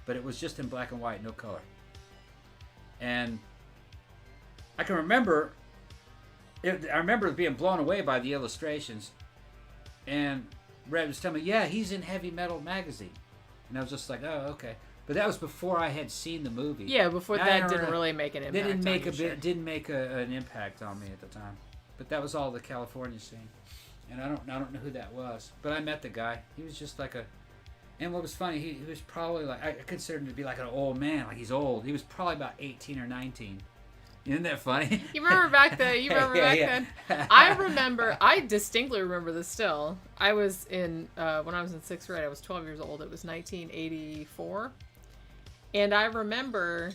A: but it was just in black and white, no color. And I can remember. I remember being blown away by the illustrations, and Red was telling me, "Yeah, he's in Heavy Metal magazine," and I was just like, "Oh, okay." But that was before I had seen the movie.
B: Yeah, before that didn't really make an impact.
A: Didn't make an impact on me at the time. But that was all the California scene, and I don't know who that was. But I met the guy. He was just like a. And what was funny, he was probably like, I considered him to be like an old man, like he's old. He was probably about 18 or 19. Isn't that funny?
B: You remember back then? Then? I distinctly remember this still. I was when I was in 6th grade, I was 12 years old. It was 1984. And I remember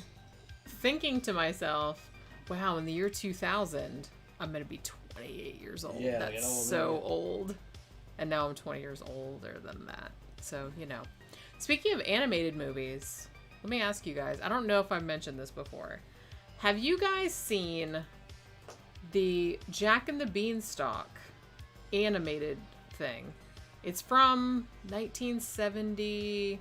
B: thinking to myself, wow, in the year 2000, I'm going to be 28 years old.
A: Yeah,
B: that's so old. And now I'm 20 years older than that. So, Speaking of animated movies, let me ask you guys. I don't know if I've mentioned this before. Have you guys seen the Jack and the Beanstalk animated thing? It's from 1970.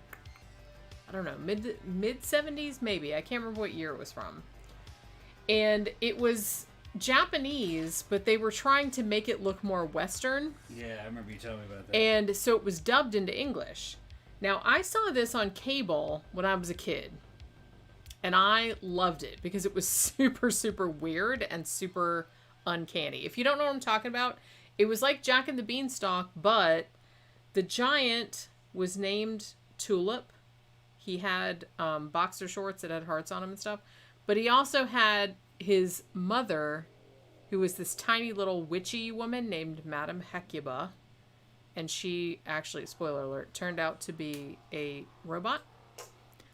B: I don't know, mid 70s maybe. I can't remember what year it was from. And it was Japanese, but they were trying to make it look more Western.
A: Yeah, I remember you telling me about that.
B: And so it was dubbed into English. Now, I saw this on cable when I was a kid. And I loved it because it was super, super weird and super uncanny. If you don't know what I'm talking about, it was like Jack and the Beanstalk, but the giant was named Tulip. He had boxer shorts that had hearts on them and stuff. But he also had his mother, who was this tiny little witchy woman named Madame Hecuba. And she actually, spoiler alert, turned out to be a robot.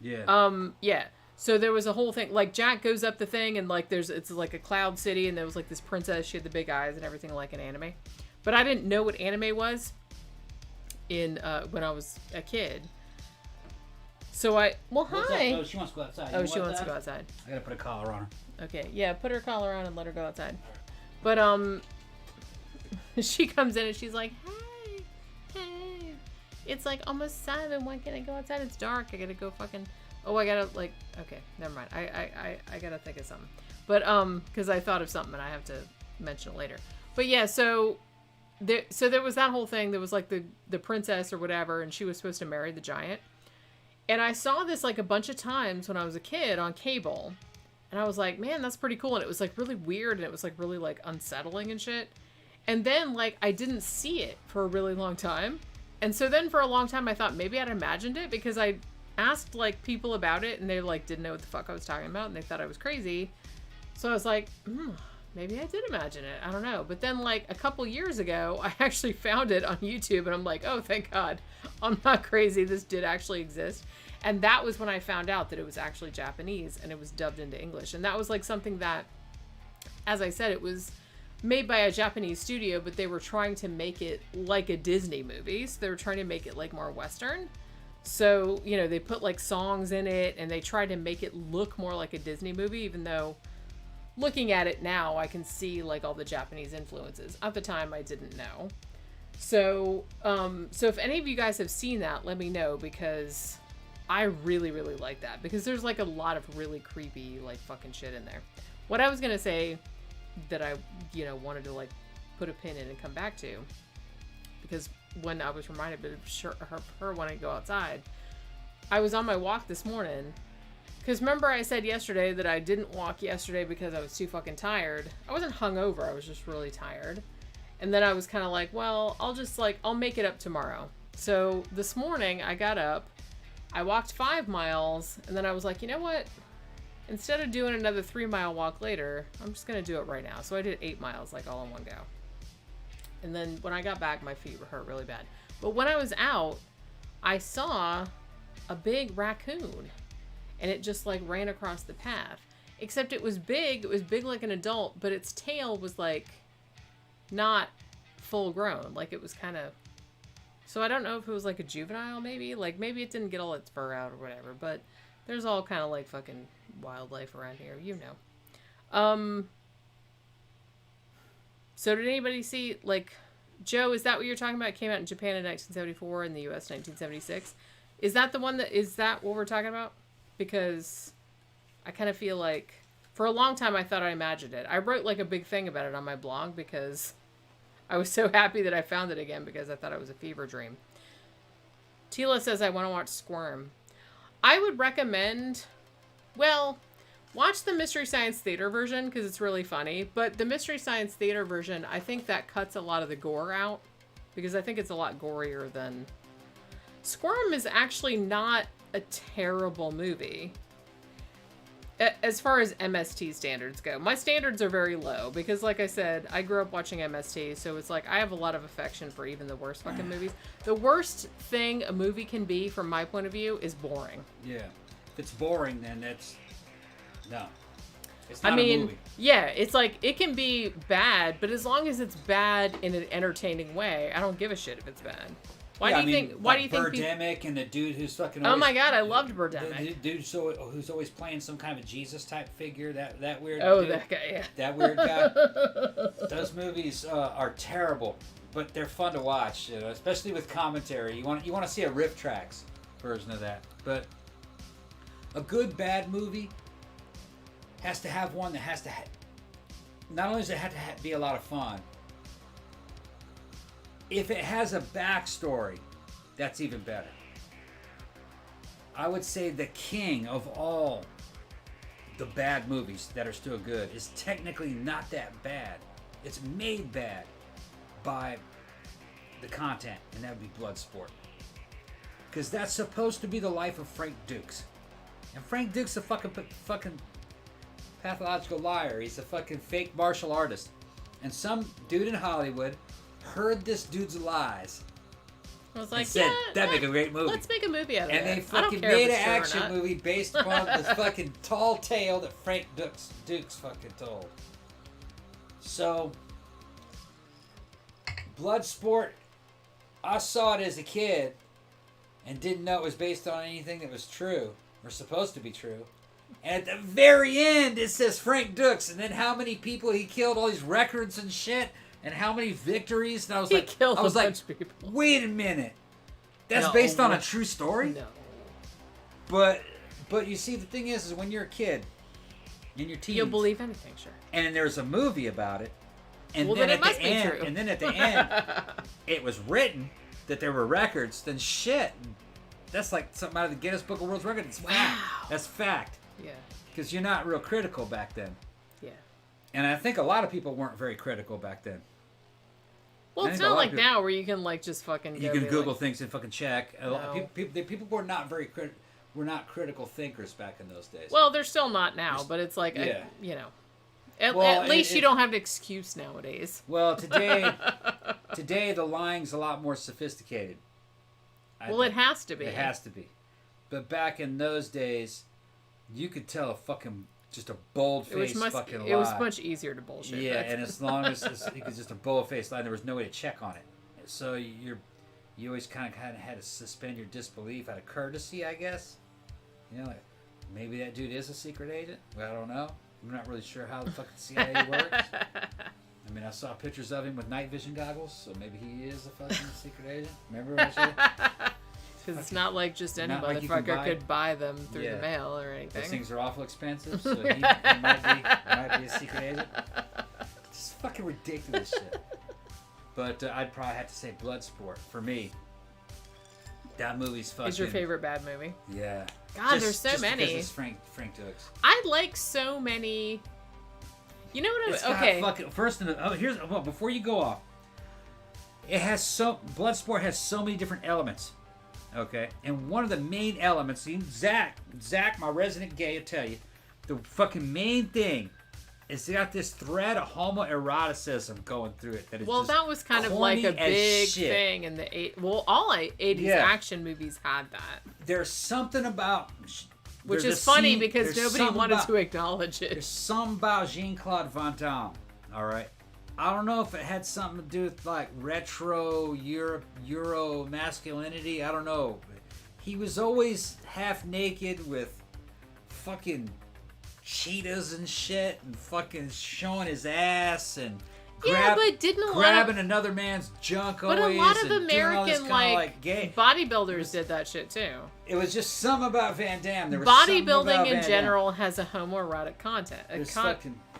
A: Yeah.
B: Yeah. So there was a whole thing, like Jack goes up the thing and like it's like a cloud city and there was like this princess, she had the big eyes and everything like an anime. But I didn't know what anime was when I was a kid. So hi.
A: Oh, she wants to go outside.
B: Oh, she wants to go outside.
A: I gotta put a collar on her.
B: Okay, yeah, put her collar on and let her go outside. But she comes in and she's like, hey, it's like almost 7. Why can't I go outside? It's dark. I gotta go fucking. Oh, I gotta like. Okay, never mind. I gotta think of something. But because I thought of something and I have to mention it later. But yeah, so there was that whole thing. There was like the princess or whatever, and she was supposed to marry the giant. And I saw this like a bunch of times when I was a kid on cable. And I was like, man, that's pretty cool. And it was like really weird and it was like really like unsettling and shit. And then like I didn't see it for a really long time. And so then for a long time I thought maybe I'd imagined it because I asked like people about it and they like didn't know what the fuck I was talking about and they thought I was crazy. So I was like, maybe I did imagine it. I don't know. But then like a couple years ago, I actually found it on YouTube and I'm like, oh, thank God. I'm not crazy. This did actually exist. And that was when I found out that it was actually Japanese and it was dubbed into English. And that was like something that, as I said, it was made by a Japanese studio, but they were trying to make it like a Disney movie. So they were trying to make it like more Western. So, you know, they put like songs in it and they tried to make it look more like a Disney movie, even though looking at it now, I can see like all the Japanese influences. At the time, I didn't know. So if any of you guys have seen that, let me know because I really, really like that because there's like a lot of really creepy like fucking shit in there. What I was going to say that I, you know, wanted to like put a pin in and come back to because when I was reminded of her wanting to go outside, I was on my walk this morning because remember I said yesterday that I didn't walk yesterday because I was too fucking tired. I wasn't hungover. I was just really tired. And then I was kind of like, well, I'll make it up tomorrow. So this morning I got up, I walked 5 miles, and then I was like, you know what? Instead of doing another 3-mile walk later, I'm just going to do it right now. So I did 8 miles, like all in one go. And then when I got back, my feet hurt really bad. But when I was out, I saw a big raccoon, and it just like ran across the path. Except it was big like an adult, but its tail was like not full grown. Like it was kind of... So I don't know if it was like a juvenile maybe. Like maybe it didn't get all its fur out or whatever. But there's all kind of like fucking wildlife around here. You know. So did anybody see like... Joe, is that what you're talking about? It came out in Japan in 1974 and the US 1976. Is that the one that... Is that what we're talking about? Because I kind of feel like... For a long time I thought I imagined it. I wrote like a big thing about it on my blog because... I was so happy that I found it again because I thought it was a fever dream. Tila says I want to watch Squirm. I would recommend, well, watch the Mystery Science Theater version because it's really funny. But the Mystery Science Theater version, I think that cuts a lot of the gore out because I think it's a lot gorier than... Squirm is actually not a terrible movie. As far as MST standards go, my standards are very low because, like I said, I grew up watching MST, so it's like I have a lot of affection for even the worst fucking movies. The worst thing a movie can be, from my point of view, is boring.
A: Yeah. If it's boring, then that's... No. It's not
B: I mean,
A: a movie.
B: yeah, it's like, it can be bad, but as long as it's bad in an entertaining way, I don't give a shit if it's bad. Why do you think
A: Birdemic and the dude who's fucking...
B: Oh my god, I loved Birdemic.
A: The dude who's always playing some kind of a Jesus type figure, that weird
B: Oh,
A: dude,
B: that guy, yeah.
A: That weird guy. Those movies are terrible, but they're fun to watch, especially with commentary. You want to see a Riff Tracks version of that. But A good bad movie has to have one that has to not only does it have to be a lot of fun, if it has a backstory, that's even better. I would say the king of all the bad movies that are still good is technically not that bad. It's made bad by the content, and that would be Bloodsport. Because that's supposed to be the life of Frank Dukes. And Frank Dukes a fucking pathological liar. He's a fucking fake martial artist. And some dude in Hollywood heard this dude's lies.
B: I was like,
A: said, that'd make a great movie.
B: Let's make a movie out of it.
A: And they fucking made an action movie based upon this fucking tall tale that Frank Dukes fucking told. So, Bloodsport, I saw it as a kid and didn't know it was based on anything that was true or supposed to be true. And at the very end, it says Frank Dukes, and then how many people he killed, all these records and shit, and how many victories. And I was
B: he killed a bunch of people.
A: Wait a minute, that's based on a true story?
B: No.
A: But you see, the thing is when you're a kid, in your teens,
B: you'll believe anything, sure.
A: And there's a movie about it, and
B: well,
A: then
B: it must be true.
A: And then at the end, it was written that there were records. Then shit, that's like something out of the Guinness Book of World Records. It's fact. That's fact.
B: Yeah.
A: Because you're not real critical back then.
B: Yeah. And
A: I think a lot of people weren't very critical back then.
B: Well, it's not like now where you can like just fucking.
A: You can Google things and fucking check.
B: No.
A: People were not very were not critical thinkers back in those days.
B: Well, they're still not now, but it's like you know, at least you don't have an excuse nowadays.
A: Well, today the lying's a lot more sophisticated.
B: Well, it has to be.
A: It has to be. But back in those days, you could tell a fucking just a bold-faced fucking lie.
B: It was much easier to bullshit.
A: Yeah, and as long as it was just a bold-faced lie, there was no way to check on it. So you always kind of had to suspend your disbelief out of courtesy, I guess. You know, like maybe that dude is a secret agent. Well, I don't know. I'm not really sure how the fucking CIA works. I mean, I saw pictures of him with night vision goggles, so maybe he is a fucking secret agent. Remember what I said?
B: Because it's not like just any
A: like
B: motherfucker could buy them through the mail or anything.
A: Those things are awful expensive, so he might be a secret agent. It's just fucking ridiculous shit. But I'd probably have to say Bloodsport for me. That movie's fucking.
B: Is your favorite bad movie?
A: Yeah.
B: God, there's so many.
A: Because it's Frank Dukes.
B: I like so many. You know what? Okay.
A: Before you go off, Bloodsport has so many different elements. Okay, and one of the main elements, Zach, my resident gay, will tell you, the fucking main thing is they got this thread of homoeroticism going through it. That
B: was kind of like a big thing in the 80s. Well, all 80s action movies had that.
A: There's something about...
B: Which is funny because nobody wanted to acknowledge it.
A: There's something about Jean-Claude Van Damme, all right? I don't know if it had something to do with like retro Euro masculinity. I don't know. He was always half naked with fucking cheetahs and shit and fucking showing his ass and grabbing another man's junk always.
B: But a lot of American
A: gay
B: bodybuilders did that shit too.
A: It was just something about Van Damme.
B: Bodybuilding in general has a homoerotic content.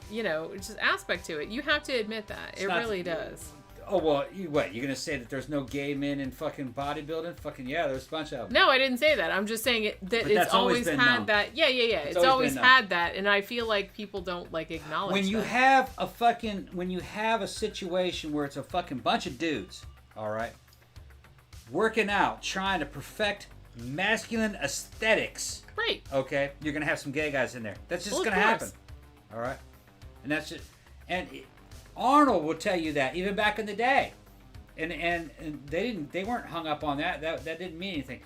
B: You know, just aspect to it. You have to admit that. It really does.
A: Oh, well, you're going to say that there's no gay men in fucking bodybuilding? Fucking, yeah, there's a bunch of them.
B: No, I didn't say that. I'm just saying it's always had that. Yeah. It's always had that, and I feel like people don't, like, acknowledge
A: when you have a situation where it's a fucking bunch of dudes, all right, working out, trying to perfect masculine aesthetics.
B: Right.
A: Okay? You're going to have some gay guys in there. That's just going to happen. All right? And that's just, Arnold will tell you that even back in the day, and they weren't hung up on that. That didn't mean anything.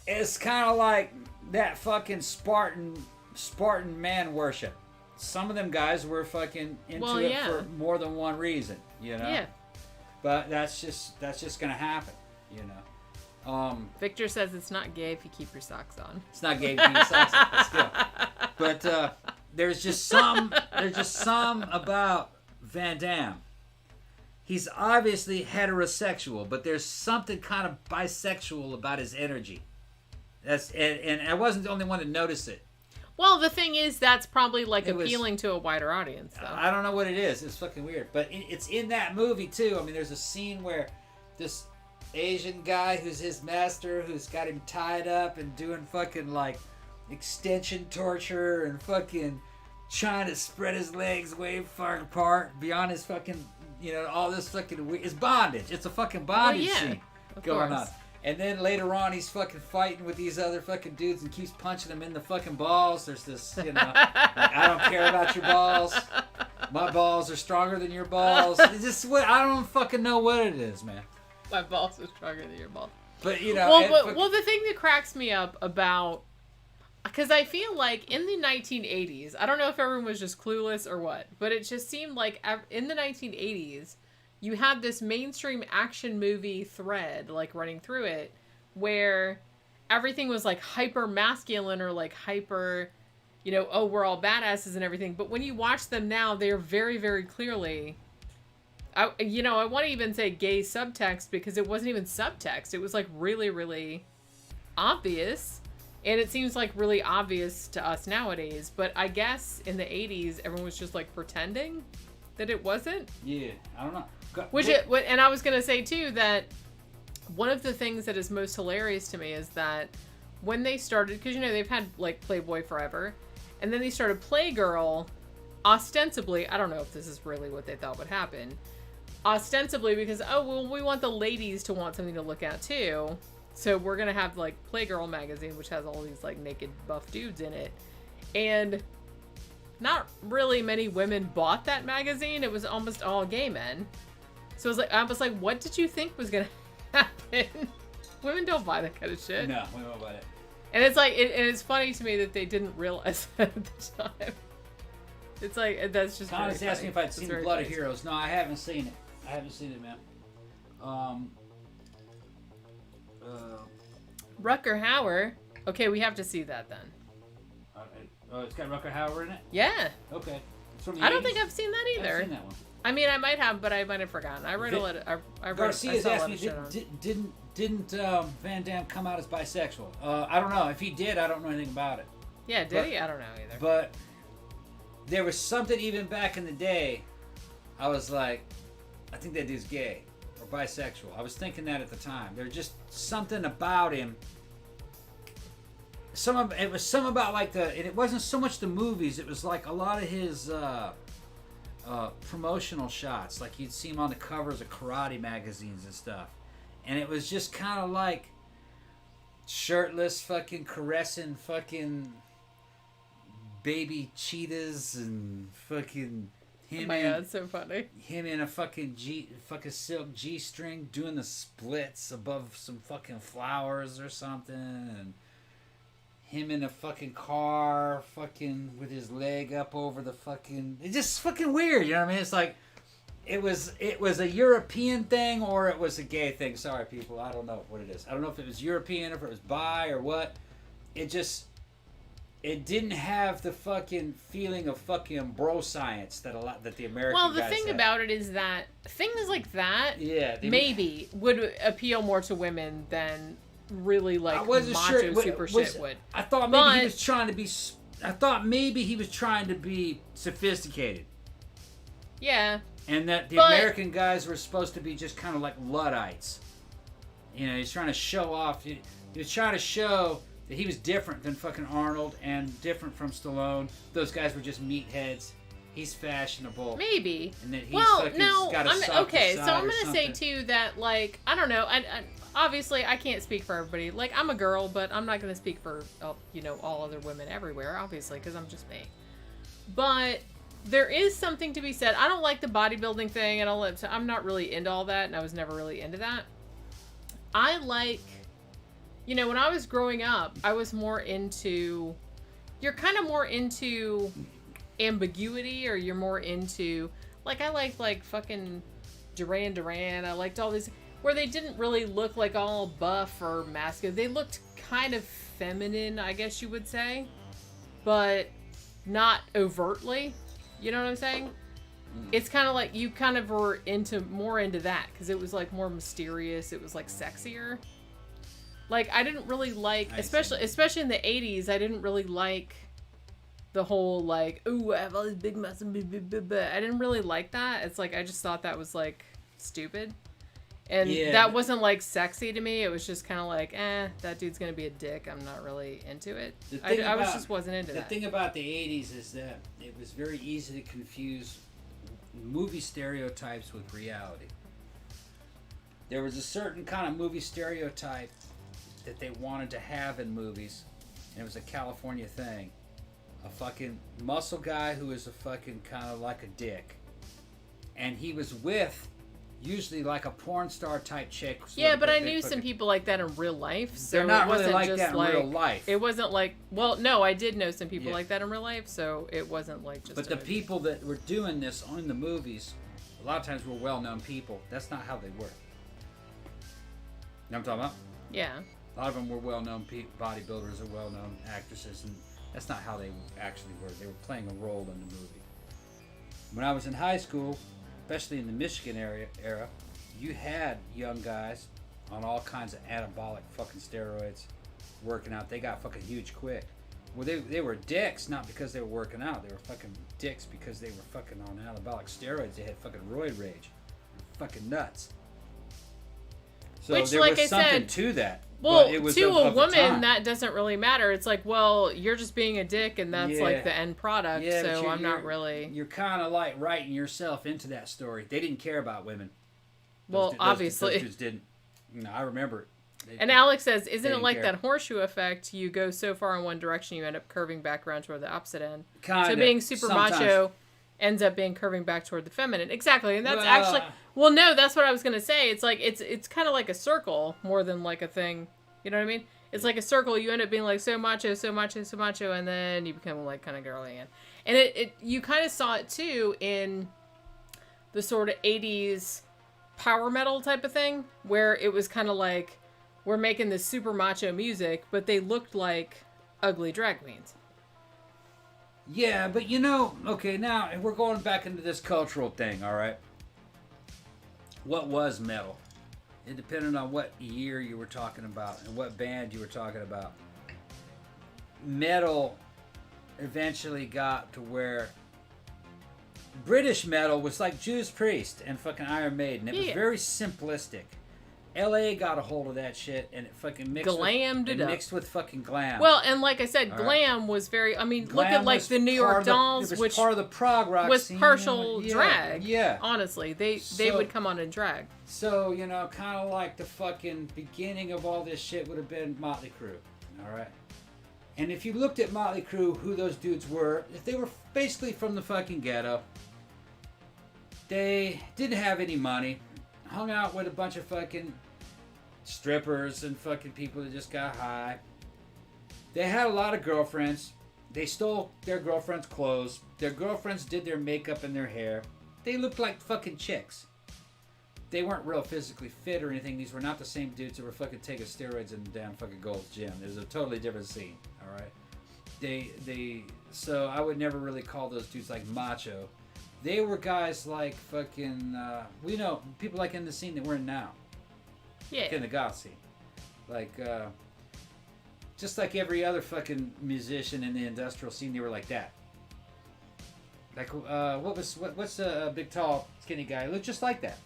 A: It's kind of like that fucking Spartan man worship. Some of them guys were fucking into it for more than one reason, you know.
B: Yeah.
A: But that's just gonna happen, you know.
B: Victor says it's not gay if you keep your socks on.
A: It's not gay if you keep your socks on. Let's go. But there's just some about Van Damme. He's obviously heterosexual, but there's something kind of bisexual about his energy. And I wasn't the only one to notice it.
B: Well, the thing is, that's probably like
A: It was-
B: appealing to a wider audience, though.
A: I don't know what it is. It's fucking weird. But it's in that movie, too. I mean, there's a scene where this Asian guy who's his master, who's got him tied up and doing fucking, like, extension torture and fucking trying to spread his legs way far apart beyond his fucking, you know, all this fucking... It's bondage. It's a fucking bondage scene going on. And then later on, he's fucking fighting with these other fucking dudes and keeps punching them in the fucking balls. There's this, you know, like, I don't care about your balls. My balls are stronger than your balls. It's just what I don't fucking know what it is, man.
B: My balls are stronger than your balls.
A: But you know,
B: well, the thing that cracks me up about, because I feel like in the 1980s, I don't know if everyone was just clueless or what, but it just seemed like in the 1980s. You had this mainstream action movie thread, like, running through it, where everything was, like, hyper masculine or, like, hyper, you know, oh, we're all badasses and everything. But when you watch them now, they're very, very clearly, I want to even say gay subtext, because it wasn't even subtext. It was, like, really, really obvious. And it seems, like, really obvious to us nowadays. But I guess in the 80s, everyone was just, like, pretending that it wasn't.
A: Yeah, I don't know.
B: And I was going to say, too, that one of the things that is most hilarious to me is that when they started, because, you know, they've had, like, Playboy forever, and then they started Playgirl, ostensibly, I don't know if this is really what they thought would happen, ostensibly because, oh, well, we want the ladies to want something to look at, too, so we're going to have, like, Playgirl magazine, which has all these, like, naked buff dudes in it, and not really many women bought that magazine. It was almost all gay men. So I was like, what did you think was gonna happen? Women don't buy that kind of shit.
A: No, we won't buy it.
B: And it's like, and it's funny to me that they didn't realize that at the time. It's like, that's just.
A: Connor's asked me if I'd seen Blood of Heroes. No, I haven't seen it. I haven't seen it, man.
B: Rutger Hauer. Okay, we have to see that then.
A: Oh, it's got Rutger Hauer in it?
B: Yeah.
A: Okay. It's from the
B: I don't
A: 80s?
B: think I've seen that either.
A: I haven't seen that one.
B: I mean, I might have, but I might have forgotten. I read a lot.
A: Garcia's asked me, didn't Van Damme come out as bisexual? I don't know. If he did, I don't know anything about it.
B: Yeah, did he? I don't know either.
A: But there was something even back in the day. I was like, I think that dude's gay or bisexual. I was thinking that at the time. There's just something about him. It was some about like and it wasn't so much the movies. It was like a lot of his promotional shots. Like you'd see him on the covers of karate magazines and stuff. And it was just kind of like shirtless, fucking caressing, fucking baby cheetahs and fucking him.
B: Oh my God, it's so funny.
A: Him in a fucking silk G-string doing the splits above some fucking flowers or something, and him in a fucking car, fucking with his leg up over the fucking. It's just fucking weird, you know what I mean? It's like it was a European thing or it was a gay thing. Sorry, people, I don't know what it is. I don't know if it was European or if it was bi or what. It didn't have the fucking feeling of fucking bro science that the American.
B: Well, the
A: guys
B: thing
A: had.
B: about it is that things like that,
A: yeah,
B: maybe would appeal more to women than really like macho super shit would.
A: I thought maybe he was trying to be. I thought maybe he was trying to be sophisticated.
B: Yeah.
A: And that the American guys were supposed to be just kind of like Luddites. You know, he's trying to show off. He was trying to show that he was different than fucking Arnold and different from Stallone. Those guys were just meatheads. He's fashionable.
B: Maybe.
A: And that he's
B: got a okay, so I'm gonna say too that like I don't know. I obviously I can't speak for everybody. Like I'm a girl, but I'm not gonna speak for all other women everywhere, obviously, because I'm just me. But there is something to be said. I don't like the bodybuilding thing, and I'm not really into all that, and I was never really into that. I like, when I was growing up, I was more into. You're kind of more into ambiguity, or you're more into like I liked like fucking Duran. I liked all these where they didn't really look like all buff or masculine. They looked kind of feminine, I guess you would say, but not overtly. You know what I'm saying? It's kind of like you kind of were more into that because it was like more mysterious. It was like sexier. Like, I didn't really like, especially in the 80s, I didn't really like the whole, like, ooh, I have all these big muscles, I didn't really like that. It's like, I just thought that was, like, stupid. And that wasn't, like, sexy to me. It was just kind of like, that dude's gonna be a dick. I'm not really into it. I just wasn't into that.
A: The thing about the 80s is that it was very easy to confuse movie stereotypes with reality. There was a certain kind of movie stereotype that they wanted to have in movies, and it was a California thing. A fucking muscle guy who was a fucking kind of like a dick. And he was with usually like a porn star type chick.
B: Yeah, but I knew some people like that in real life. So
A: they're not
B: it wasn't
A: really like
B: just
A: that in real life.
B: It wasn't like, well, no, I did know some people like that in real life, so it wasn't like just.
A: But the people that were doing this in the movies, a lot of times were well-known people. That's not how they were. You know what I'm talking about?
B: Yeah.
A: A lot of them were well-known bodybuilders or well-known actresses, and that's not how they actually were. They were playing a role in the movie. When I was in high school, especially in the Michigan era, you had young guys on all kinds of anabolic fucking steroids working out. They got fucking huge quick. Well, they were dicks, not because they were working out. They were fucking dicks because they were fucking on anabolic steroids. They had fucking roid rage. Fucking nuts. So
B: Which,
A: there
B: like
A: was
B: I
A: something
B: said,
A: to that.
B: Well,
A: it was
B: to
A: of
B: a
A: the
B: woman,
A: time.
B: that doesn't really matter. It's like, well, you're just being a dick, and that's like the end product.
A: Yeah,
B: so I'm not really.
A: You're kind of like writing yourself into that story. They didn't care about women.
B: Obviously,
A: those dudes didn't. You know, I remember it.
B: And Alex says, isn't it like that horseshoe effect? You go so far in one direction, you end up curving back around toward the opposite end. So being super macho ends up being curving back toward the feminine. Exactly. And that's actually, well, no, that's what I was going to say. It's like, it's kind of like a circle more than like a thing. You know what I mean? It's like a circle. You end up being like so macho, so macho, so macho, and then you become like kind of girly again. And you kind of saw it too in the sort of 80s power metal type of thing, where it was kind of like, we're making this super macho music, but they looked like ugly drag queens.
A: Yeah, but you know, okay, now we're going back into this cultural thing, all right? What was metal? It depended on what year you were talking about and what band you were talking about. Metal eventually got to where British metal was like Judas Priest and fucking Iron Maiden. It was very simplistic. LA got a hold of that shit and it fucking mixed with fucking glam.
B: Well, and like I said, glam was very, I mean, look at like the New York Dolls, which
A: part of the prog rock
B: was
A: scene,
B: partial drag.
A: Yeah.
B: Honestly, they would come on in drag.
A: So, you know, kind of like the fucking beginning of all this shit would have been Motley Crue. All right. And if you looked at Motley Crue, who those dudes were, if they were basically from the fucking ghetto, they didn't have any money, hung out with a bunch of fucking strippers and fucking people that just got high. They had a lot of girlfriends. They stole their girlfriends' clothes. Their girlfriends did their makeup and their hair. They looked like fucking chicks. They weren't real physically fit or anything. These were not the same dudes that were fucking taking steroids in the damn fucking Gold's Gym. It was a totally different scene, all right? So I would never really call those dudes like macho. They were guys like fucking, we know, people like in the scene that we're in now.
B: Yeah.
A: In the goth scene. Like, just like every other fucking musician in the industrial scene, they were like that. Like, what's a big, tall, skinny guy? Looked just like that.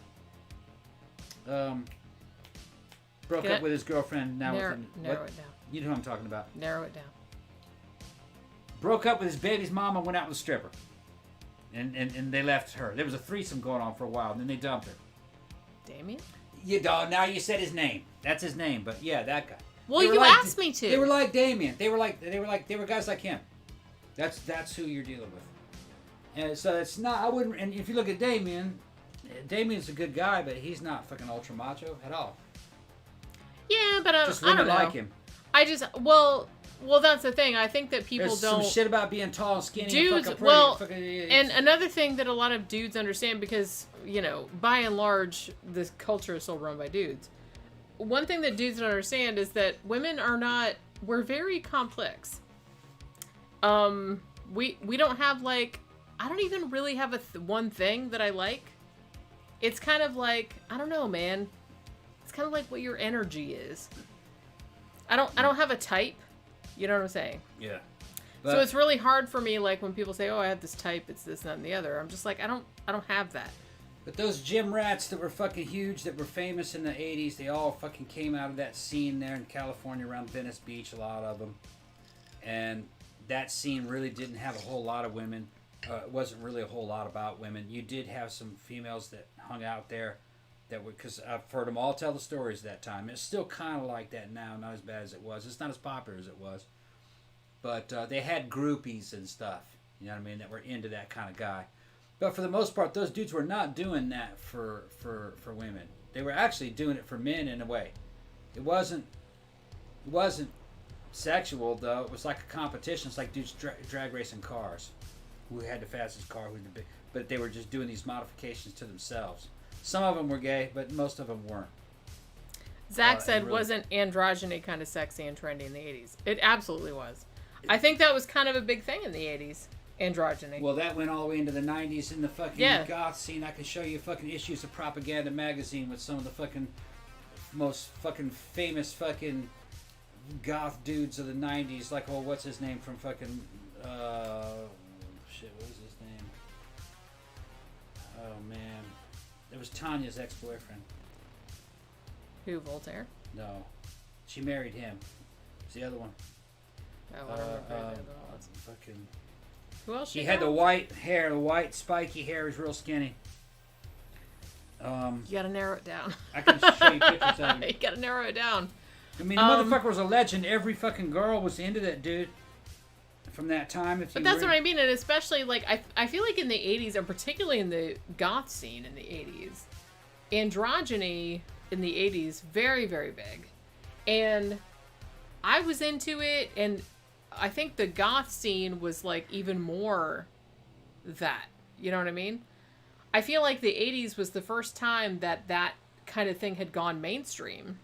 A: Broke up with his girlfriend. Now
B: narrow it down.
A: You know who I'm talking about.
B: Narrow it down.
A: Broke up with his baby's mom and went out with a stripper. And they left her. There was a threesome going on for a while, and then they dumped her.
B: Damian?
A: Now you said his name. That's his name, but yeah, that guy.
B: Well, you asked me to.
A: They were like Damian. They were guys like him. That's who you're dealing with. And so it's not. I wouldn't. And if you look at Damian's a good guy, but he's not fucking ultra macho at all.
B: Yeah, but
A: just
B: I don't know.
A: like him.
B: Well, that's the thing. I think that people
A: There's
B: don't.
A: some shit about being tall and skinny.
B: Dudes,
A: and fucking
B: pretty, and another thing that a lot of dudes understand, because, you know, by and large, this culture is still run by dudes. One thing that dudes don't understand is that women are not. We're very complex. We don't have like. I don't even really have one thing that I like. It's kind of like, I don't know, man. It's kind of like what your energy is. I don't have a type. You know what I'm saying?
A: Yeah.
B: So it's really hard for me, like when people say, "Oh, I have this type, it's this, that, and the other." I'm just like, I don't have that.
A: But those gym rats that were fucking huge, that were famous in the 80s, they all fucking came out of that scene there in California around Venice Beach, a lot of them. And that scene really didn't have a whole lot of women. It wasn't really a whole lot about women. You did have some females that hung out there that were, because I've heard them all tell the stories that time. It's still kind of like that now, not as bad as it was. It's not as popular as it was. But they had groupies and stuff, you know what I mean, that were into that kind of guy. But for the most part, those dudes were not doing that for women. They were actually doing it for men in a way. It wasn't sexual, though. It was like a competition. It's like dudes drag racing cars. Who had the fastest car, who the big... But they were just doing these modifications to themselves. Some of them were gay, but most of them weren't.
B: Zach said, really... wasn't androgyny kind of sexy and trendy in the 80s? It absolutely was. I think that was kind of a big thing in the 80s. Androgyny.
A: Well, that went all the way into the 90s in the fucking goth scene. I can show you fucking issues of Propaganda magazine with some of the fucking most fucking famous fucking goth dudes of the 90s. Like, oh, what's his name from fucking... shit, what was his name? Oh, man. It was Tanya's ex-boyfriend.
B: Who, Voltaire?
A: No. She married him. It's the other one.
B: Oh, I don't remember who the other one was.
A: Fucking...
B: Who else?
A: He had the white hair, the white spiky hair. He was real skinny.
B: You gotta narrow it down.
A: I can show you pictures of him.
B: You gotta narrow it down.
A: I mean, the motherfucker was a legend. Every fucking girl was into that dude from that time.
B: But that's what I mean, and especially, like, I feel like in the 80s, and particularly in the goth scene in the 80s, androgyny in the 80s, very, very big. And I was into it, and I think the goth scene was, like, even more that. You know what I mean? I feel like the 80s was the first time that kind of thing had gone mainstream,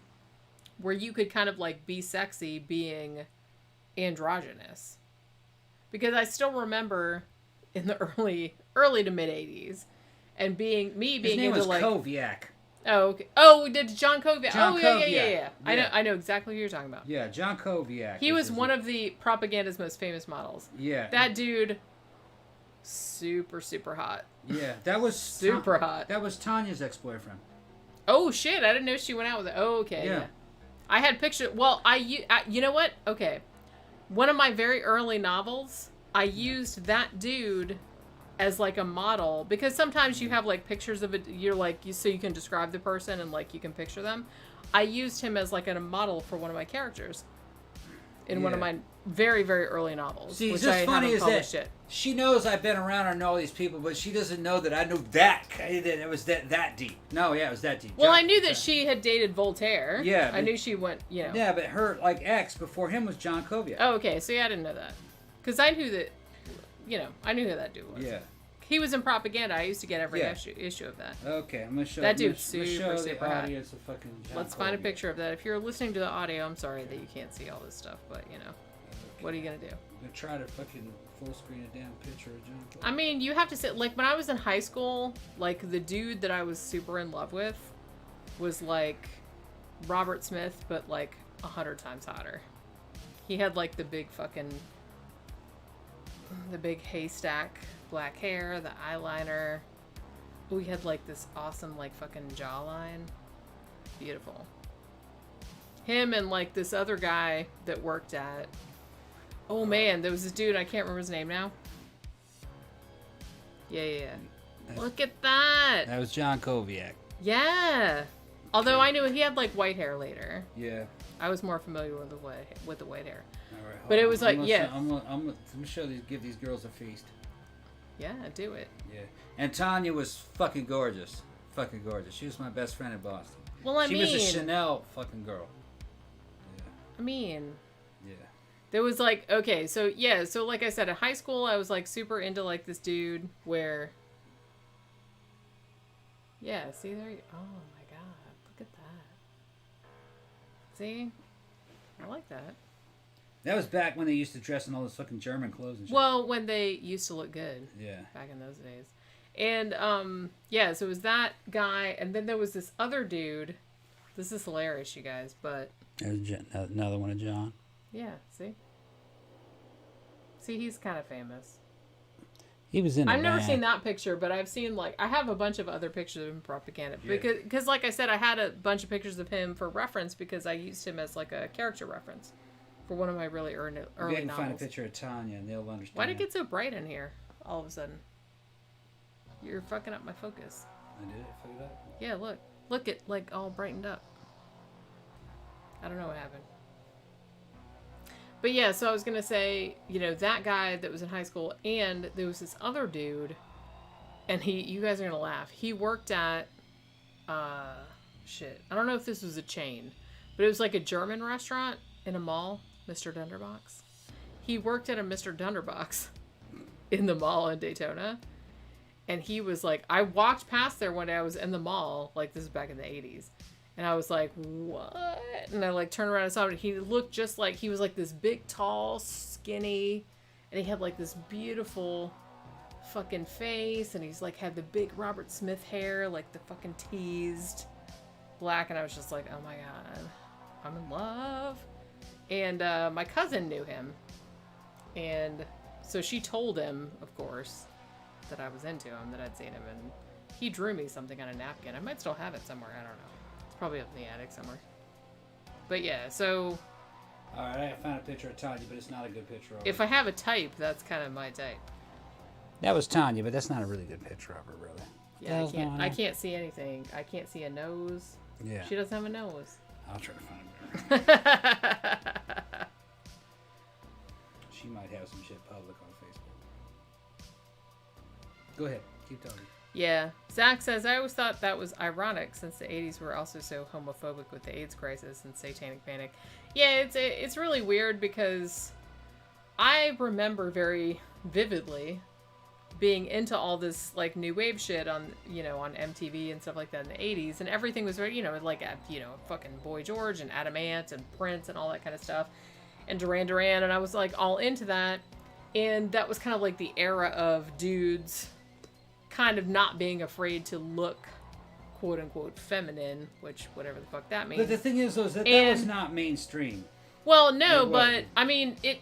B: where you could kind of, like, be sexy being androgynous. Because I still remember in the early to mid 80s, and being
A: His name
B: into,
A: was
B: like,
A: Koviak.
B: Oh, okay. Oh, did John Koviak?
A: John Koviak.
B: Yeah. I know exactly who you're talking about.
A: Yeah, John Koviak.
B: He was one of the Propaganda's most famous models.
A: Yeah.
B: That dude, super, super hot.
A: Yeah, that was
B: super hot.
A: That was Tanya's ex-boyfriend.
B: Oh shit! I didn't know she went out with it. Oh, okay. Yeah. I had pictures. Well, you know what? Okay. One of my very early novels, I used that dude as, like, a model, because sometimes you have, like, pictures of it, you're like, so you can describe the person and, like, you can picture them. I used him as, like, a model for one of my characters in one of my very, very early novels.
A: See,
B: which
A: what's
B: I
A: funny is that
B: yet.
A: She knows I've been around and know all these people, but she doesn't know that I knew that it was that deep. No, yeah, it was that deep.
B: Well, I knew that she had dated Voltaire.
A: Yeah.
B: I knew she went, you know.
A: Yeah, but her, like, ex before him was John Koviak.
B: Oh, okay. So, yeah, I didn't know that. Because I knew that, you know, I knew who that dude was.
A: Yeah.
B: He was in Propaganda. I used to get every issue of that.
A: Okay, I'm gonna show
B: that dude's
A: super
B: super hot.
A: Let's
B: find a picture of that. If you're listening to the audio, I'm sorry that you can't see all this stuff, but you know, what are you gonna do?
A: I'm gonna try to fucking full screen a damn picture of John Koviak.
B: I mean, you have to sit, like, when I was in high school, like, the dude that I was super in love with was like Robert Smith, but like 100 times hotter. He had, like, the big haystack black hair, the eyeliner. Oh, he had, like, this awesome, like, fucking jawline. Beautiful. Him and, like, this other guy that worked at... Oh, man, there was this dude, I can't remember his name now. Yeah. Look at that!
A: That was John Koviak.
B: Yeah! Although I knew he had, like, white hair later.
A: Yeah.
B: I was more familiar with the white hair.
A: All right,
B: but it was like,
A: I'm gonna give these girls a feast.
B: Yeah, do it.
A: Yeah. And Tanya was fucking gorgeous. Fucking gorgeous. She was my best friend in Boston.
B: Well,
A: she was a Chanel fucking girl. Yeah.
B: I mean...
A: Yeah.
B: There was, like, okay, so, yeah, so, like I said, in high school, I was, like, super into, like, this dude where... Yeah, see, there you... Oh, my God. Look at that. See? I like that.
A: That was back when they used to dress in all those fucking German clothes and shit.
B: Well, when they used to look good.
A: Yeah.
B: Back in those days. And, yeah, so it was that guy, and then there was this other dude This is hilarious, you guys, but...
A: There's another one of John.
B: Yeah, see? See, he's kind of famous.
A: He was in.
B: I've never seen that picture, but I've seen I have a bunch of other pictures of him propaganda because like I said, I had a bunch of pictures of him for reference because I used him as like a character reference for one of my really early novels.
A: Find a picture of Tanya, and they'll understand.
B: Why did it get so bright in here all of a sudden? You're fucking up my focus.
A: I did it. Fuck it up.
B: Yeah, look it like all brightened up. I don't know what happened. But yeah, so I was going to say, that guy that was in high school, and there was this other dude, and you guys are going to laugh. He worked at, I don't know if this was a chain, but it was like a German restaurant in a mall, Mr. Dunderbox. He worked at a Mr. Dunderbox in the mall in Daytona, and he was like, I walked past there one day, I was in the mall, like this is back in the 80s. And I was like, what? And I turned around and saw him. He looked just like, he was like this big, tall, skinny. And he had like this beautiful fucking face. And he's had the big Robert Smith hair, like the fucking teased black. And I was just like, oh my God, I'm in love. And my cousin knew him. And so she told him, of course, that I was into him, that I'd seen him. And he drew me something on a napkin. I might still have it somewhere. I don't know. Probably up in the attic somewhere. But yeah, so...
A: Alright, I found a picture of Tanya, but it's not a good picture of her.
B: If I have a type, that's kind of my type.
A: That was Tanya, but that's not a really good picture of her, really.
B: Yeah, I can't see anything. I can't see a nose.
A: Yeah.
B: She doesn't have a nose.
A: I'll try to find her. She might have some shit public on Facebook. Go ahead, keep talking.
B: Yeah. Zach says, I always thought that was ironic since the 80s were also so homophobic with the AIDS crisis and satanic panic. Yeah, it's really weird because I remember very vividly being into all this new wave shit on MTV and stuff like that in the 80s, and everything was very, fucking Boy George and Adam Ant and Prince and all that kind of stuff, and Duran Duran, and I was all into that, and that was kind of the era of dudes kind of not being afraid to look quote unquote feminine, which whatever the fuck that means.
A: But the thing is, though, that was not mainstream.
B: Well, no, but I mean, it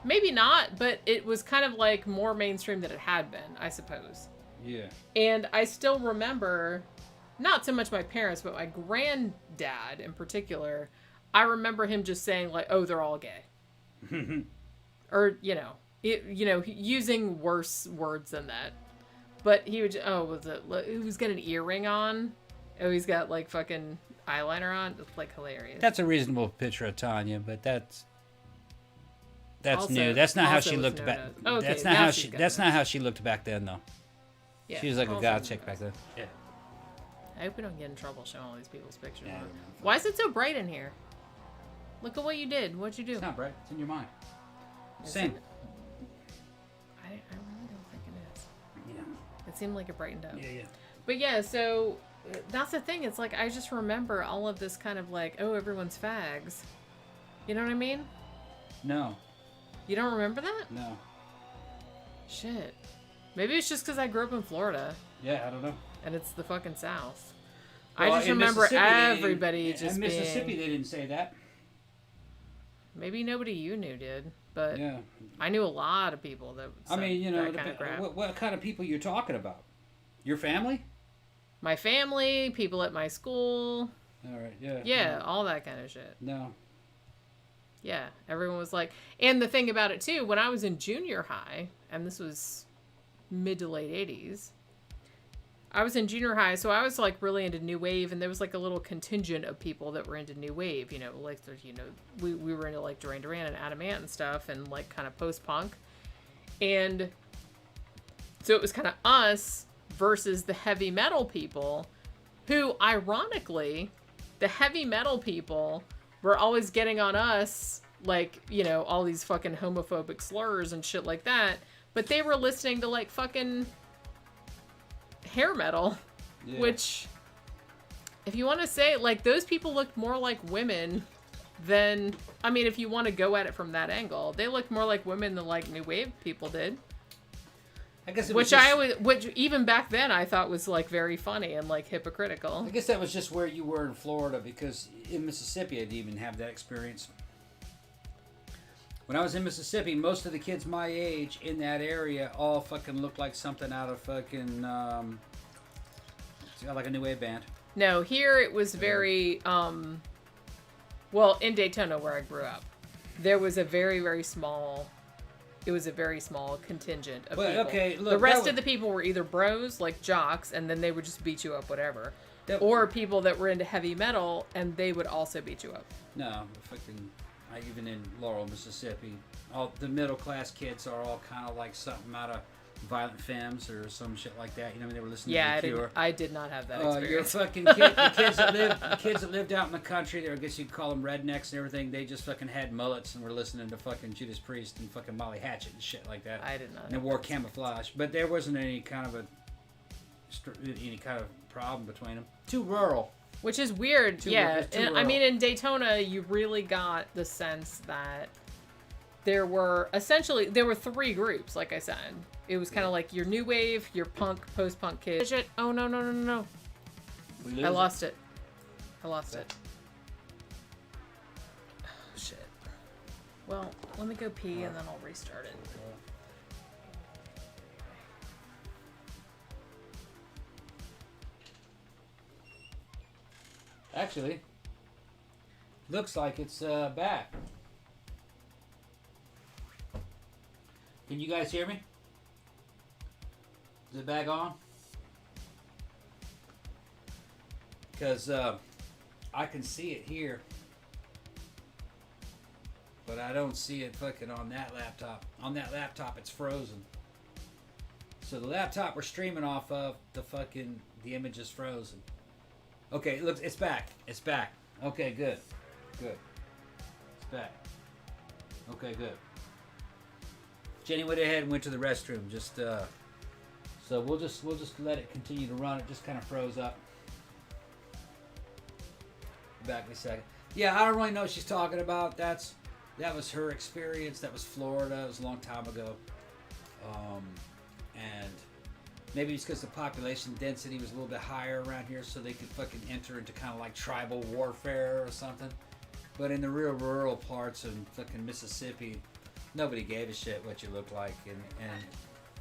B: maybe not, but it was kind of more mainstream than it had been, I suppose.
A: Yeah. And
B: I still remember, not so much my parents, but my granddad in particular, I remember him just saying oh, they're all gay. Or, using worse words than that. But he would, who's got an earring on? Oh, he's got fucking eyeliner on. It's hilarious.
A: That's a reasonable picture of Tanya, but that's
B: also,
A: new. That's not how she looked back.
B: Okay,
A: that's not how she looked back then, though.
B: Yeah,
A: she was like a god chick back then. Yeah.
B: I hope we don't get in trouble showing all these people's pictures.
A: Yeah,
B: why is it so bright in here? Look at what you did. What'd you do?
A: It's not bright. It's in your mind.
B: Is
A: Same.
B: I really don't think it is.
A: Yeah.
B: It seemed like it brightened up.
A: Yeah.
B: But yeah, so that's the thing. It's I just remember all of this kind of oh, everyone's fags. You know what I mean?
A: No.
B: You don't remember that?
A: No.
B: Shit. Maybe it's just because I grew up in Florida.
A: Yeah, I don't know.
B: And it's the fucking South.
A: Well,
B: I just remember everybody just
A: in
B: being...
A: Mississippi, they didn't say that.
B: Maybe nobody you knew did, but
A: yeah.
B: I knew a lot of people that said that kind of crap.
A: What kind of people you're talking about? Your family?
B: My family, people at my school.
A: All right, yeah.
B: Yeah, all that kind of shit.
A: No.
B: Yeah, everyone was and the thing about it too, when I was in junior high, and this was mid to late 80s, I was in junior high, so I was really into new wave, and there was a little contingent of people that were into new wave, we were into Duran Duran and Adam Ant and stuff, and kind of post-punk, and so it was kind of us versus the heavy metal people, who ironically, the heavy metal people were always getting on us, all these fucking homophobic slurs and shit like that, but they were listening to fucking hair metal, yeah. Which, if you want to say, those people looked more like women than, I mean, if you want to go at it from that angle, they looked more like women than new wave people did.
A: I guess it
B: which
A: was
B: which even back then I thought was like very funny and like hypocritical.
A: I guess that was just where you were in Florida, because in Mississippi I didn't even have that experience. When I was in Mississippi, most of the kids my age in that area all fucking looked like something out of fucking like a new wave band.
B: No, here it was very well, in Daytona where I grew up, there was a very, very small. It was a very small contingent of people.
A: Okay, look,
B: the rest of the people were either bros, like jocks, and then they would just beat you up, whatever. Or people that were into heavy metal, and they would also beat you up.
A: No, fucking, even in Laurel, Mississippi, all the middle class kids are all kind of like something out of Violent Femmes or some shit like that. You know, they were listening to The Cure.
B: I did not have that experience.
A: Your fucking the kids that lived out in the country, I guess you'd call them rednecks and everything, they just fucking had mullets and were listening to fucking Judas Priest and fucking Molly Hatchet and shit like that.
B: I did not.
A: And they wore camouflage, but there wasn't any kind of problem between them. Too rural.
B: Which is weird, and
A: rural.
B: I mean, in Daytona, you really got the sense that there were three groups, like I said. It was kind of like your new wave, your punk, post-punk kids. Oh, no. I lost it. Oh, shit. Well, let me go pee and then I'll restart it.
A: Actually, looks like it's back. Can you guys hear me? Is it back on? Because I can see it here, but I don't see it fucking on that laptop. On that laptop, it's frozen. So the laptop we're streaming off of, the image is frozen. Okay, look, it's back. It's back. Okay, good. It's back. Okay, good. Jenny went ahead and went to the restroom. So we'll just let it continue to run. It just kind of froze up. Back in a second. Yeah, I don't really know what she's talking about. That was her experience. That was Florida. It was a long time ago. And maybe it's because the population density was a little bit higher around here, so they could fucking enter into kind of like tribal warfare or something. But in the real rural parts of fucking Mississippi, nobody gave a shit what you looked like. And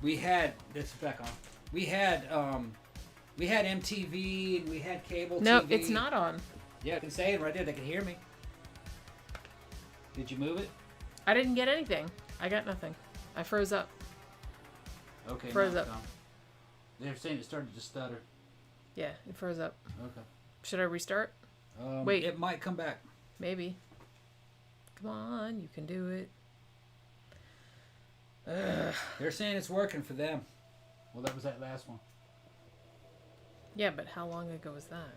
A: we had this back on. We had MTV and we had cable TV.
B: No, it's not on.
A: Yeah, I can say it right there. They can hear me. Did you move it?
B: I didn't get anything. I got nothing. I froze up.
A: Okay.
B: Froze up.
A: They're saying it started to stutter.
B: Yeah, it froze up.
A: Okay.
B: Should I restart?
A: Wait. It might come back.
B: Maybe. Come on, you can do it. Ugh.
A: They're saying it's working for them. Well, that was that last one.
B: Yeah, but how long ago was that?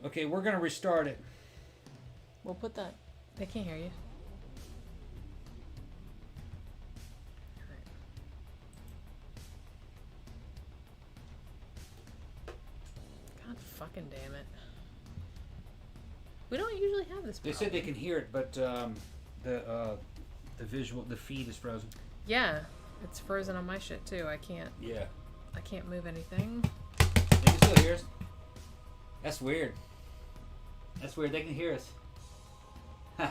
A: Okay, we're going to restart it.
B: We'll put that. They can't hear you. God fucking damn it. We don't usually have this problem.
A: They said they can hear it, but the feed is frozen.
B: Yeah, it's frozen on my shit too. I can't move anything.
A: They can still hear us. That's weird. They can hear us. Is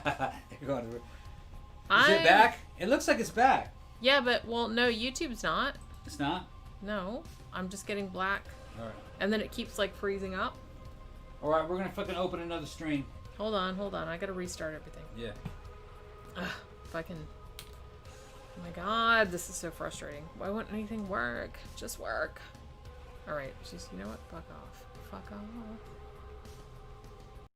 A: it back? It looks like it's back.
B: Yeah, but no, YouTube's not.
A: It's not?
B: No, I'm just getting black.
A: All right.
B: And then it keeps like freezing up.
A: All right, we're gonna fucking open another stream.
B: Hold on. I gotta restart everything.
A: Yeah.
B: Ugh, fucking. Oh my god, this is so frustrating. Why wouldn't anything work? Just work. Alright, you know what? Fuck off.